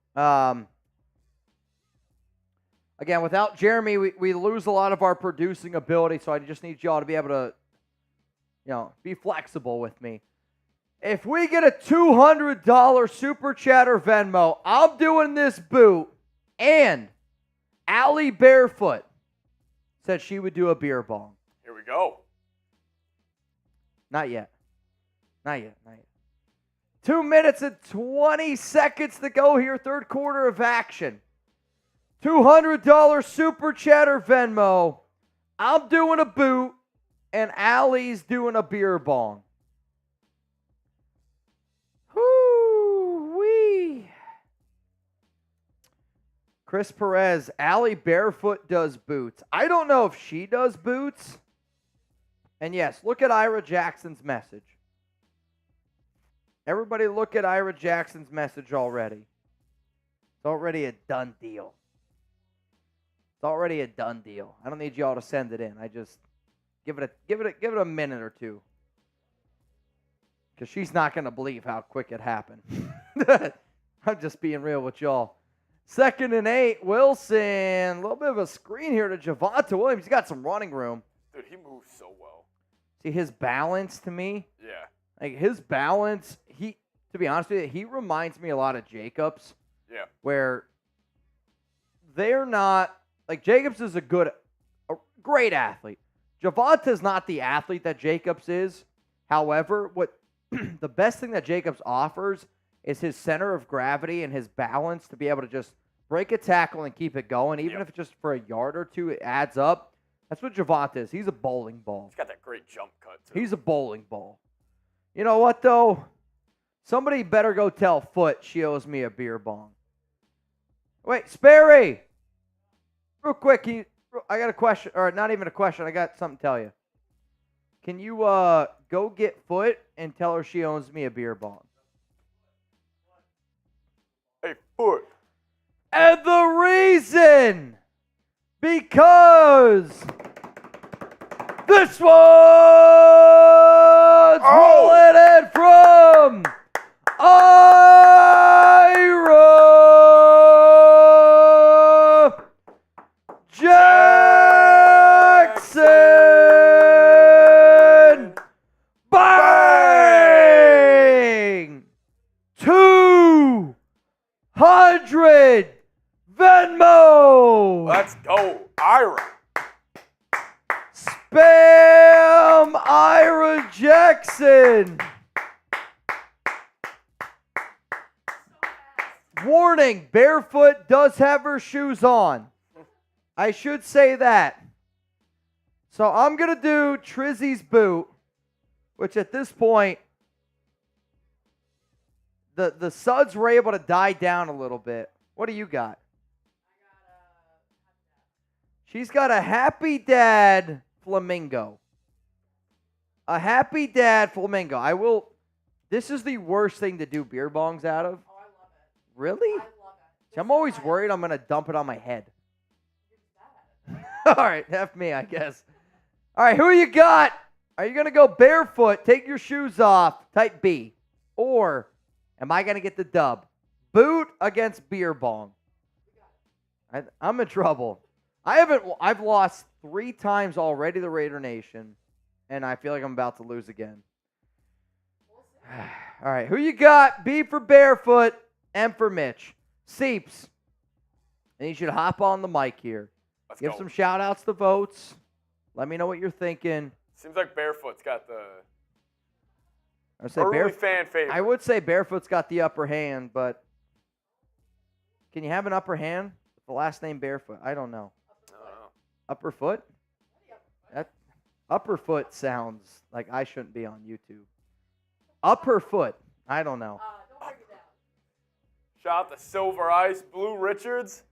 Again, without Jeremy, we lose a lot of our producing ability, so I just need y'all to be able to, be flexible with me. If we get a $200 super chat or Venmo, I'm doing this boot. And Allie Barefoot said she would do a beer bong. Here we go. Not yet. 2 minutes and 20 seconds to go here, third quarter of action. $200 super chat or Venmo. I'm doing a boot, and Allie's doing a beer bong. Whoo-wee. Chris Perez, Allie Barefoot does boots. I don't know if she does boots. And yes, look at Ira Jackson's message. Everybody look at Ira Jackson's message already. It's already a done deal. It's already a done deal. I don't need y'all to send it in. I just give it a minute or two. Because she's not going to believe how quick it happened. I'm just being real with y'all. 2nd and 8, Wilson. A little bit of a screen here to Javonte Williams. He's got some running room. Dude, he moves so well. See, his balance to me. Yeah. Like, his balance, to be honest with you, he reminds me a lot of Jacobs. Yeah. Where they're not, like, Jacobs is a great athlete. Javonte's not the athlete that Jacobs is. However, the best thing that Jacobs offers is his center of gravity and his balance to be able to just break a tackle and keep it going. Even if it's just for a yard or two, it adds up. That's what Javant is. He's a bowling ball. He's got that great jump cut, too. He's a bowling ball. You know what, though? Somebody better go tell Foot she owes me a beer bong. Wait, Sperry! Real quick, I got a question. Or not even a question. I got something to tell you. Can you go get Foot and tell her she owes me a beer bong? Hey, Foot. And the reason, because this one's rolling in from Ira Jackson. Bang! 200 Venmo. Let's go, Ira. Spam Ira Jackson. Warning, Barefoot does have her shoes on. I should say that. So I'm going to do Trizzy's boot, which at this point, the suds were able to die down a little bit. What do you got? She's got a Happy Dad Flamingo. A Happy Dad Flamingo. This is the worst thing to do beer bongs out of. Oh, I love it. Really? I love it. See, I'm always worried I'm going to dump it on my head. All right, F me, I guess. All right, who you got? Are you going to go barefoot, take your shoes off, type B? Or am I going to get the dub? Boot against beer bong. I'm in trouble. I've lost 3 times already to Raider Nation, and I feel like I'm about to lose again. All right, who you got? B for Barefoot, M for Mitch. Seeps. And you should hop on the mic here. Let's Give go. some shout-outs to votes. Let me know what you're thinking. Seems like Barefoot's got the I would say early fan favorite. I would say Barefoot's got the upper hand, but can you have an upper hand with the last name Barefoot? I don't know. I don't know. Upper foot? That upper foot sounds like I shouldn't be on YouTube. Upper foot. I don't know. Don't break it down. Shout out to Silver Ice, Blue Richards.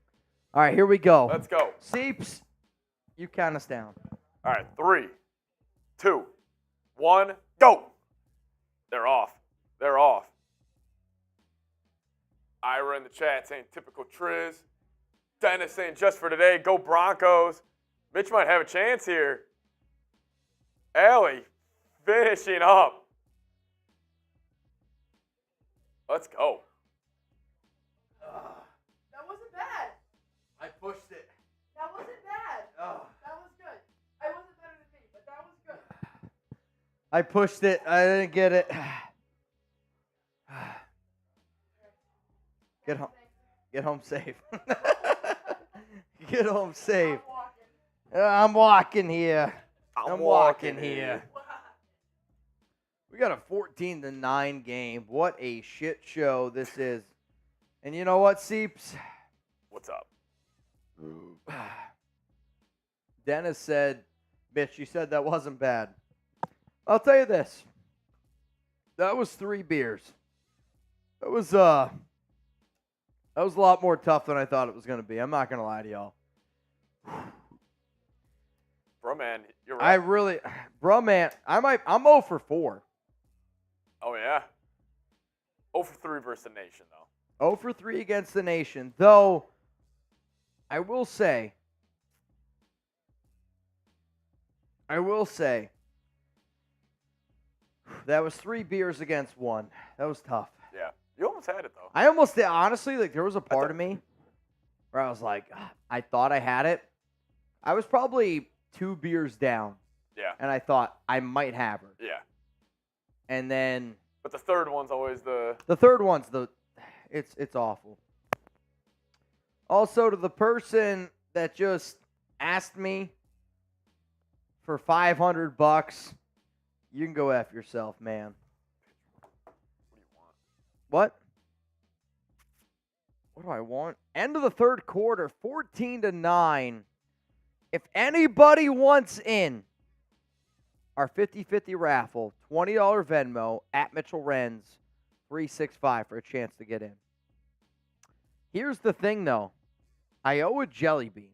All right, here we go. Let's go. Seeps, you count us down. All right, 3, 2, 1, go. They're off. They're off. Ira in the chat saying typical Triz. Dennis saying just for today, go Broncos. Mitch might have a chance here. Allie finishing up. Let's go. That wasn't bad. I pushed it. That wasn't bad. Oh. That was good. I wasn't better than me, but that was good. I pushed it. I didn't get it. Get home. Get home safe. Get home safe. I'm walking here. I'm walking here. We got a 14-9 game. What a shit show this is. And you know what, Seeps? What's up? Dennis said, Mitch, you said that wasn't bad. I'll tell you this. That was 3 beers. That was a lot more tough than I thought it was going to be. I'm not going to lie to y'all. Bro, man, you're right. I'm 0 for 4. Oh, yeah? 0 for 3 versus the nation, though. 0 for 3 against the nation. Though, I will say, that was 3 beers against 1. That was tough. Yeah. You almost had it, though. I almost did. Honestly, like, there was a part of me where I was like, I thought I had it. I was probably 2 beers down. Yeah. And I thought I might have her. Yeah. And then But the third one's always the third one's it's awful. Also, to the person that just asked me for $500, you can go F yourself, man. What do you want? What? What do I want? End of the third quarter, 14-9. If anybody wants in our 50-50 raffle, $20 Venmo at Mitchell Renz 365 for a chance to get in. Here's the thing, though. I owe a jelly bean.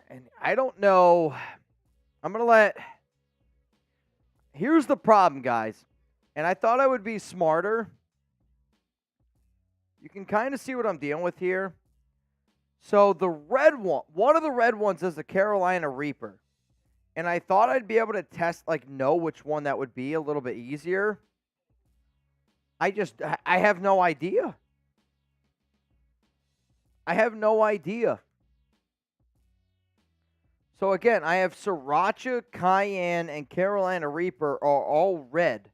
And I don't know. I'm going to let... Here's the problem, guys. And I thought I would be smarter. You can kind of see what I'm dealing with here. So the red one of the red ones is the Carolina Reaper. And I thought I'd be able to know which one that would be a little bit easier. I have no idea. I have no idea. So again, I have Sriracha, Cayenne, and Carolina Reaper are all red.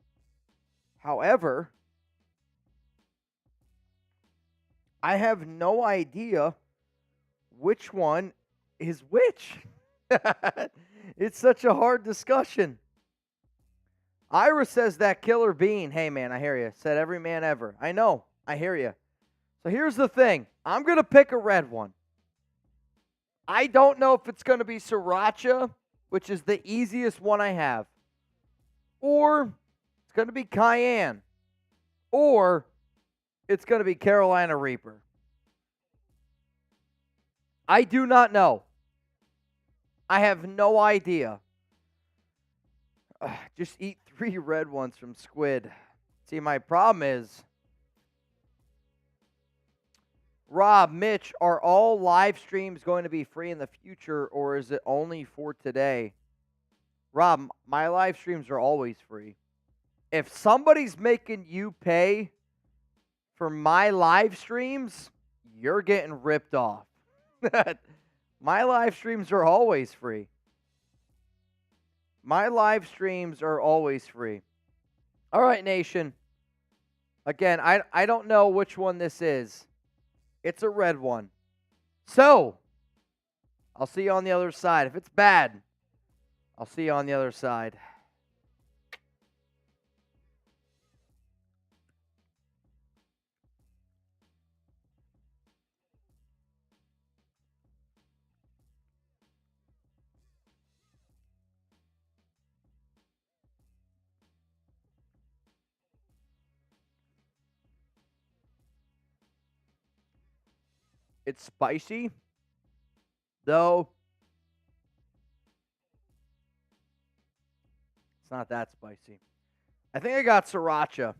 However, I have no idea which one is which. It's such a hard discussion. Ira says that killer bean. Hey, man, I hear you. Said every man ever. I know. I hear you. So here's the thing. I'm going to pick a red one. I don't know if it's going to be Sriracha, which is the easiest one I have, or it's going to be Cayenne, or it's going to be Carolina Reaper. I do not know. I have no idea. Just eat 3 red ones from Squid. See, my problem is, Rob, Mitch, are all live streams going to be free in the future, or is it only for today? Rob, my live streams are always free. If somebody's making you pay for my live streams, you're getting ripped off. My live streams are always free. My live streams are always free. All right, nation. Again, I don't know which one this is. It's a red one. So, I'll see you on the other side. If it's bad, I'll see you on the other side. It's spicy, though it's not that spicy. I think I got Sriracha.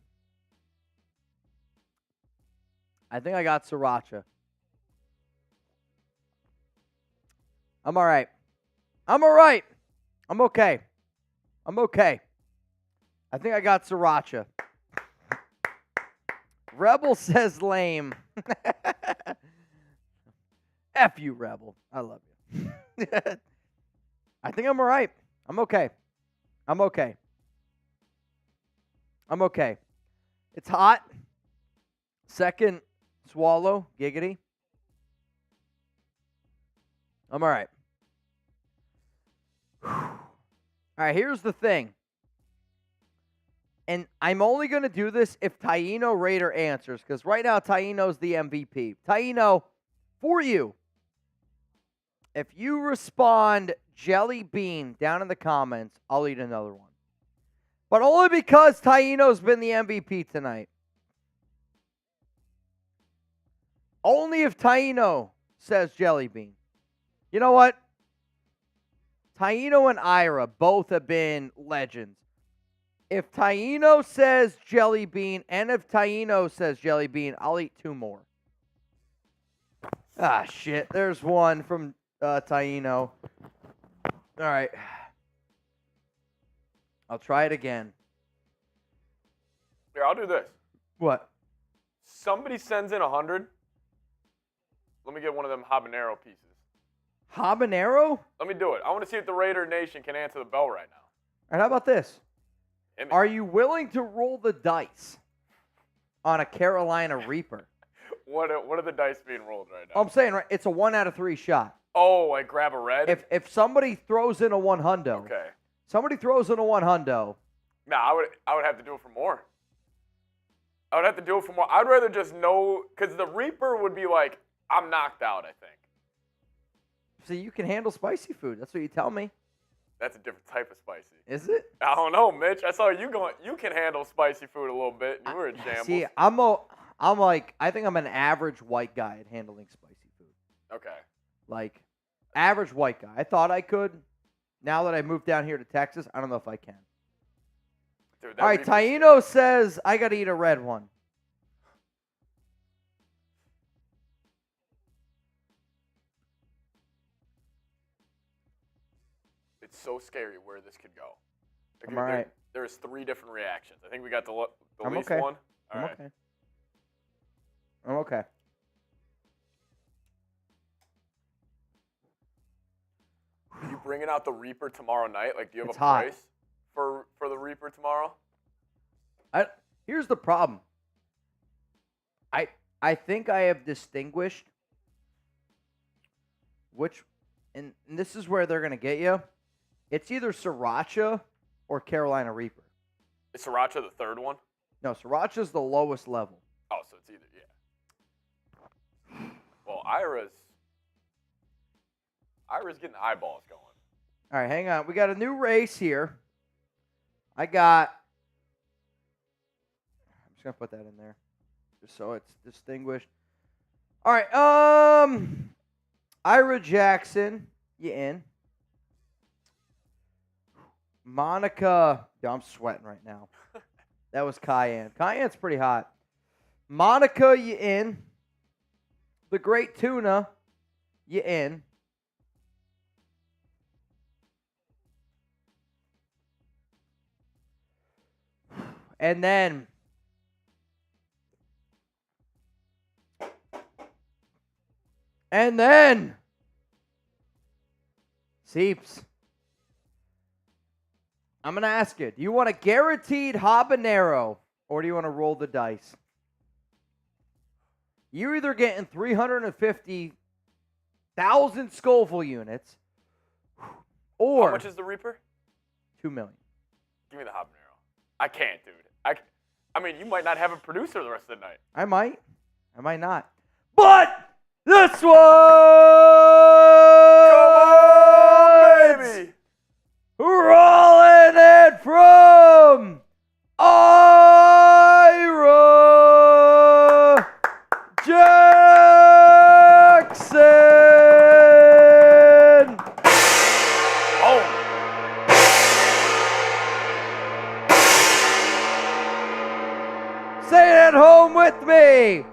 I'm all right. I'm okay. I think I got Sriracha. Rebel says lame. F you, Rebel. I love you. I think I'm all right. I'm okay. It's hot. Second swallow. Giggity. I'm all right. All right, here's the thing. And I'm only going to do this if Taino Raider answers, because right now Taino's the MVP. Taino, for you, if you respond jelly bean down in the comments, I'll eat another one. But only because Taino's been the MVP tonight. Only if Taino says jelly bean. You know what? Taino and Ira both have been legends. If Taino says jelly bean, and if Taino says jelly bean, I'll eat 2 more. Ah, shit. There's one from Taino. All right. I'll try it again. Here, I'll do this. What? Somebody sends in 100. Let me get one of them habanero pieces. Habanero? Let me do it. I want to see if the Raider Nation can answer the bell right now. All right, how about this? Hit me. Are you willing to roll the dice on a Carolina Reaper? What are the dice being rolled right now? I'm saying, right, it's a 1 out of 3 shot. Oh, like grab a red? If somebody throws in a 100, Okay. somebody throws in a 100. Nah, I would have to do it for more. I would have to do it for more. I'd rather just know, because the Reaper would be like, I'm knocked out, I think. See, you can handle spicy food. That's what you tell me. That's a different type of spicy. Is it? I don't know, Mitch. I saw you going. You can handle spicy food a little bit. And you were in shambles. See, I think I'm an average white guy at handling spicy food. Okay. Like, average white guy. I thought I could. Now that I moved down here to Texas, I don't know if I can. Dude, that All right, Reaper's Taino says I got to eat a red one. It's so scary where this could go. Like, I'm all right. There's 3 different reactions. I think we got the I'm least okay. one. All I'm right. okay. I'm okay. Are you bringing out the Reaper tomorrow night? Like, do you have It's a hot. price for the Reaper tomorrow? Here's the problem. I think I have distinguished which, and this is where they're gonna get you. It's either Sriracha or Carolina Reaper. Is Sriracha the 3rd one? No, Sriracha's the lowest level. Oh, so it's either, yeah. Well, Ira's getting eyeballs going. All right, hang on. We got a new race here. I'm just gonna put that in there, just so it's distinguished. All right, Ira Jackson, you in? Monica, yo, I'm sweating right now. That was Cayenne. Cayenne's pretty hot. Monica, you in? The Great Tuna, you in? And then, Seeps, I'm going to ask you, do you want a guaranteed habanero or do you want to roll the dice? You're either getting 350,000 Scoville units or How much is the Reaper? $2 million. Give me the habanero. I can't, dude. I mean, you might not have a producer the rest of the night. I might not. But this one, Come on, baby. rolling it from Ira Jackson. Oh. Say it at home with me.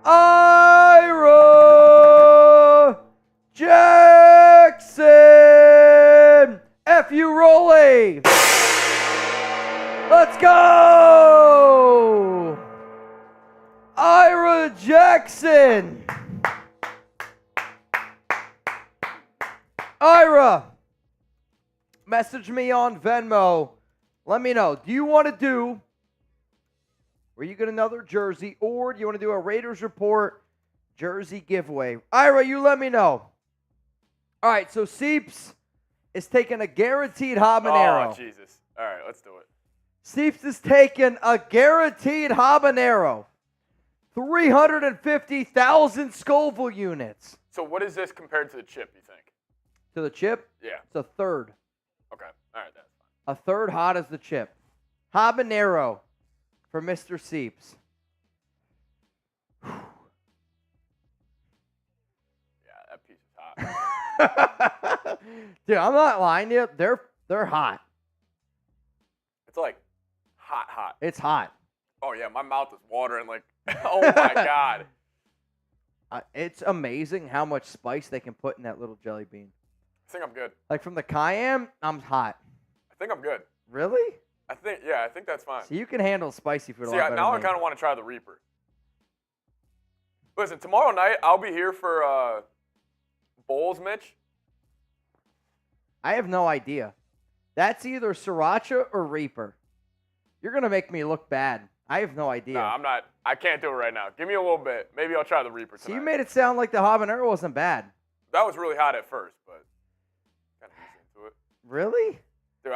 Ira Jackson. F.U. Rolly. Let's go. Ira Jackson. Ira, message me on Venmo. Let me know. Do you want to do where you get another jersey, or do you want to do a Raiders Report jersey giveaway? Ira, you let me know. All right, so Seeps is taking a guaranteed habanero. Oh, Jesus. All right, let's do it. Seeps is taking a guaranteed habanero. 350,000 Scoville units. So what is this compared to the chip, you think? To the chip, Yeah. it's a third. Okay. All right, that's fine. A third hot as the chip. Habanero for Mr. Seeps. Yeah, that piece is hot. Dude, I'm not lying to you. They're hot. It's like hot. It's hot. Oh, yeah, my mouth is watering like, oh, my God. It's amazing how much spice they can put in that little jelly bean. I think I'm good. Like from the cayenne, I'm hot. I think I'm good. Really? I think that's fine. So you can handle spicy food a See, lot better now I than me. kind of want to try the Reaper. Listen, tomorrow night I'll be here for bowls, Mitch. I have no idea. That's either Sriracha or Reaper. You're going to make me look bad. I have no idea. No, I'm not. I can't do it right now. Give me a little bit. Maybe I'll try the Reaper tonight. So you made it sound like the habanero wasn't bad. That was really hot at first, but kind of easy into it. Really? Dude,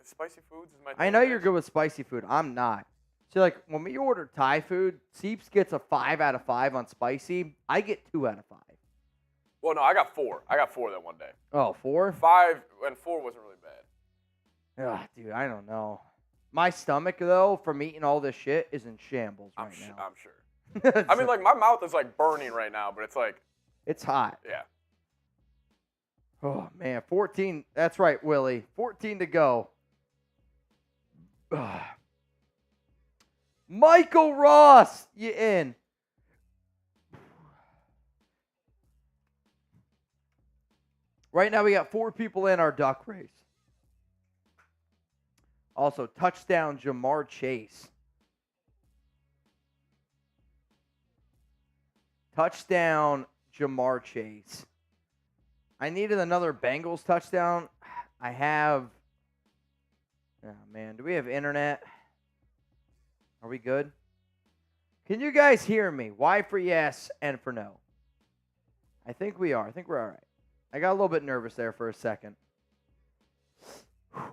spicy foods is my thing. I know you're Mitch. good with spicy food. I'm not. So, like, when we order Thai food, Seeps gets a 5 out of 5 on spicy. I get 2 out of 5. Well, no, I got 4. I got 4 that one day. Oh, 4? 5 and 4 wasn't really bad. Ugh, dude, I don't know. My stomach, though, from eating all this shit is in shambles right now. I'm sure. I mean, like, my mouth is, like, burning right now, but it's like, it's hot. yeah. Oh, man. 14. That's right, Willie. 14 to go. Ugh. Michael Ross, you in. Right now, we got 4 people in our duck race. Also, touchdown, Jamar Chase. Touchdown, Jamar Chase. I needed another Bengals touchdown. I have. Oh, man. Do we have internet? Are we good? Can you guys hear me? Y for yes and for no. I think we are. I think we're all right. I got a little bit nervous there for a second.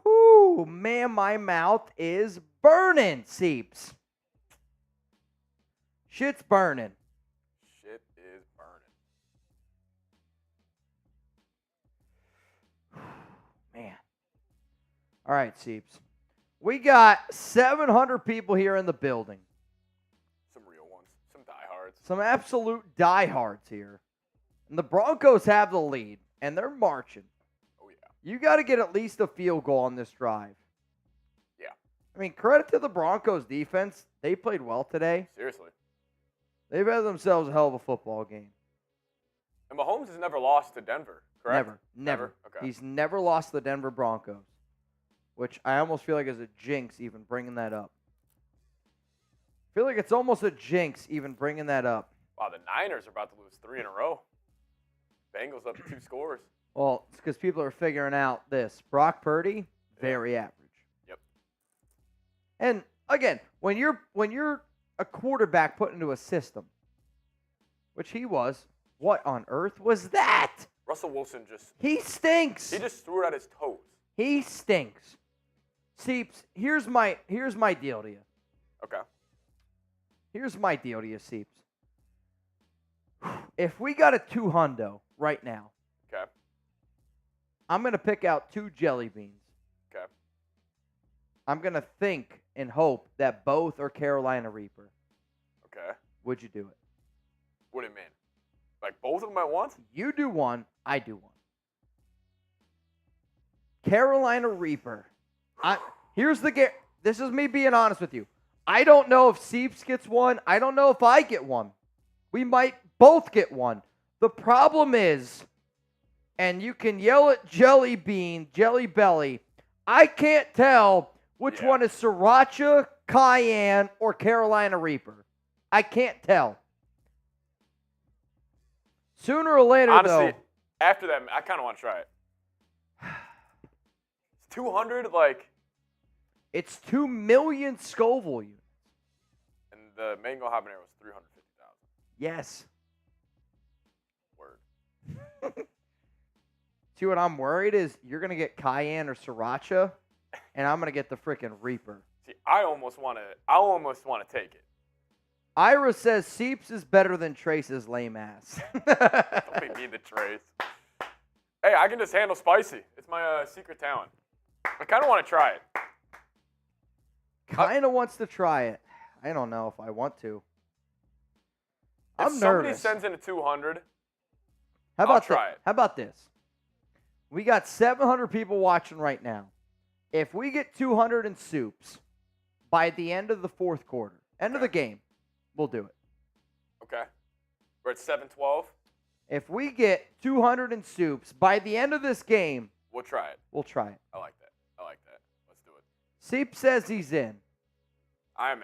Whoo, man, my mouth is burning, Seeps. Shit's burning. Shit is burning. Man. All right, Seeps. We got 700 people here in the building. Some real ones. Some diehards. Some absolute diehards here. And the Broncos have the lead, and they're marching. Oh, yeah. You got to get at least a field goal on this drive. Yeah. I mean, credit to the Broncos defense. They played well today. Seriously. They've had themselves a hell of a football game. And Mahomes has never lost to Denver, correct? Never. Okay. He's never lost the Denver Broncos, which I almost feel like is a jinx even bringing that up. I feel like it's almost a jinx even bringing that up. Wow, the Niners are about to lose 3 in a row. Bengals up 2 scores. Well, it's because people are figuring out this. Brock Purdy, very average. Yep. And again, when you're a quarterback put into a system, which he was, what on earth was that? Russell Wilson He stinks. he just threw it at his toes. He stinks. Seeps, here's my deal to you. Okay. Here's my deal to you, Seeps. If we got a 2-hundo right now, Okay. I'm going to pick out 2 jelly beans. Okay. I'm going to think and hope that both are Carolina Reaper. Okay. Would you do it? What do you mean? Like both of them at once? You do one, I do one. Carolina Reaper. Here's the this is me being honest with you. I don't know if Seeps gets one. I don't know if I get one. We might both get one. The problem is, and you can yell at Jelly Bean, Jelly Belly, I can't tell which one is Sriracha, Cayenne, or Carolina Reaper. I can't tell. Sooner or later, Honestly, though. after that, I kind of want to try it. It's 200, like. It's 2 million Scoville units. And the mango habanero was 350,000. Yes. Word. See, what I'm worried is you're going to get Cayenne or Sriracha, and I'm going to get the freaking Reaper. See, I almost want to take it. Ira says Seeps is better than Trace's lame ass. Don't make me the Trace. Hey, I can just handle spicy. It's my secret talent. I kind of want to try it. Kind of wants to try it. I don't know if I want to. If I'm somebody nervous. sends in a 200, How about try it. How about this? We got 700 people watching right now. If we get 200 in soups by the end of the fourth quarter, end of the game, we'll do it. Okay. We're at 7-12. If we get 200 in soups by the end of this game, We'll try it. we'll try it. I like that. Let's do it. Seep says he's in. I'm in.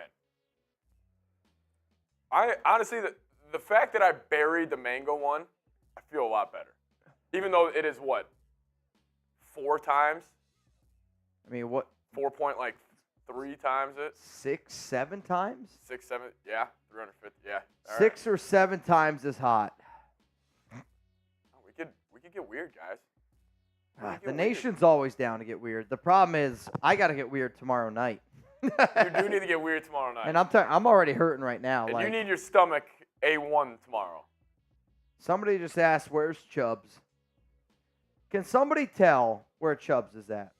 I honestly, the fact that I buried the mango one, I feel a lot better. Even though it is what? 4 times? I mean, what? 3 times it? 6, 7 times? 6, 7, yeah, 350, yeah. All right. 6 or 7 times is hot. Oh, we could get weird, guys. We could The get weird. nation's always down to get weird. The problem is I got to get weird tomorrow night. You do need to get weird tomorrow night. And I'm already hurting right now. And like, you need your stomach A1 tomorrow. Somebody just asked, where's Chubbs? Can somebody tell where Chubbs is at?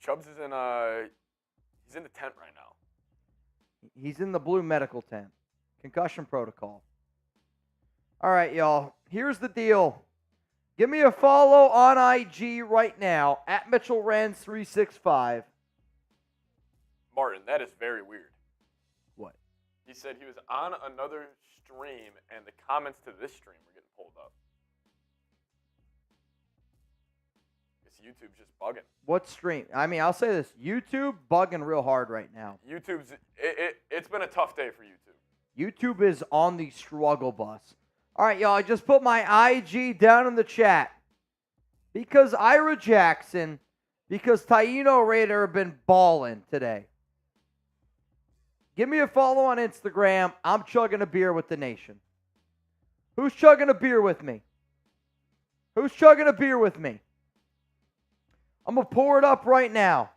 Chubbs is in he's in the tent right now. He's in the blue medical tent. Concussion protocol. All right, y'all. Here's the deal. Give me a follow on IG right now at Mitchell Renz 365. Martin, that is very weird. What? He said he was on another stream and the comments to this stream were getting pulled up. YouTube's just bugging. What stream? I mean, I'll say this. YouTube bugging real hard right now. YouTube's it's been a tough day for YouTube. YouTube is on the struggle bus. All right, y'all. I just put my IG down in the chat. Because Ira Jackson, because Taino Raider have been balling today. Give me a follow on Instagram. I'm chugging a beer with the nation. Who's chugging a beer with me? Who's chugging a beer with me? I'm going to pour it up right now.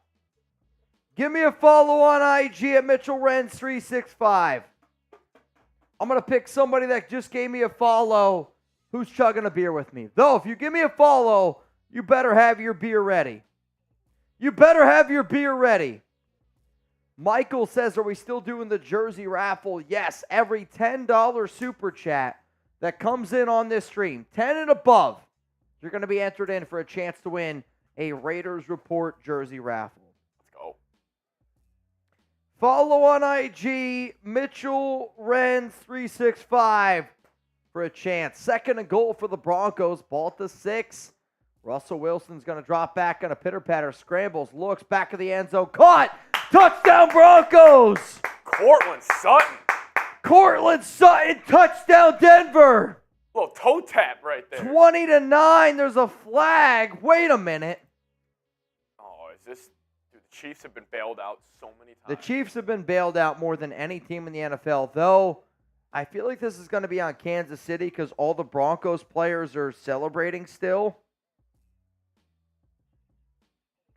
Give me a follow on IG at Mitchell Renz 365. I'm going to pick somebody that just gave me a follow who's chugging a beer with me. Though, if you give me a follow, you better have your beer ready. You better have your beer ready. Michael says, are we still doing the jersey raffle? Yes, every $10 super chat that comes in on this stream, 10 and above, you're going to be entered in for a chance to win a Raiders Report jersey raffle. Let's go. Follow on IG, Mitchell Renz 365 for a chance. Second and goal for the Broncos. Ball to 6. Russell Wilson's going to drop back on a pitter-patter. Scrambles, looks back of the end zone. Caught! Touchdown Broncos! Cortland Sutton. Cortland Sutton, touchdown Denver! Little toe tap right there. 20-9, there's a flag. Wait a minute. Oh, is this... Dude, the Chiefs have been bailed out so many times. The Chiefs have been bailed out more than any team in the NFL, though I feel like this is going to be on Kansas City because all the Broncos players are celebrating still.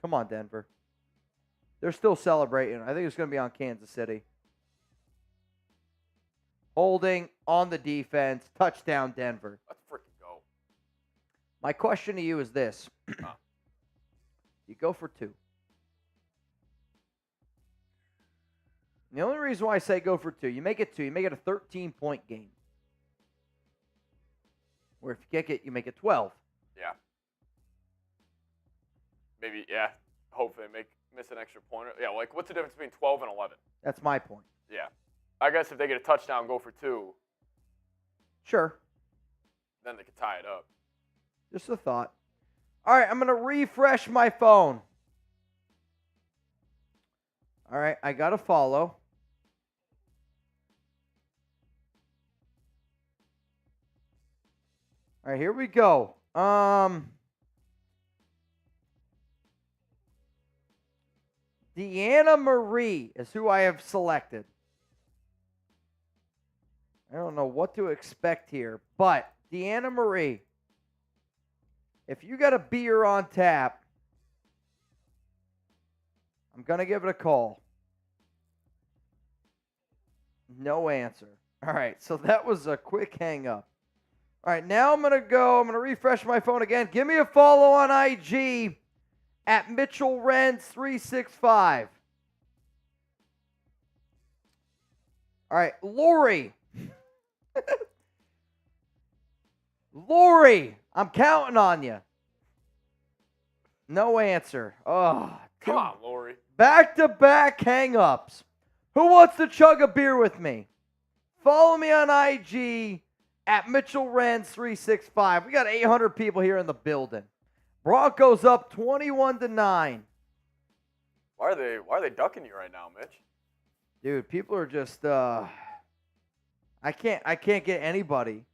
Come on, Denver. They're still celebrating. I think it's going to be on Kansas City. Holding on the defense. Touchdown, Denver. Let's freaking go. My question to you is this. You go for 2. The only reason why I say go for 2, you make it 2. You make it a 13-point game. Or if you kick it, you make it 12. Yeah. Maybe, yeah. Hopefully miss an extra pointer. Yeah, like what's the difference between 12 and 11? That's my point. Yeah. I guess if they get a touchdown, go for 2, Sure. then they could tie it up. Just a thought. All right, I'm going to refresh my phone. All right, I got to follow. All right, here we go. Deanna Marie is who I have selected. I don't know what to expect here, but Deanna Marie, if you got a beer on tap, I'm going to give it a call. No answer. All right, so that was a quick hang up. All right, now I'm going to refresh my phone again. Give me a follow on IG at Mitchell Renz 365. All right, Lori. Lori, I'm counting on you. No answer. Oh, Come on, Lori. back-to-back hang-ups. Who wants to chug a beer with me? Follow me on IG at Mitchell Renz 365. We got 800 people here in the building. Broncos up 21-9. Why are they ducking you right now, Mitch? Dude, people are just I can't get anybody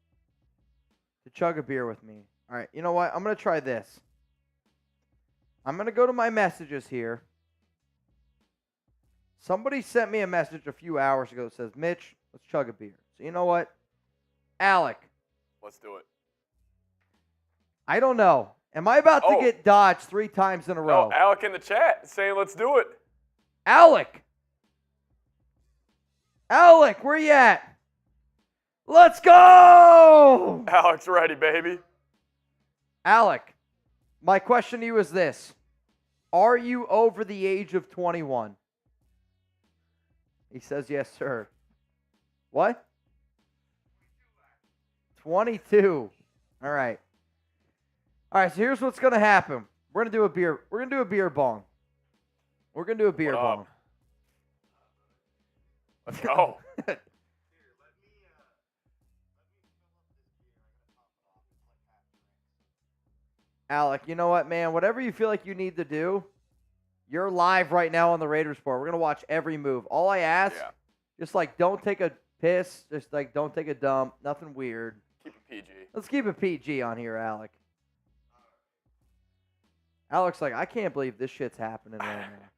to chug a beer with me. All right, you know what? I'm going to try this. I'm going to go to my messages here. Somebody sent me a message a few hours ago that says, Mitch, let's chug a beer. So you know what? Alec. Let's do it. I don't know. Am I about to get dodged 3 times in a row? No, Alec in the chat saying let's do it. Alec! Alec, where you at? Let's go! Alex, ready, baby. Alec, my question to you is this. Are you over the age of 21? He says yes, sir. What? 22. All right. All right, so here's what's going to happen. We're going to do a beer bong. We're going to do a beer What bong. up? Let's go. Alec, you know what, man? Whatever you feel like you need to do, you're live right now on the Raiders Report. We're going to watch every move. All I ask, just like don't take a piss. Just like don't take a dump. Nothing weird. Keep it PG. Let's keep it PG on here, Alec. Alec's like, I can't believe this shit's happening right now.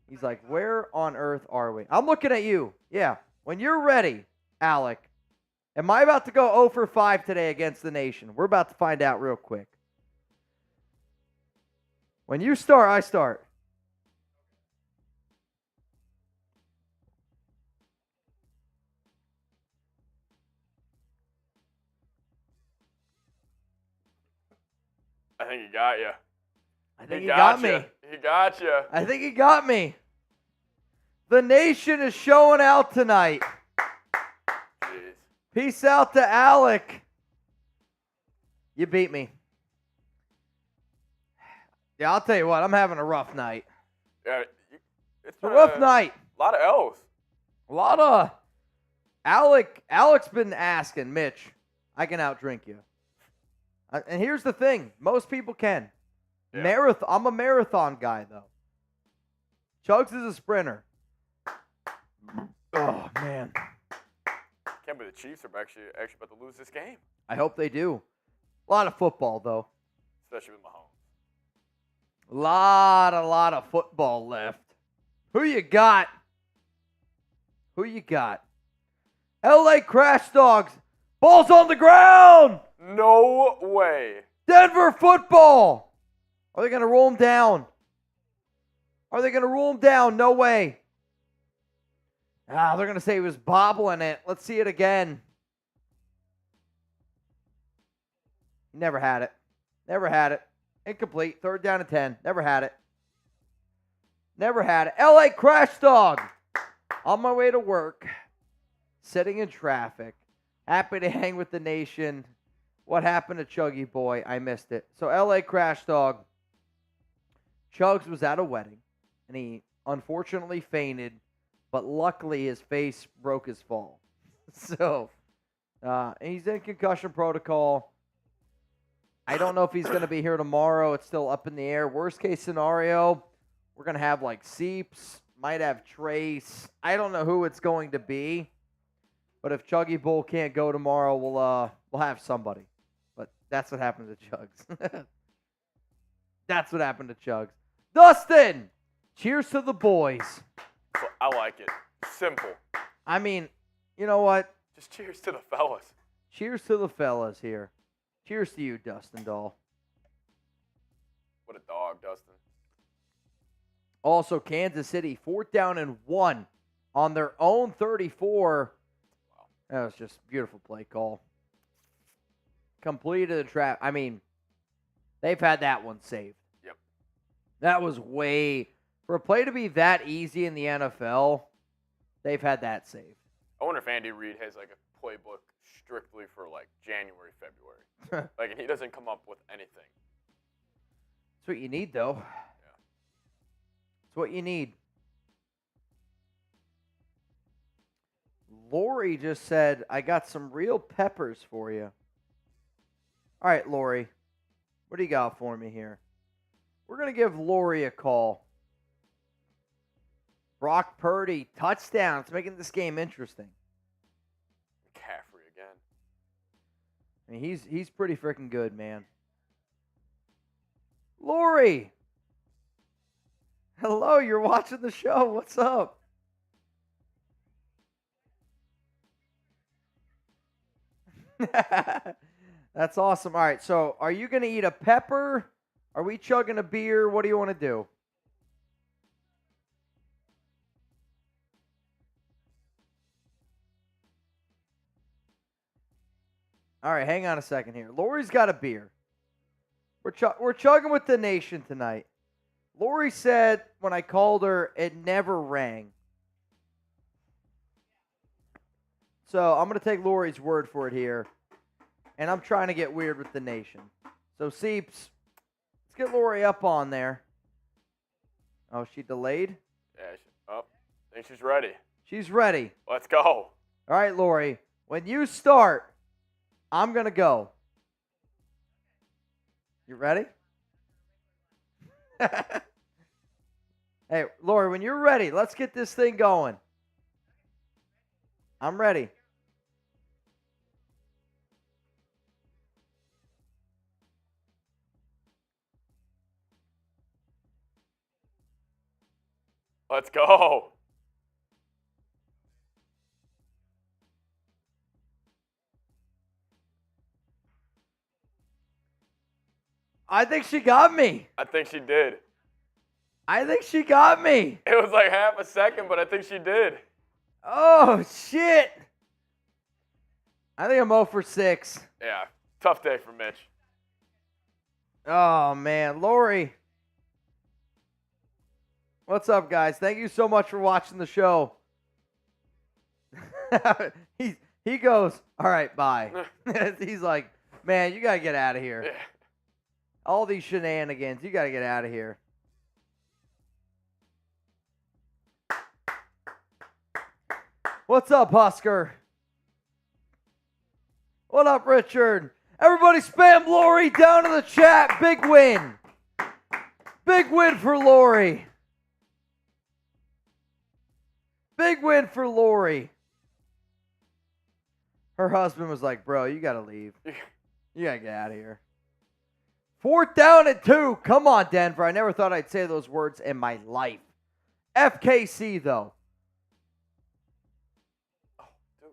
He's like, where on earth are we? I'm looking at you. Yeah. When you're ready, Alec, am I about to go 0 for 5 today against the nation? We're about to find out real quick. When you start, I start. I think he got you. I think he got me. He got you. I think he got me. The nation is showing out tonight. Jeez. Peace out to Alec. You beat me. Yeah, I'll tell you what. I'm having a rough night. Yeah, It's a rough night. A lot of L's. A lot of Alec's been asking, Mitch, I can outdrink you. And here's the thing. Most people can. Yeah. I'm a marathon guy, though. Chugs is a sprinter. Oh, man. Can't believe the Chiefs are actually about to lose this game. I hope they do. A lot of football, though. Especially with Mahomes. Lot of football left. Who you got? Who you got? LA Crash Dogs. Ball's on the ground. No way. Denver football. Are they going to roll him down? Are they going to rule him down? No way. They're going to say he was bobbling it. Let's see it again. He never had it. Never had it. Incomplete. 3rd down and 10. Never had it. Never had it. LA Crash Dog. On my way to work. Sitting in traffic. Happy to hang with the nation. What happened to Chuggy Boy? I missed it. So LA Crash Dog. Chugs was at a wedding. And he unfortunately fainted. But luckily his face broke his fall. So he's in concussion protocol. I don't know if he's going to be here tomorrow. It's still up in the air. Worst case scenario, we're going to have like Seeps, might have Trace. I don't know who it's going to be. But if Chuggy Bull can't go tomorrow, we'll have somebody. But that's what happened to Chugs. That's what happened to Chugs. Dustin, cheers to the boys. I like it. Simple. I mean, you know what? Just cheers to the fellas. Cheers to the fellas here. Cheers to you, Dustin Doll. What a dog, Dustin. Also, Kansas City, 4th down and 1 on their own 34. Wow. That was just a beautiful play call. Completed the trap. I mean, they've had that one saved. Yep. That was for a play to be that easy in the NFL, they've had that saved. I wonder if Andy Reid has like a playbook strictly for like January, February. Like, and he doesn't come up with anything. That's what you need, though. Yeah. That's what you need. Lori just said, I got some real peppers for you. All right, Lori. What do you got for me here? We're going to give Lori a call. Brock Purdy, touchdown. It's making this game interesting. McCaffrey again. I mean, he's pretty freaking good, man. Lori! Hello, you're watching the show. What's up? That's awesome. All right, so are you going to eat a pepper? Are we chugging a beer? What do you want to do? All right, hang on a second here. Lori's got a beer. We're chugging with the nation tonight. Lori said when I called her, it never rang. So I'm going to take Lori's word for it here. And I'm trying to get weird with the nation. So, Seeps, let's get Lori up on there. Oh, she delayed? Yeah, I think she's ready. She's ready. Let's go. All right, Lori. When you start, I'm going to go. You ready? Hey, Lori, when you're ready, let's get this thing going. I'm ready. Let's go. I think she got me. I think she did. I think she got me. It was like half a second, but I think she did. Oh, shit. I think I'm 0 for 6. Yeah, tough day for Mitch. Oh, man. Lori. What's up, guys? Thank you so much for watching the show. he goes, all right, bye. He's like, man, you got to get out of here. Yeah. All these shenanigans, you got to get out of here. What's up, Husker? What up, Richard? Everybody spam Lori down in the chat. Big win. Big win for Lori. Big win for Lori. Her husband was like, bro, you got to leave. You got to get out of here. 4th down and 2. Come on, Denver. I never thought I'd say those words in my life. FKC, though. Oh, dude.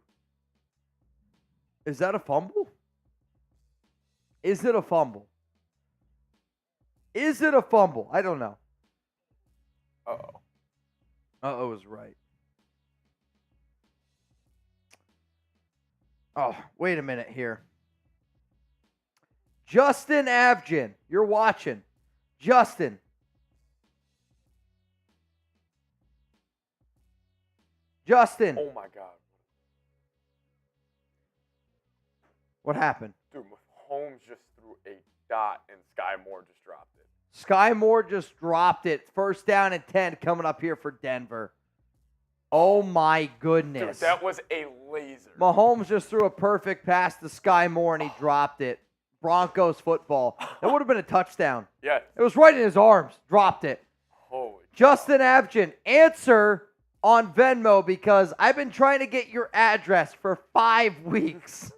Is that a fumble? Is it a fumble? Is it a fumble? I don't know. Uh-oh. Uh-oh is right. Oh, wait a minute here. Justin Abgen, you're watching. Justin. Justin. Oh, my God. What happened? Dude, Mahomes just threw a dot, and Sky Moore just dropped it. Sky Moore just dropped it. 1st down and 10 coming up here for Denver. Oh, my goodness. Dude, that was a laser. Mahomes just threw a perfect pass to Sky Moore, and he dropped it. Broncos football. That would have been a touchdown. Yeah. It was right in his arms. Dropped it. Holy Justin Abgen, answer on Venmo because I've been trying to get your address for 5 weeks.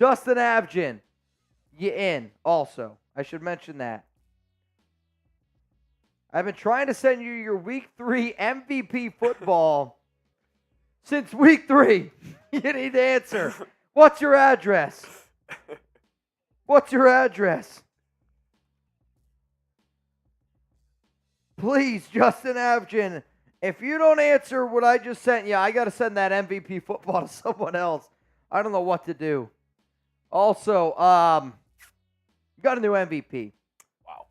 Justin Abgen, you in also. I should mention that. I've been trying to send you your week 3 MVP football since week 3. You need to answer. What's your address? What's your address? Please, Justin Abgen, if you don't answer what I just sent you, I got to send that MVP football to someone else. I don't know what to do. Also, you got a new MVP. Wow.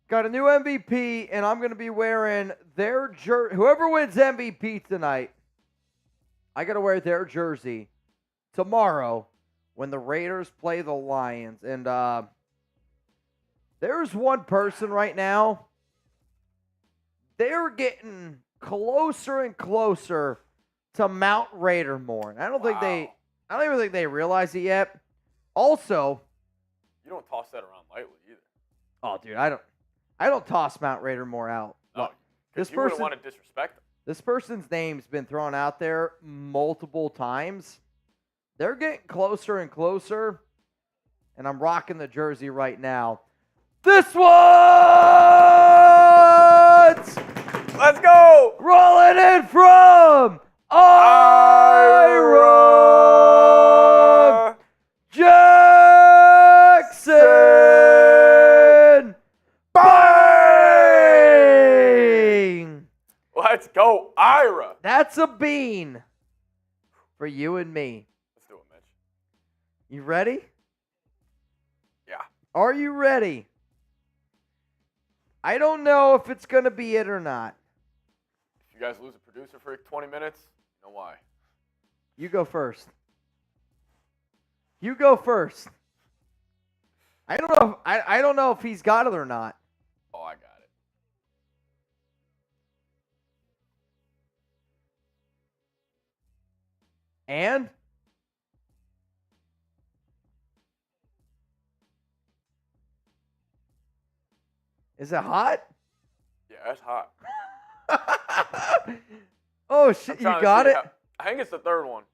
Got a new MVP, and I'm going to be wearing their jersey. Whoever wins MVP tonight, I got to wear their jersey tomorrow when the Raiders play the Lions. And there's one person right now, they're getting closer and closer to Mount Raider more. And I don't even think they realize it yet. Also, You don't toss that around lightly either. oh dude, I don't toss Mount Raider more out. No, This because you wouldn't person- want to disrespect them. This person's name's been thrown out there multiple times. They're getting closer and closer, and I'm rocking the jersey right now. This one's Let's go! rolling in from Ira Jackson. Bang! Let's go, Ira! That's a bean for you and me. Let's do it, Mitch. You ready? Yeah. Are you ready? I don't know if it's going to be it or not. If you guys lose a producer for 20 minutes, you know why. You go first. You go first. I don't know if he's got it or not. Oh, I got it. And is it hot? Yeah, that's hot. Oh shit! I'm You trying to got see it. I think it's the third one.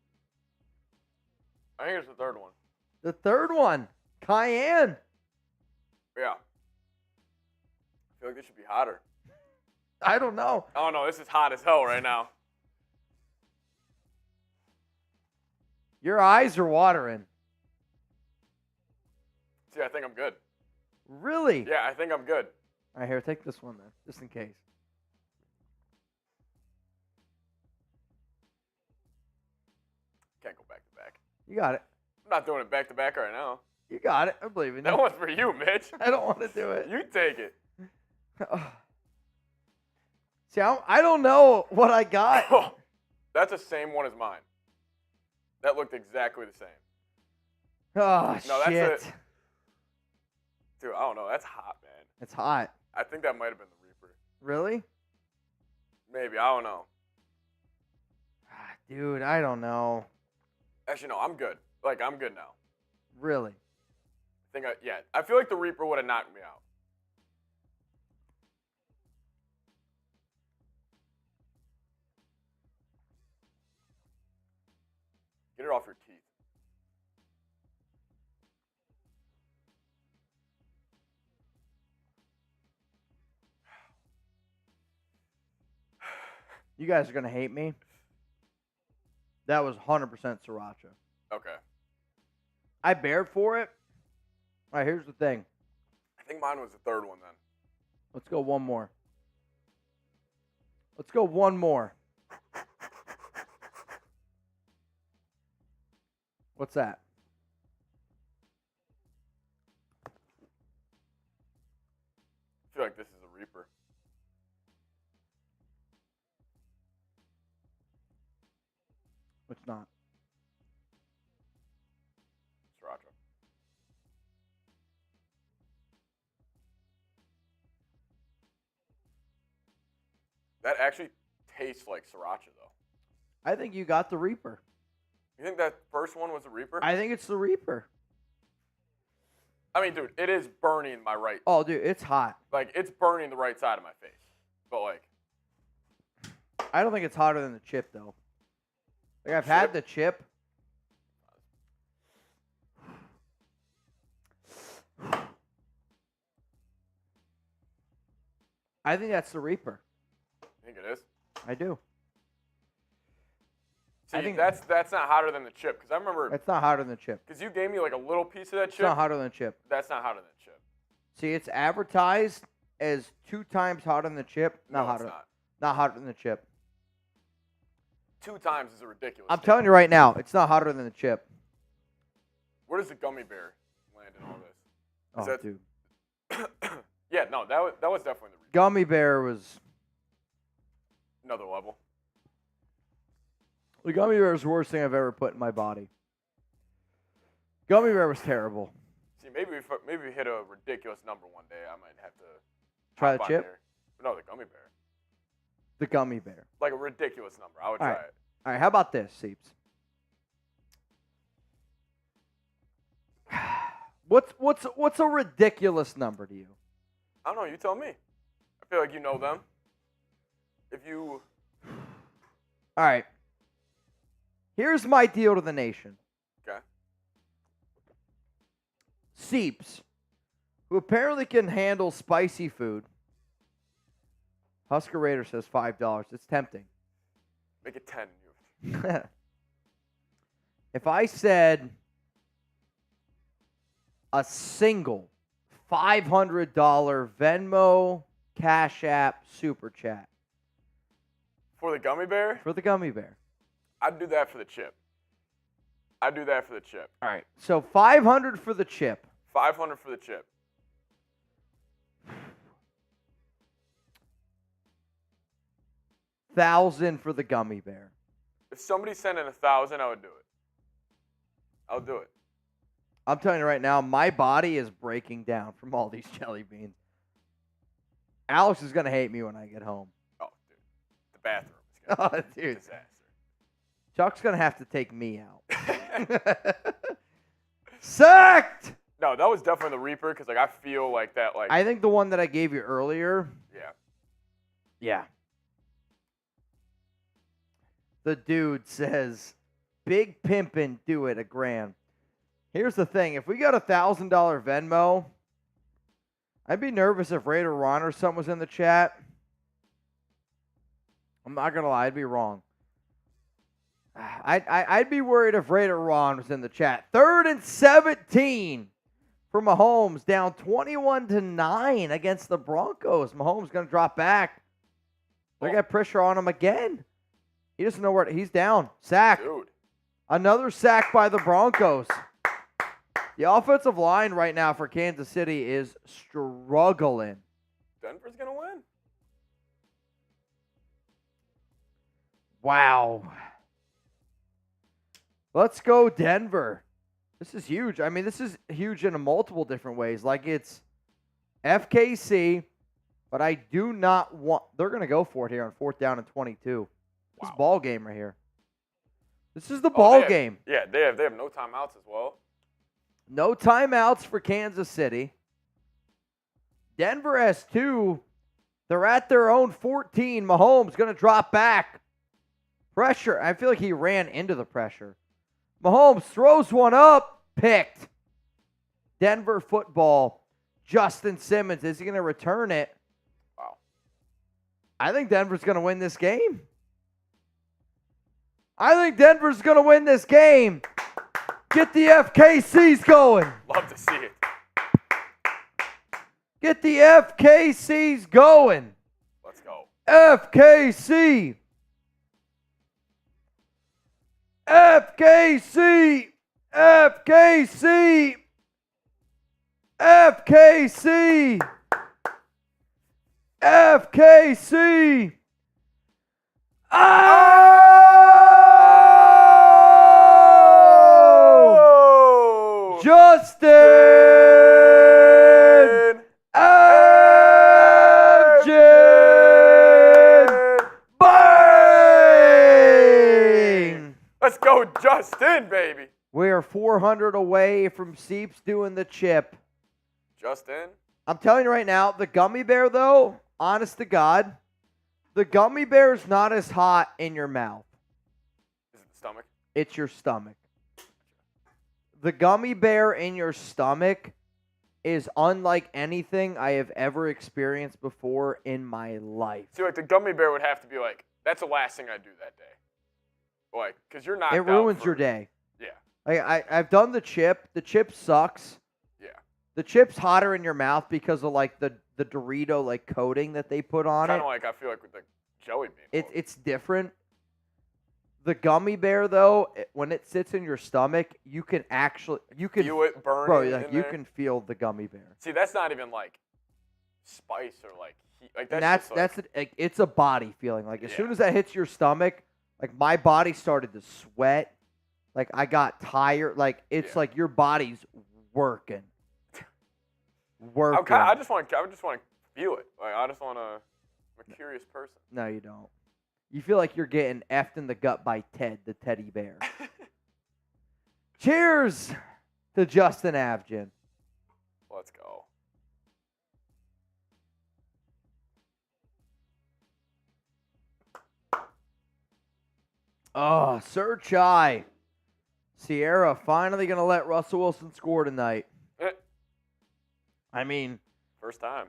The third one, cayenne. Yeah. I feel like this should be hotter. I don't know. Oh no, this is hot as hell right now. Your eyes are watering. See, I think I'm good. Really? Yeah, I think I'm good. All right, here, take this one then, just in case. Can't go back to back. You got it. I'm not doing it back to back right now. You got it. I believe in That you. one's for you, Mitch. I don't want to do it. You take it. See, I don't know what I got. Oh, that's the same one as mine. That looked exactly the same. Oh, No, that's shit. it. Dude, I don't know. That's hot, man. It's hot. I think that might have been the Reaper. Really? Maybe. I don't know. Dude, I don't know. Actually, no. I'm good. Like, I'm good now. Really? Yeah. I feel like the Reaper would have knocked me out. Get it off your teeth. You guys are going to hate me. That was 100% sriracha. Okay. I bared for it. All right, here's the thing. I think mine was the third one then. Let's go one more. Let's go one more. What's that? I feel like this is a Reaper. It's not. Sriracha. That actually tastes like sriracha, though. I think you got the Reaper. You think that first one was a Reaper? I think it's the Reaper. I mean, dude, it is burning my right. Oh, dude, it's hot. Like, it's burning the right side of my face. But, like, I don't think it's hotter than the chip, though. Like, I've had the chip. I think that's the Reaper. I think it is. I do. See, I think- that's not hotter than the chip. Because I remember, It's not hotter than the chip. because you gave me, like, a little piece of that It's chip. not hotter than the chip. That's not hotter than the chip. See, it's advertised as 2 times hotter than the chip. Not No, hotter. it's not. Not hotter than the chip. 2 times is a ridiculous I'm statement. telling you right now, it's not hotter than the chip. Where does the gummy bear land in all this? Oh, that- dude. Yeah, no, that was definitely the Reaper. Gummy bear was... Another level. The gummy bear was the worst thing I've ever put in my body. Gummy bear was terrible. See, maybe we hit a ridiculous number one day. I might have to Try hop the on chip? there. No, the gummy bear. The gummy bear. Like a ridiculous number. I would All try right. it. All right, how about this, Seeps? What's a ridiculous number to you? I don't know. You tell me. I feel like you know them. If you, All right. Here's my deal to the nation. okay, Seeps, who apparently can handle spicy food. Husker Raider says $5. It's tempting. make it 10. If I said a single $500 Venmo, Cash App, Super Chat For the gummy bear, for the gummy bear, I'd do that for the chip. I'd do that for the chip. All right. So 500 for the chip. 500 for the chip. 1,000 for the gummy bear. If somebody sent in 1,000, I would do it. I'll do it. I'm telling you right now, my body is breaking down from all these jelly beans. Alex is going to hate me when I get home. Oh, dude. The bathroom is going to Oh, be a dude. disaster. Chuck's going to have to take me out. Sacked! No, that was definitely the Reaper because like I feel like that like I think the one that I gave you earlier. yeah. Yeah. The dude says, big pimpin', do it, $1,000. Here's the thing. If we got $1,000 Venmo, I'd be nervous if Raider Ron or something was in the chat. I'm not going to lie. I'd be wrong. I'd be worried if Raider Ron was in the chat. 3rd and 17 for Mahomes, down 21-9 against the Broncos. Mahomes going to drop back. They got pressure on him again. He doesn't know where he's down. Sack. Dude. Another sack by the Broncos. The offensive line right now for Kansas City is struggling. Denver's going to win. Wow. Let's go Denver. This is huge. I mean, this is huge in multiple different ways. Like it's FKC, but I do not want – they're going to go for it here on 4th down and 22. This Wow. ball game right here. This is the ball game. Yeah, they have no timeouts as well. No timeouts for Kansas City. Denver has 2. They're at their own 14. Mahomes going to drop back. Pressure. I feel like he ran into the pressure. Mahomes throws one up. Picked. Denver football. Justin Simmons. Is he going to return it? Wow. I think Denver's going to win this game. I think Denver's going to win this game. Get the FKCs going. Love to see it. Get the FKCs going. Let's go. FKC. FKC. FKC. FKC. FKC. Oh! Justin Abjin. Bang! Let's go, Justin, baby. We are 400 away from Seeps doing the chip. Justin. I'm telling you right now, the gummy bear, though, honest to God, the gummy bear is not as hot in your mouth. Is it the stomach? It's your stomach. The gummy bear in your stomach is unlike anything I have ever experienced before in my life. See, like the gummy bear would have to be like, that's the last thing I do that day. Like, because you're not. It ruins your day. Yeah. I've done the chip. The chip sucks. Yeah. The chip's hotter in your mouth because of like the Dorito like coating that they put on Kind it. of like I feel like with the jelly bean. It's different. The gummy bear though, when it sits in your stomach, you can feel it burn. bro, like you can feel the gummy bear. See, that's not even like spice or like heat. Like And that's it's a body feeling. Like as Yeah. soon as that hits your stomach, like my body started to sweat. Like I got tired. Like it's Yeah. like your body's working. Working. I just want to feel it. Like I just want to. I'm a curious person. No, you don't. You feel like you're getting effed in the gut by Ted, the teddy bear. Cheers to Justin Abjin. Let's go. Oh, Sir Chai. Sierra finally going to let Russell Wilson score tonight. Eh, I mean, First time.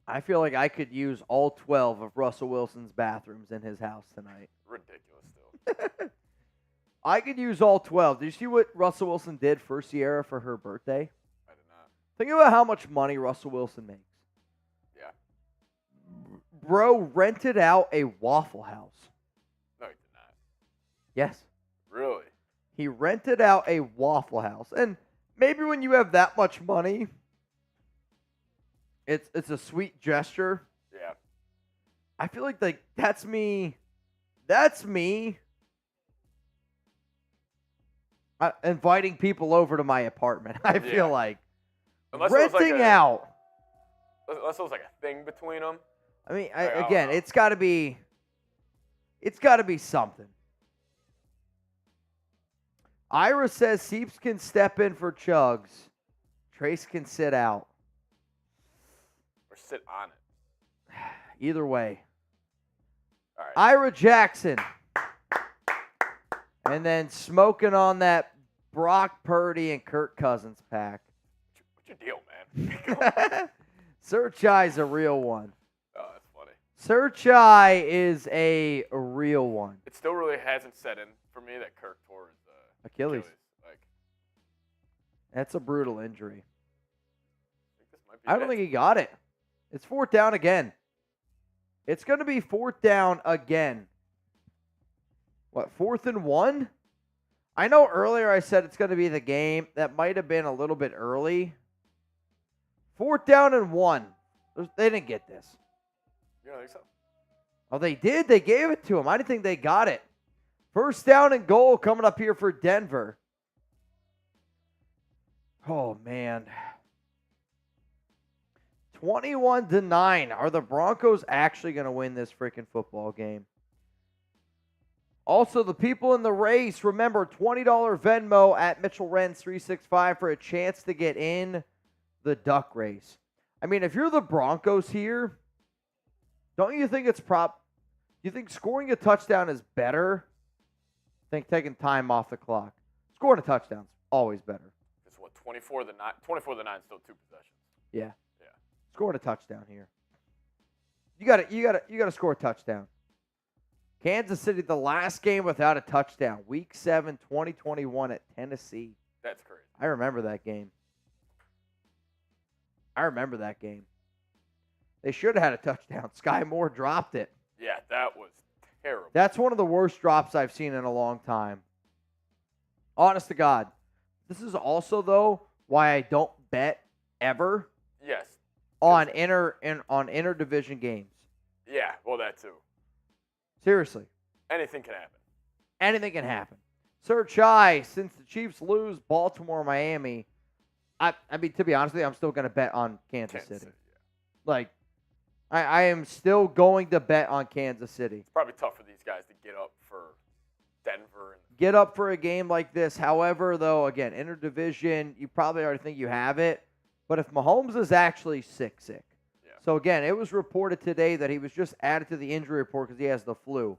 I feel like I could use all 12 of Russell Wilson's bathrooms in his house tonight. Ridiculous still. I could use all 12. Did you see what Russell Wilson did for Sierra for her birthday? I did not. Think about how much money Russell Wilson makes. Yeah. Bro rented out a Waffle House. No, you did not. Yes. Really? He rented out a Waffle House. And maybe when you have that much money, it's a sweet gesture. Yeah. I feel like that's me. That's me inviting people over to my apartment. I feel Yeah. like Unless it was renting out. Unless it was like a thing between them. I mean, I don't again, know. it's got to be something. Ira says Seeps can step in for Chugs. Trace can sit out. Or sit on it. Either way. All right. Ira Jackson. And then smoking on that Brock Purdy and Kirk Cousins pack. What's your deal, man? Sir Chai's a real one. Oh, that's funny. Sir Chai is a real one. It still really hasn't set in for me that Kirk tore his Achilles. Like, That's a brutal injury. I think this might be I don't it. think he got it. It's 4th down again. It's going to be 4th down again. What, 4th and 1? I know earlier I said it's going to be the game. That might have been a little bit early. 4th down and 1. They didn't get this. You don't think so? Oh, they did. They gave it to him. I didn't think they got it. 1st down and goal coming up here for Denver. Oh, man. 21-9. Are the Broncos actually going to win this freaking football game? Also, the people in the race, remember, $20 Venmo at Mitchell Renz 365 for a chance to get in the duck race. I mean, if you're the Broncos here, don't you think it's you think scoring a touchdown is better than taking time off the clock? Scoring a touchdown is always better. It's what, 24 to 9? 24 to 9 is still 2 possessions. Yeah. Yeah. Scoring a touchdown here. You gotta score a touchdown. Kansas City, the last game without a touchdown. Week 7, 2021 at Tennessee. That's crazy. I remember that game. They should have had a touchdown. Sky Moore dropped it. Yeah, that was terrible. That's one of the worst drops I've seen in a long time. Honest to God. This is also, though, why I don't bet ever Yes. on interdivision games. Yeah, well, that too. Seriously. Anything can happen. Anything can happen. Sir Chai, since the Chiefs lose Baltimore, Miami, I mean, to be honest with you, I'm still going to bet on Kansas City. Yeah. Like, I am still going to bet on Kansas City. It's probably tough for these guys to get up for Denver. Get up for a game like this. However, though, again, interdivision, you probably already think you have it. But if Mahomes is actually sick. Yeah. So, again, it was reported today that he was just added to the injury report because he has the flu.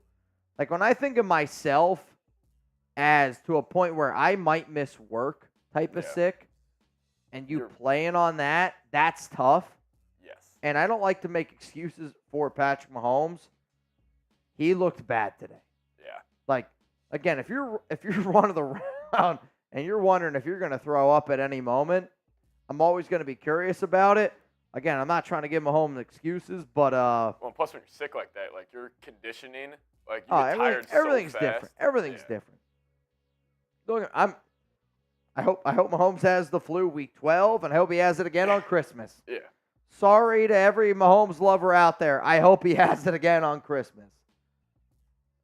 Like, when I think of myself as to a point where I might miss work type of Yeah. sick, and you You're- playing on that, that's tough. Yes. And I don't like to make excuses for Patrick Mahomes. He looked bad today. Yeah. Like, again, if you're running the round and you're wondering if you're going to throw up at any moment, I'm always going to be curious about it. Again, I'm not trying to give Mahomes excuses, but Well, plus when you're sick like that, like your conditioning, like you get tired everything's so different. fast. Everything's Yeah. different. Look, I hope Mahomes has the flu week 12, and I hope he has it again on Christmas. Yeah. Sorry to every Mahomes lover out there. I hope he has it again on Christmas.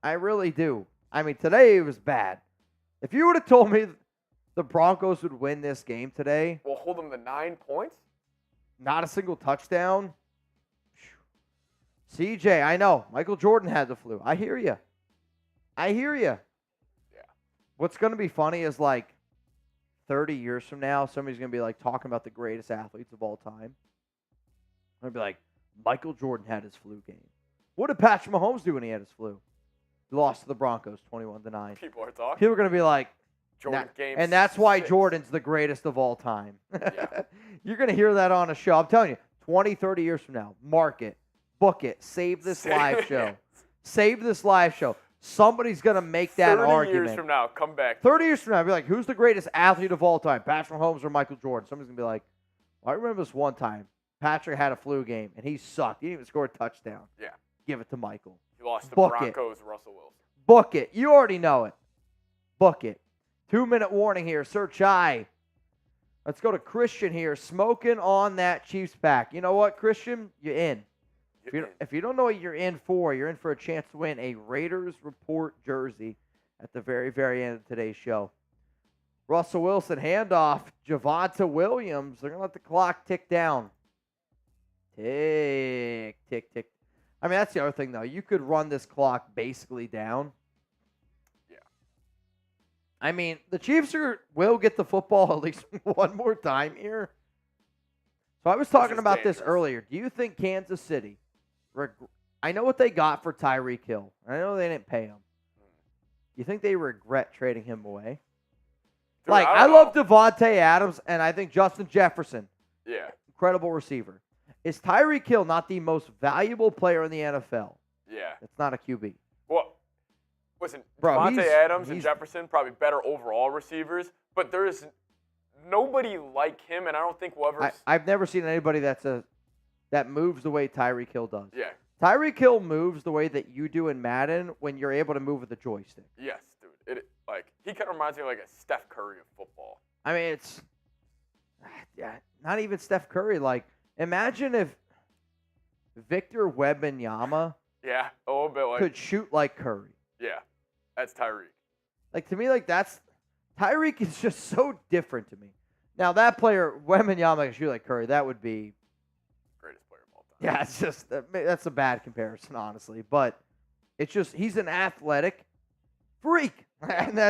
I really do. I mean, today it was bad. If you would have told me the Broncos would win this game today, We'll hold them to 9 points. not a single touchdown. CJ, I know. Michael Jordan had the flu. I hear you. Yeah. What's going to be funny is like 30 years from now, somebody's going to be like talking about the greatest athletes of all time. I'm going to be like, Michael Jordan had his flu game. What did Patrick Mahomes do when he had his flu? He lost to the Broncos 21-9. People are talking. People are going to be like, Jordan game. and that's why 6. Jordan's the greatest of all time. Yeah. You're going to hear that on a show. I'm telling you, 20, 30 years from now, mark it, book it, save this live show. Save this live show. Somebody's going to make that 30 argument. years from now, come back. 30 years from now, I'll be like, who's the greatest athlete of all time? Patrick Mahomes or Michael Jordan? Somebody's going to be like, well, I remember this one time. Patrick had a flu game, and he sucked. He didn't even score a touchdown. Yeah. Give it to Michael. He lost to Book it. Broncos, Russell Wilson. Book it. You already know it. Book it. 2-minute warning here. Search I. Let's go to Christian here, smoking on that Chiefs pack. You know what, Christian? You're in. If you don't know what you're in for a chance to win a Raiders Report jersey at the very, very end of today's show. Russell Wilson, handoff. Javonte Williams. They're going to let the clock tick down. Tick, tick, tick. I mean, that's the other thing, though. You could run this clock basically down. Yeah. I mean, the Chiefs will get the football at least one more time here. So I was talking about this earlier. Do you think Kansas City, I know what they got for Tyreek Hill. I know they didn't pay him. You think they regret trading him away? Dude, Like, I love Devontae Adams, and I think Justin Jefferson, incredible receiver. Is Tyreek Hill not the most valuable player in the NFL? Yeah. It's not a QB. Well, listen, Bro, Devontae Adams and Jefferson, probably better overall receivers, but there is nobody like him, and I don't think we'll ever. I've never seen anybody that moves the way Tyreek Hill does. Yeah. Tyreek Hill moves the way that you do in Madden when you're able to move with a joystick. Yes, dude. He kind of reminds me of like a Steph Curry of football. I mean, it's not even Steph Curry. Like, imagine if Victor Wembanyama a little bit like could shoot like Curry. Yeah, that's Tyreek. Like, to me, like Tyreek is just so different to me. Now, that player, Wembanyama, can shoot like Curry. That would be Greatest player of all time. Yeah, it's just that's a bad comparison, honestly. But it's just he's an athletic freak, and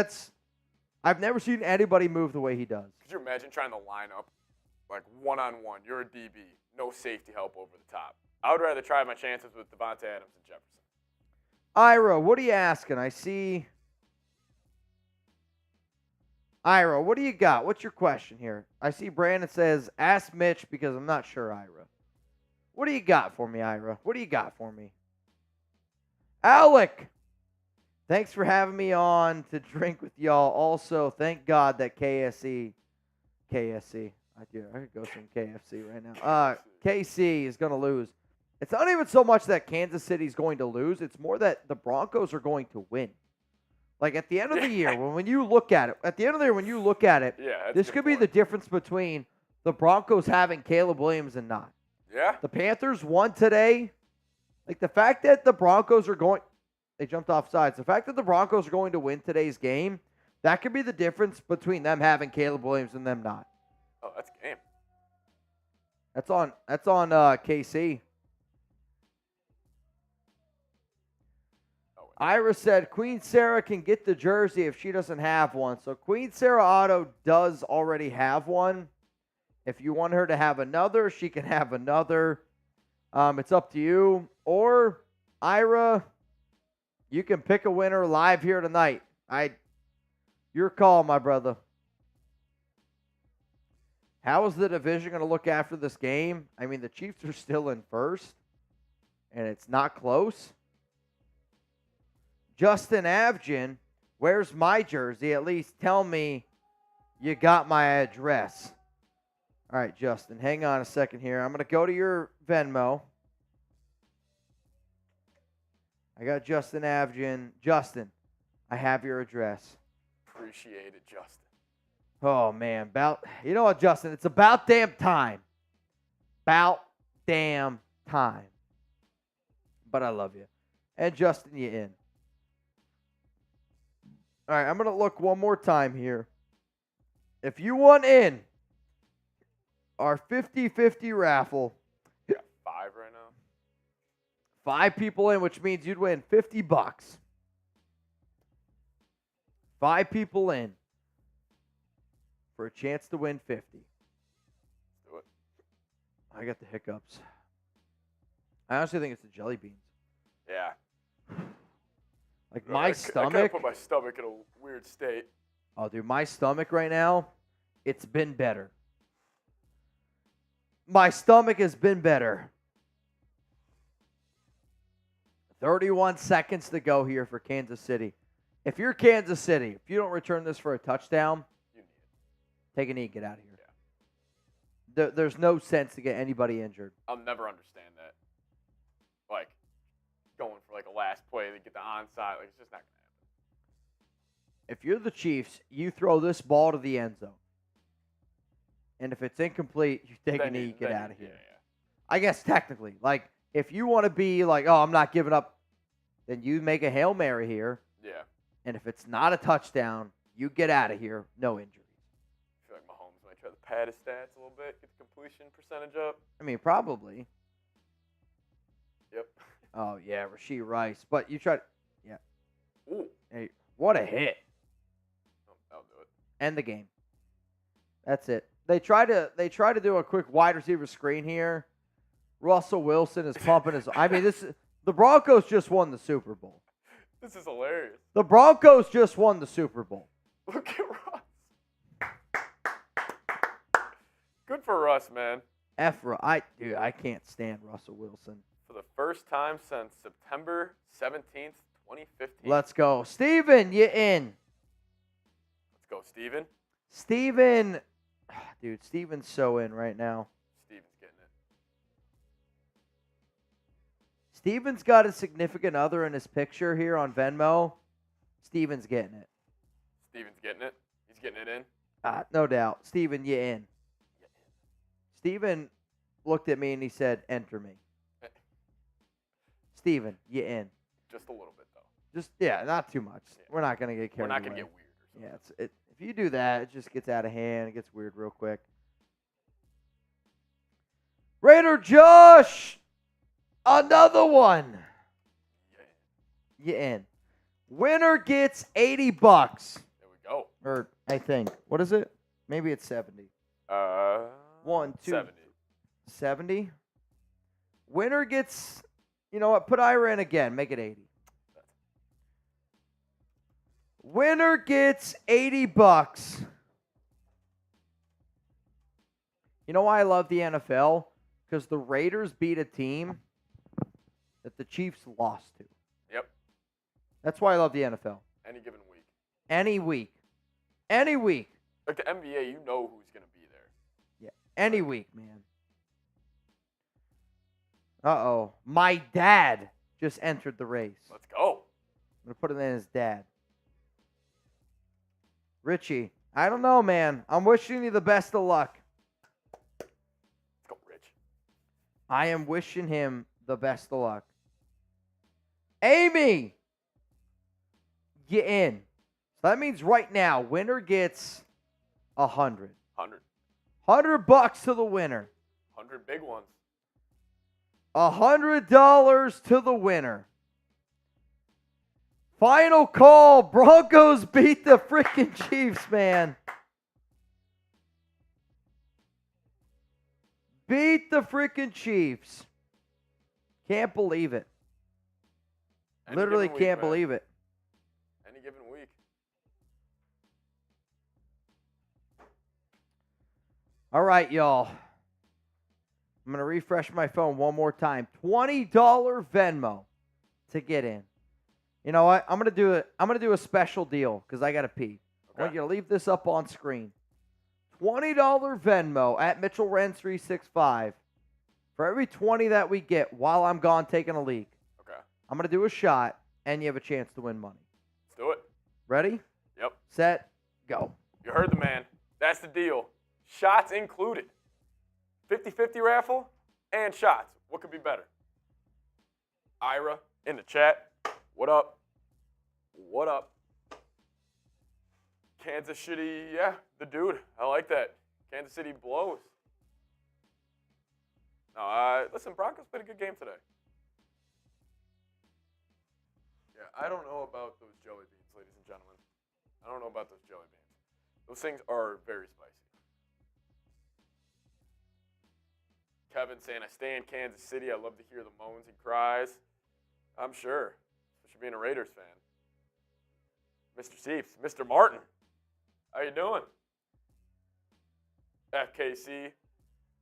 I've never seen anybody move the way he does. Could you imagine trying to line up like one-on-one? You're a DB, no safety help over the top. I would rather try my chances with Devontae Adams and Jefferson. Ira, what are you asking? I see. Ira, what do you got? What's your question here? I see Brandon says, ask Mitch because I'm not sure, Ira. What do you got for me, Ira? What do you got for me? Alec, thanks for having me on to drink with y'all. Also, thank God that KC, I could go some KFC right now. KC is going to lose. It's not even so much that Kansas City's going to lose. It's more that the Broncos are going to win. Like, at the end of the year, when you look at it, this could be the difference between the Broncos having Caleb Williams and not. Yeah. The Panthers won today. Like, the fact that the Broncos are going – they jumped off sides. The fact that the Broncos are going to win today's game, that could be the difference between them having Caleb Williams and them not. Oh, that's game. That's on KC. Ira said Queen Sarah can get the jersey if she doesn't have one. So Queen Sarah Auto does already have one. If you want her to have another, she can have another. It's up to you. Or, Ira, you can pick a winner live here tonight. Your call, my brother. How is the division going to look after this game? I mean, the Chiefs are still in first, and it's not close. Justin Avgin, where's my jersey? At least tell me you got my address. All right, Justin, hang on a second here. I'm going to go to your Venmo. I got Justin Avgin. Justin, I have your address. Appreciate it, Justin. Oh, man. You know what, Justin? It's about damn time. About damn time. But I love you. And Justin, you in. All right, I'm going to look one more time here. If you want in our 50-50 raffle. Yeah, 5 right now. 5 people in, which means you'd win $50. 5 people in for a chance to win 50. Do it. I got the hiccups. I honestly think it's the jelly beans. Yeah. Like, my I stomach. kind of put my stomach in a weird state. Oh, dude, my stomach right now, it's been better. My stomach has been better. 31 seconds to go here for Kansas City. If you're Kansas City, if you don't return this for a touchdown, You need it. take a knee, get out of here. There's no sense to get anybody injured. I'll never understand that. Like, going for like a last play to get the onside. Like, it's just not going to if you're the Chiefs, you throw this ball to the end zone. And if it's incomplete, you take a knee, you get out of here. Yeah. I guess technically. Like, if you want to be like, oh, I'm not giving up, then you make a Hail Mary here. Yeah. And if it's not a touchdown, you get out of here, no injuries. I feel like Mahomes might try to pad his stats a little bit, get the completion percentage up. I mean, probably. Yep. Oh, yeah, Rashee Rice. But you try. Yeah. Ooh. Hey, what a hit. Oh, that'll do it. End the game. That's it. They try to do a quick wide receiver screen here. Russell Wilson is pumping his. I mean, the Broncos just won the Super Bowl. This is hilarious. The Broncos just won the Super Bowl. Look at Russ. Good for Russ, man. I can't stand Russell Wilson. For the first time since September 17th, 2015. Let's go. Steven, you in. Let's go, Steven. Steven. Dude, Steven's so in right now. Steven's getting it. Steven's got a significant other in his picture here on Venmo. Steven's getting it. Steven's getting it. He's getting it in. No doubt. Steven, you in. Steven looked at me and he said, enter me. Steven, you in. Just a little bit, though. Just, yeah, not too much. Yeah. We're not going to get carried We're not going away. to get weird or something. Yeah, if you do that, it just gets out of hand. It gets weird real quick. Raider Josh, another one. Yeah. You in. Winner gets $80. There we go. Or I think. What is it? Maybe it's 70. 1, 2, 70. 70. Winner gets, you know what? Put Ira in again. Make it 80. Winner gets $80. You know why I love the NFL? Because the Raiders beat a team that the Chiefs lost to. Yep. That's why I love the NFL. Any given week. Any week. Any week. Like the NBA, you know who's going to be there. Yeah. Any week, man. Uh-oh. My dad just entered the race. Let's go. I'm going to put it in his dad. Richie, I don't know, man. I'm wishing you the best of luck. Let's go, Rich. I am wishing him the best of luck. Amy, get in. So that means right now, winner gets 100. 100. $100 to the winner. 100 big ones. $100 to the winner. Final call. Broncos beat the freaking Chiefs, man. Beat the freaking Chiefs. Can't believe it. Any Literally given week, can't man. believe it. Any given week. All right, y'all. I'm going to refresh my phone one more time. $20 Venmo to get in. You know what? I'm going to do a special deal because I got to pee. I want you to leave this up on screen. $20 Venmo at Mitchell Renz 365 for every 20 that we get while I'm gone taking a leak. Okay. I'm going to do a shot, and you have a chance to win money. Let's do it. Ready? Yep. Set, go. You heard the man. That's the deal. Shots included. 50-50 raffle and shots. What could be better? Ira in the chat. What up? What up? Kansas City, yeah, the dude. I like that. Kansas City blows. No, listen, Broncos played a good game today. Yeah, I don't know about those jelly beans, ladies and gentlemen. I don't know about those jelly beans. Those things are very spicy. Kevin saying, I stay in Kansas City. I love to hear the moans and cries. I'm sure, especially being a Raiders fan. Mr. Seeps, Mr. Martin, how you doing? FKC.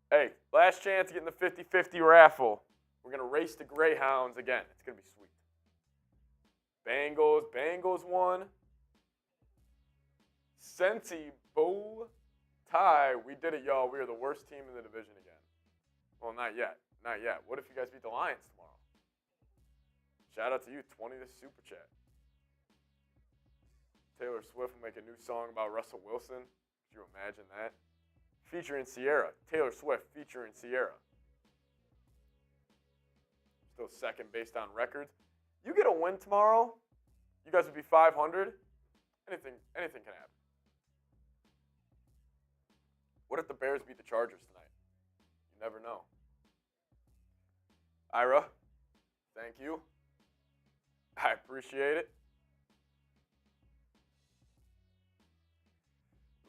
Hey, last chance to get in the 50-50 raffle. We're going to race the Greyhounds again. It's going to be sweet. Bengals won. Cincy Bowl tie. We did it, y'all. We are the worst team in the division again. Well, not yet. Not yet. What if you guys beat the Lions tomorrow? Shout out to you, 20 to Super Chat. Taylor Swift will make a new song about Russell Wilson. Could you imagine that? Featuring Sierra. Taylor Swift featuring Sierra. Still second based on records. You get a win tomorrow, you guys would be 500. Anything can happen. What if the Bears beat the Chargers tonight? You never know. Ira, thank you. I appreciate it.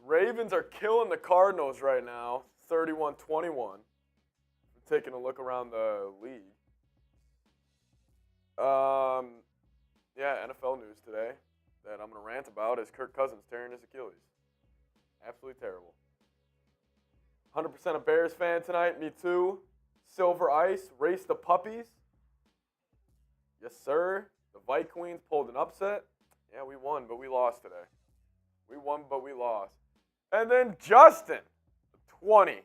Ravens are killing the Cardinals right now, 31-21. Taking a look around the league. Yeah, NFL news today that I'm going to rant about is Kirk Cousins tearing his Achilles. Absolutely terrible. 100% a Bears fan tonight, me too. Silver Ice, race the puppies. Yes, sir. The Vite Queens pulled an upset. Yeah, we won, but we lost today. We won, but we lost. And then Justin, $20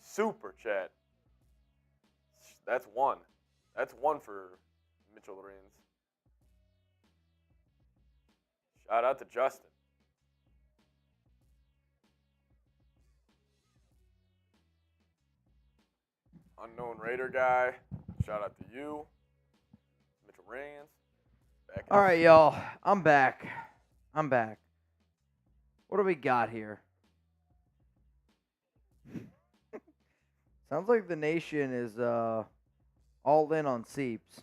super chat. That's one. That's one for Mitchell Renz. Shout out to Justin. Unknown Raider guy. Shout out to you. Mitchell Renz. All right, y'all. I'm back. What do we got here? Sounds like the nation is all in on Seeps.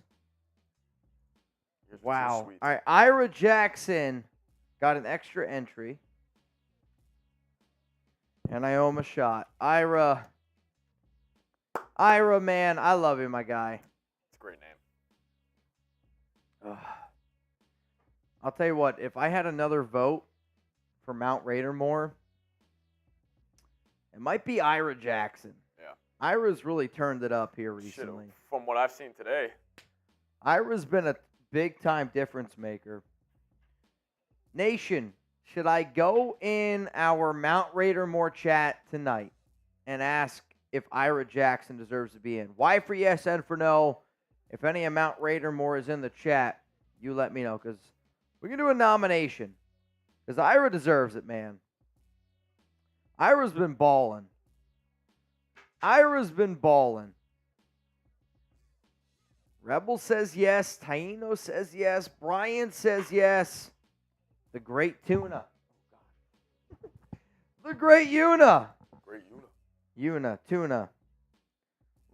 Wow. All right, Ira Jackson got an extra entry. And I owe him a shot. Ira, man, I love you, my guy. It's a great name. I'll tell you what, if I had another vote for Mount Raidermore, it might be Ira Jackson. Yeah. Ira's really turned it up here recently. From what I've seen today. Ira's been a big-time difference maker. Nation, should I go in our Mount Raidermore chat tonight and ask if Ira Jackson deserves to be in? Y for yes, N for no. If any of Mount Raidermore is in the chat, you let me know, because we can do a nomination. Because Ira deserves it, man. Ira's been balling. Rebel says yes. Taino says yes. Brian says yes. The great Tuna. The great Una. Tuna. A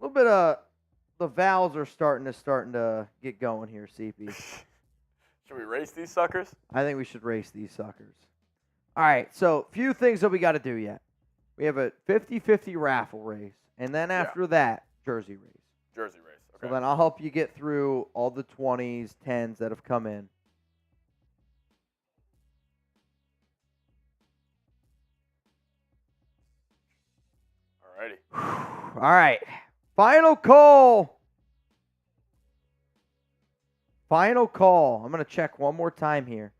little bit of the vowels are starting to get going here, CP. Should we race these suckers? I think we should race these suckers. All right, so few things that we got to do yet. We have a 50-50 raffle race, and then after that, jersey race. Okay. So then I'll help you get through all the 20s, 10s that have come in. Alrighty. All right. Final call. I'm going to check one more time here.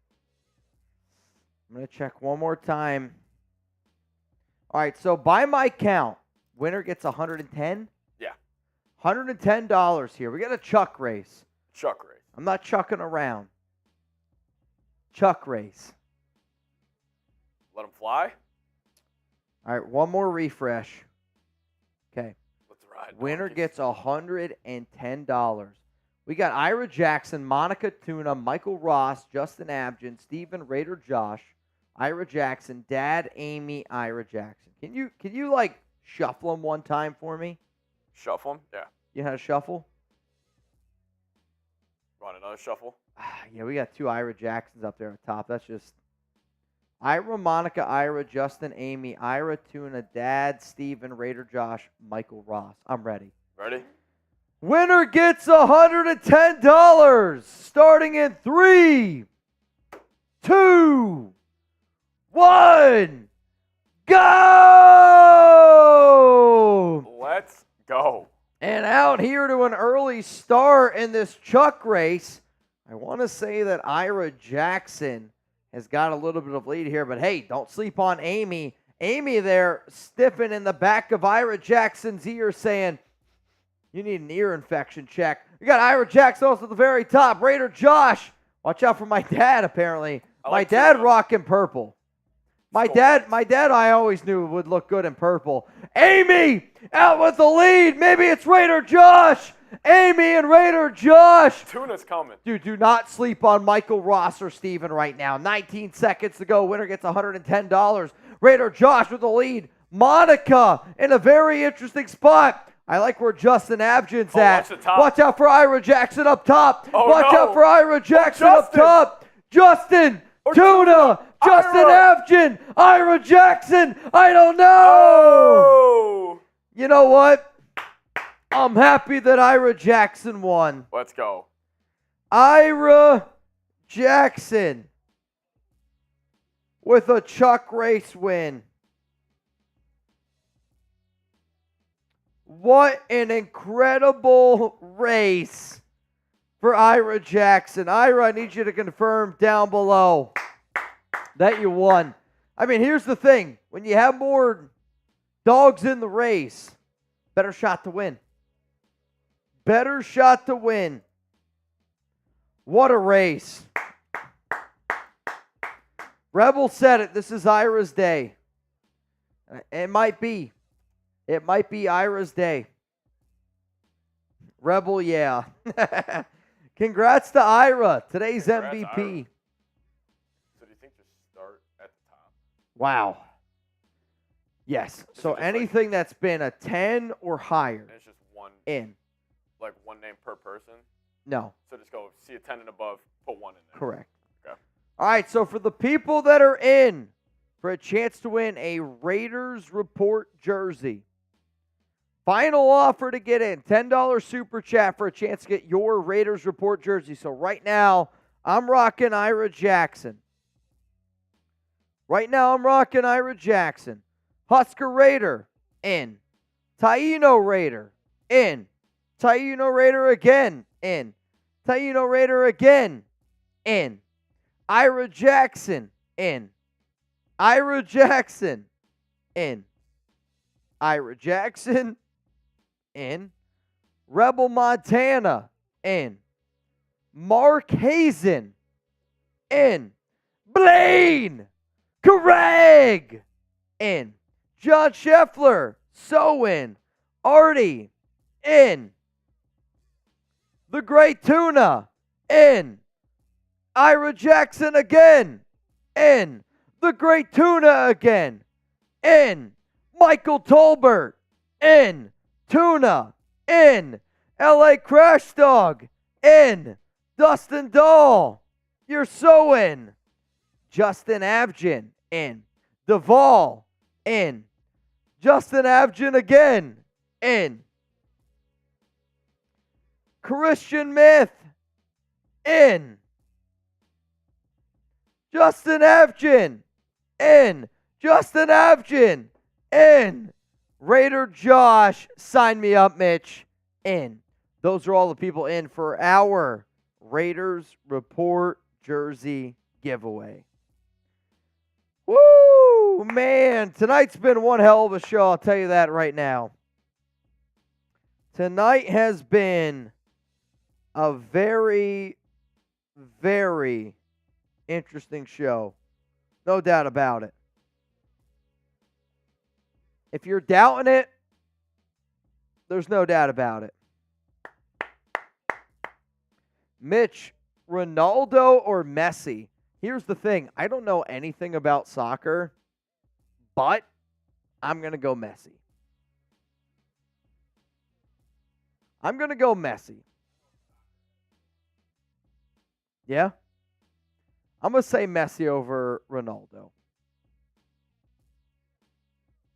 All right, so by my count, winner gets 110? Yeah. $110 here. We got a chuck race. I'm not chucking around. Chuck race. Let them fly. All right, one more refresh. Okay. Let's ride. Winner gets $110. We got Ira Jackson, Monica Tuna, Michael Ross, Justin Abgen, Stephen Raider Josh, Ira Jackson, Dad, Amy, Ira Jackson. Can you like shuffle them one time for me? Shuffle them? Yeah. You know how to shuffle? Want another shuffle? Yeah, we got two Ira Jacksons up there at the top. That's just Ira, Monica, Ira, Justin, Amy, Ira, Tuna, Dad, Stephen, Raider Josh, Michael Ross. I'm ready. Ready? Winner gets $110 starting in 3, 2, 1, go! Let's go. And out here to an early start in this chuck race. I want to say that Ira Jackson has got a little bit of lead here, but hey, don't sleep on Amy. Amy there stiffing in the back of Ira Jackson's ear saying, you need an ear infection check. We got Ira Jackson also at the very top. Raider Josh Watch out for my dad, apparently. I My like dad Tuna. rocking purple. My Cool. dad, I always knew would look good in purple. Amy out with the lead. Maybe it's Raider Josh. Amy and Raider Josh. Tuna's coming. Dude, do not sleep on Michael Ross or Steven right now. 19 seconds to go. Winner gets $110. Raider Josh with the lead. Monica in a very interesting spot. I like where Justin Abjin's at. Watch the top. Watch out for Ira Jackson up top. Oh, Watch no. out for Ira Jackson up Justin. top. Justin, Or Tuna, Justin Ira. Abjin, Ira Jackson. I don't know. Oh! You know what? I'm happy that Ira Jackson won. Let's go. Ira Jackson with a Chuck race win. What an incredible race for Ira Jackson. Ira, I need you to confirm down below that you won. I mean, here's the thing. When you have more dogs in the race, better shot to win. Better shot to win. What a race. Rebel said it. This is Ira's day. It might be. It might be Ira's day. Rebel, yeah. Congrats to Ira, today's Congrats, MVP. Ira. So do you think just start at the top? Wow. Yes. Is it So just like- anything that's been a 10 or higher And it's just one, in. like one name per person. No, So just go see a 10 and above, put one in there. correct. Okay. All right, so for the people that are in for a chance to win a Raiders Report jersey, final offer to get in, $10 super chat for a chance to get your Raiders Report jersey. So right now, I'm rocking Ira Jackson. Right now, I'm rocking Ira Jackson. Husker Raider, in. Taino Raider, in. Taino Raider again, in. Taino Raider again, in. Ira Jackson, in. Ira Jackson, in. Ira Jackson, in. Rebel Montana, in. Mark Hazen, in. Blaine, Craig, in. John Scheffler, so in. Artie, in. The Great Tuna, in. Ira Jackson again, in. The Great Tuna again, in. Michael Tolbert, in. Tuna, in. LA Crash Dog, in. Dustin Dahl, you're so in. Justin Abjin, in. Duvall, in. Justin Abjin again, in. Christian Myth, in. Justin Abjin, in. Justin Abjin, in. Raider Josh, sign me up, Mitch, in. Those are all the people in for our Raiders Report jersey giveaway. Woo, man. Tonight's been one hell of a show, I'll tell you that right now. Tonight has been a very, very interesting show. No doubt about it. If you're doubting it, there's no doubt about it. Mitch, Ronaldo or Messi? Here's the thing. I don't know anything about soccer, but I'm going to go Messi. I'm going to go Messi. Yeah? I'm going to say Messi over Ronaldo.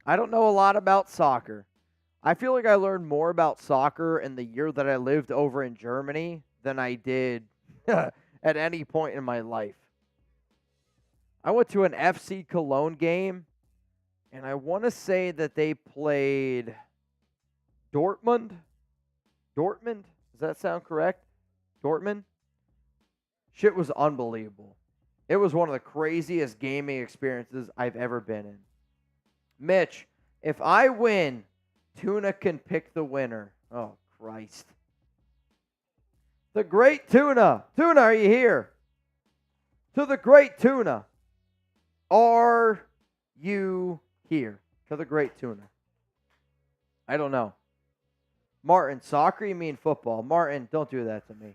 I don't know a lot about soccer. I feel like I learned more about soccer in the year that I lived over in Germany than I did at any point in my life. I went to an FC Cologne game, and I want to say that they played Dortmund. Dortmund? Does that sound correct? Dortmund? Shit was unbelievable. It was one of the craziest gaming experiences I've ever been in. Mitch, if I win, Tuna can pick the winner. Oh, Christ. The Great Tuna. Tuna, are you here? To the great tuna. Are you here? To the great tuna. I don't know. Martin, soccer? You mean football? Martin, don't do that to me.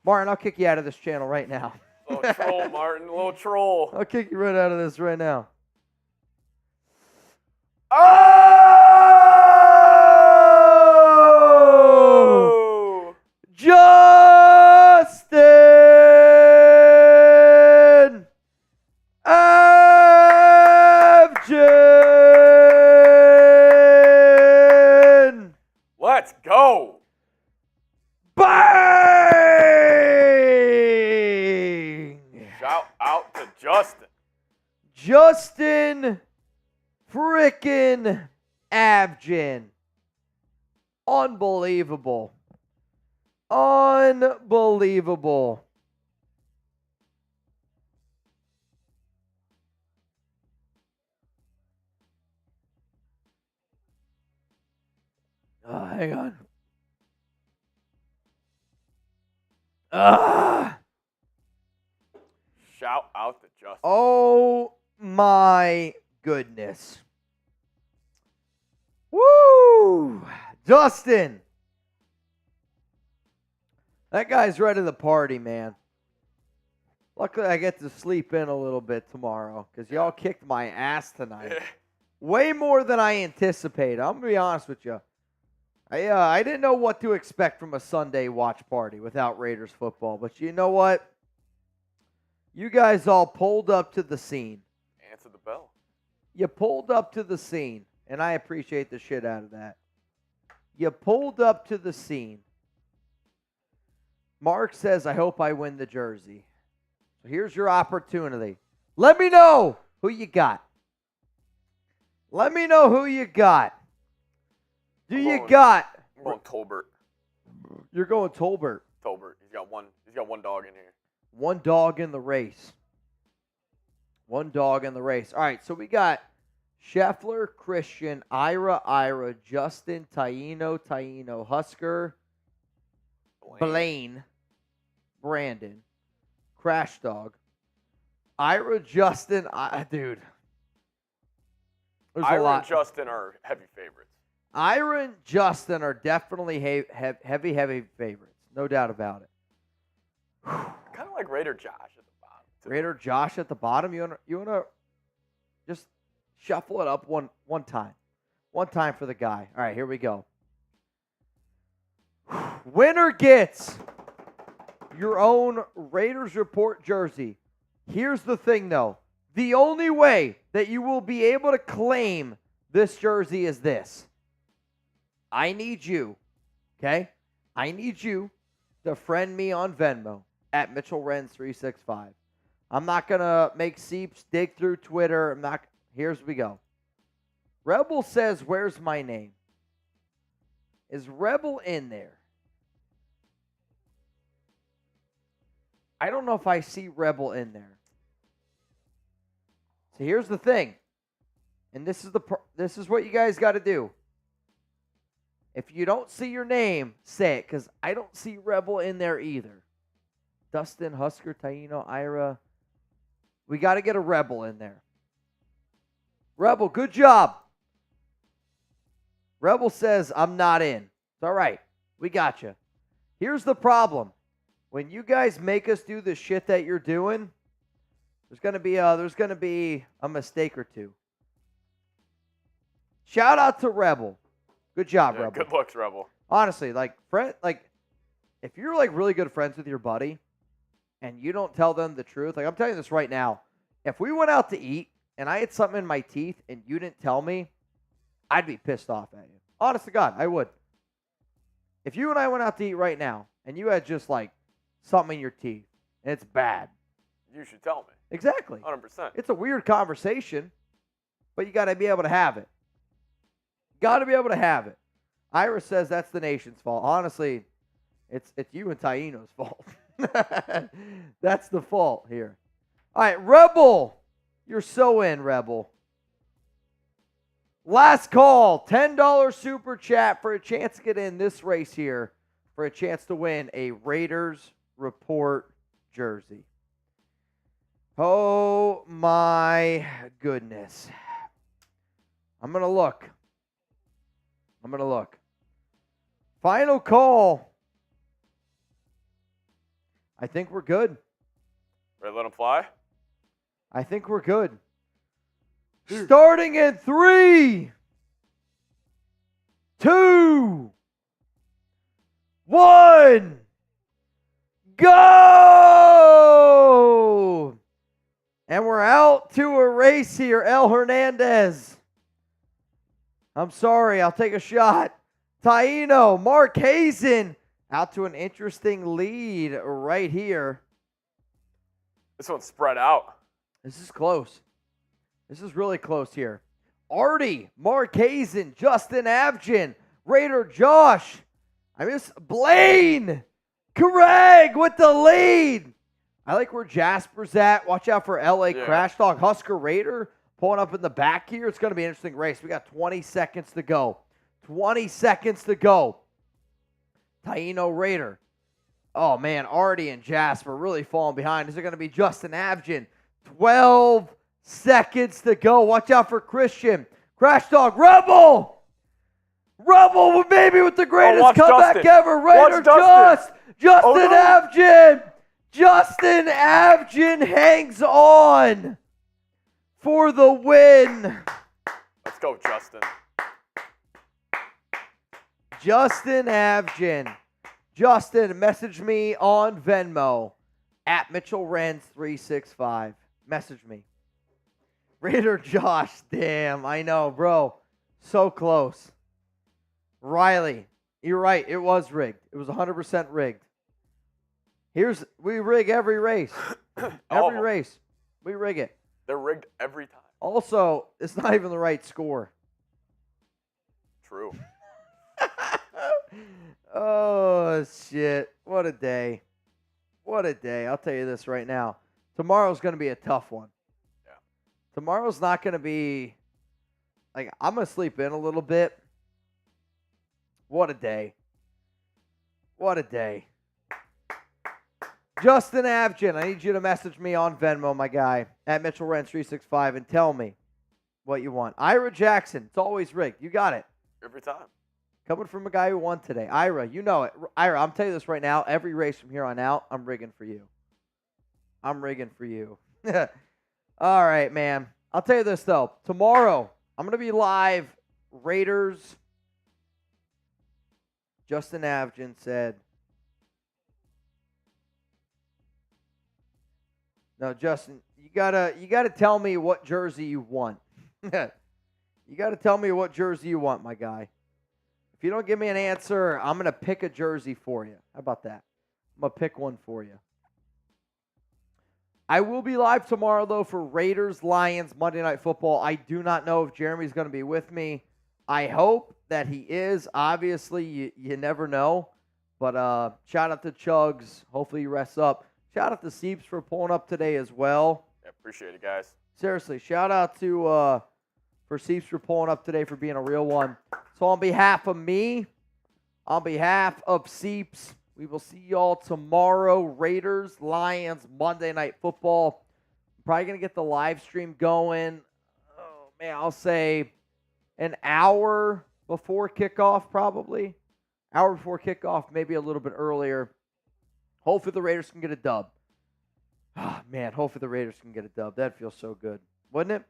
Martin, I'll kick you out of this channel right now. Little troll, Martin. Little troll. I'll kick you right out of this right now. Oh! Justin Avgin. Let's go. Bang! Shout out to Justin. Justin frickin' Avgin. Unbelievable. Unbelievable. Hang on. Shout out to Justin. Oh my goodness. Woo! Justin. That guy's ready to party, man. Luckily, I get to sleep in a little bit tomorrow because y'all kicked my ass tonight. Way more than I anticipated. I'm going to be honest with you. I didn't know what to expect from a Sunday watch party without Raiders football. But you know what? You guys all pulled up to the scene. Answer the bell. You pulled up to the scene, and I appreciate the shit out of that. You pulled up to the scene. Mark says, I hope I win the jersey. So here's your opportunity. Let me know who you got. Let me know who you got. Do you got? I'm going Tolbert. You're going Tolbert. Tolbert. He's got one dog in here. One dog in the race. One dog in the race. All right, so we got Scheffler, Christian, Ira, Justin, Taino, Husker, Blaine, Brandon, Crash Dog, Ira, Justin, dude. There's a Ira lot. and Justin are heavy favorites. Ira and Justin are definitely heavy favorites. No doubt about it. Kind of like Raider Josh at the bottom. too. Raider Josh at the bottom. You wanna just shuffle it up one time. One time for the guy. All right, here we go. Winner gets your own Raiders Report jersey. Here's the thing, though. The only way that you will be able to claim this jersey is this. I need you, okay? I need you to friend me on Venmo at Mitchell Renz 365. I'm not going to make Seeps dig through Twitter. Here's we go. Rebel says, where's my name? Is Rebel in there? I don't know if I see Rebel in there. So here's the thing. And this is what you guys got to do. If you don't see your name, say it, because I don't see Rebel in there either. Dustin, Husker, Taino, Ira. We got to get a Rebel in there. Rebel, good job. Rebel says, I'm not in. It's all right. We got you. Here's the problem. When you guys make us do the shit that you're doing, there's going to be a mistake or two. Shout out to Rebel. Good job, Yeah, Rebel. good looks, Rebel. Honestly, if you're really good friends with your buddy and you don't tell them the truth, I'm telling you this right now, if we went out to eat and I had something in my teeth and you didn't tell me, I'd be pissed off at you. Honest to God, I would. If you and I went out to eat right now and you had just something in your teeth and it's bad. You should tell me. Exactly. 100%. It's a weird conversation, but you got to be able to have it. Got to be able to have it. Ira says that's the nation's fault. Honestly, it's you and Taino's fault. That's the fault here. All right, Rebel. You're so in, Rebel. Last call, $10 super chat for a chance to get in this race here for a chance to win a Raiders Report jersey. Oh my goodness. I'm going to look. Final call. I think we're good. Ready to let him fly? I think we're good. Starting in 3, 2, 1, go! And we're out to a race here, El Hernandez. I'm sorry, I'll take a shot. Taino, Mark Hazen, out to an interesting lead right here. This one's spread out. This is close. This is really close here. Artie, Mark Hazen, Justin Abgen, Raider Josh. I miss Blaine. Craig with the lead. I like where Jasper's at. Watch out for LA Crash Dog. Husker Raider pulling up in the back here. It's going to be an interesting race. We got 20 seconds to go. 20 seconds to go. Taino Raider. Oh, man, Artie and Jasper really falling behind. Is it going to be Justin Abgen? 12 seconds to go. Watch out for Christian. Crash Dog. Rebel. Rebel maybe with the greatest comeback Justin. ever. Raider Justin Abgen. Justin Abgen hangs on for the win. Let's go, Justin. Justin Abgen. Justin, message me on Venmo at Mitchell Renz 365. Message me. Raider Josh, damn, I know, bro. So close. Riley, you're right. It was rigged. It was 100% rigged. We rig every race. Every race. We rig it. They're rigged every time. Also, it's not even the right score. True. Oh, shit. What a day. What a day. I'll tell you this right now. Tomorrow's going to be a tough one. Yeah. Tomorrow's not going to be, I'm going to sleep in a little bit. What a day. What a day. Justin Abgen, I need you to message me on Venmo, my guy, at Mitchell Renz 365 and tell me what you want. Ira Jackson, it's always rigged. You got it. Every time. Coming from a guy who won today. Ira, you know it. Ira, I'm telling you this right now. Every race from here on out, I'm rigging for you. I'm rigging for you. All right, man. I'll tell you this, though. Tomorrow, I'm going to be live. Raiders. Justin Abgen said. No, Justin, you gotta tell me what jersey you want. You gotta tell me what jersey you want, my guy. If you don't give me an answer, I'm gonna pick a jersey for you. How about that? I'm gonna pick one for you. I will be live tomorrow, though, for Raiders-Lions Monday Night Football. I do not know if Jeremy's going to be with me. I hope that he is. Obviously, you never know. But shout out to Chugs. Hopefully he rests up. Shout out to Seeps for pulling up today as well. Yeah, appreciate it, guys. Seriously, shout out to for Seeps for pulling up today, for being a real one. So on behalf of me, on behalf of Seeps, we will see y'all tomorrow. Raiders, Lions, Monday Night Football. I'm probably going to get the live stream going. Oh, man, I'll say an hour before kickoff, probably. Hour before kickoff, maybe a little bit earlier. Hopefully the Raiders can get a dub. Oh, man, hopefully the Raiders can get a dub. That feels so good, wouldn't it?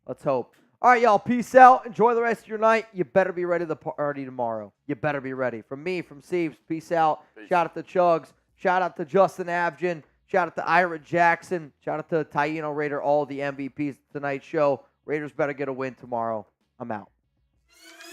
Let's hope. All right, y'all, peace out. Enjoy the rest of your night. You better be ready to party tomorrow. You better be ready. From me, from Seeps, peace out. Peace. Shout out to Chugs. Shout out to Justin Abgen. Shout out to Ira Jackson. Shout out to Taino Raider, all the MVPs of tonight's show. Raiders better get a win tomorrow. I'm out.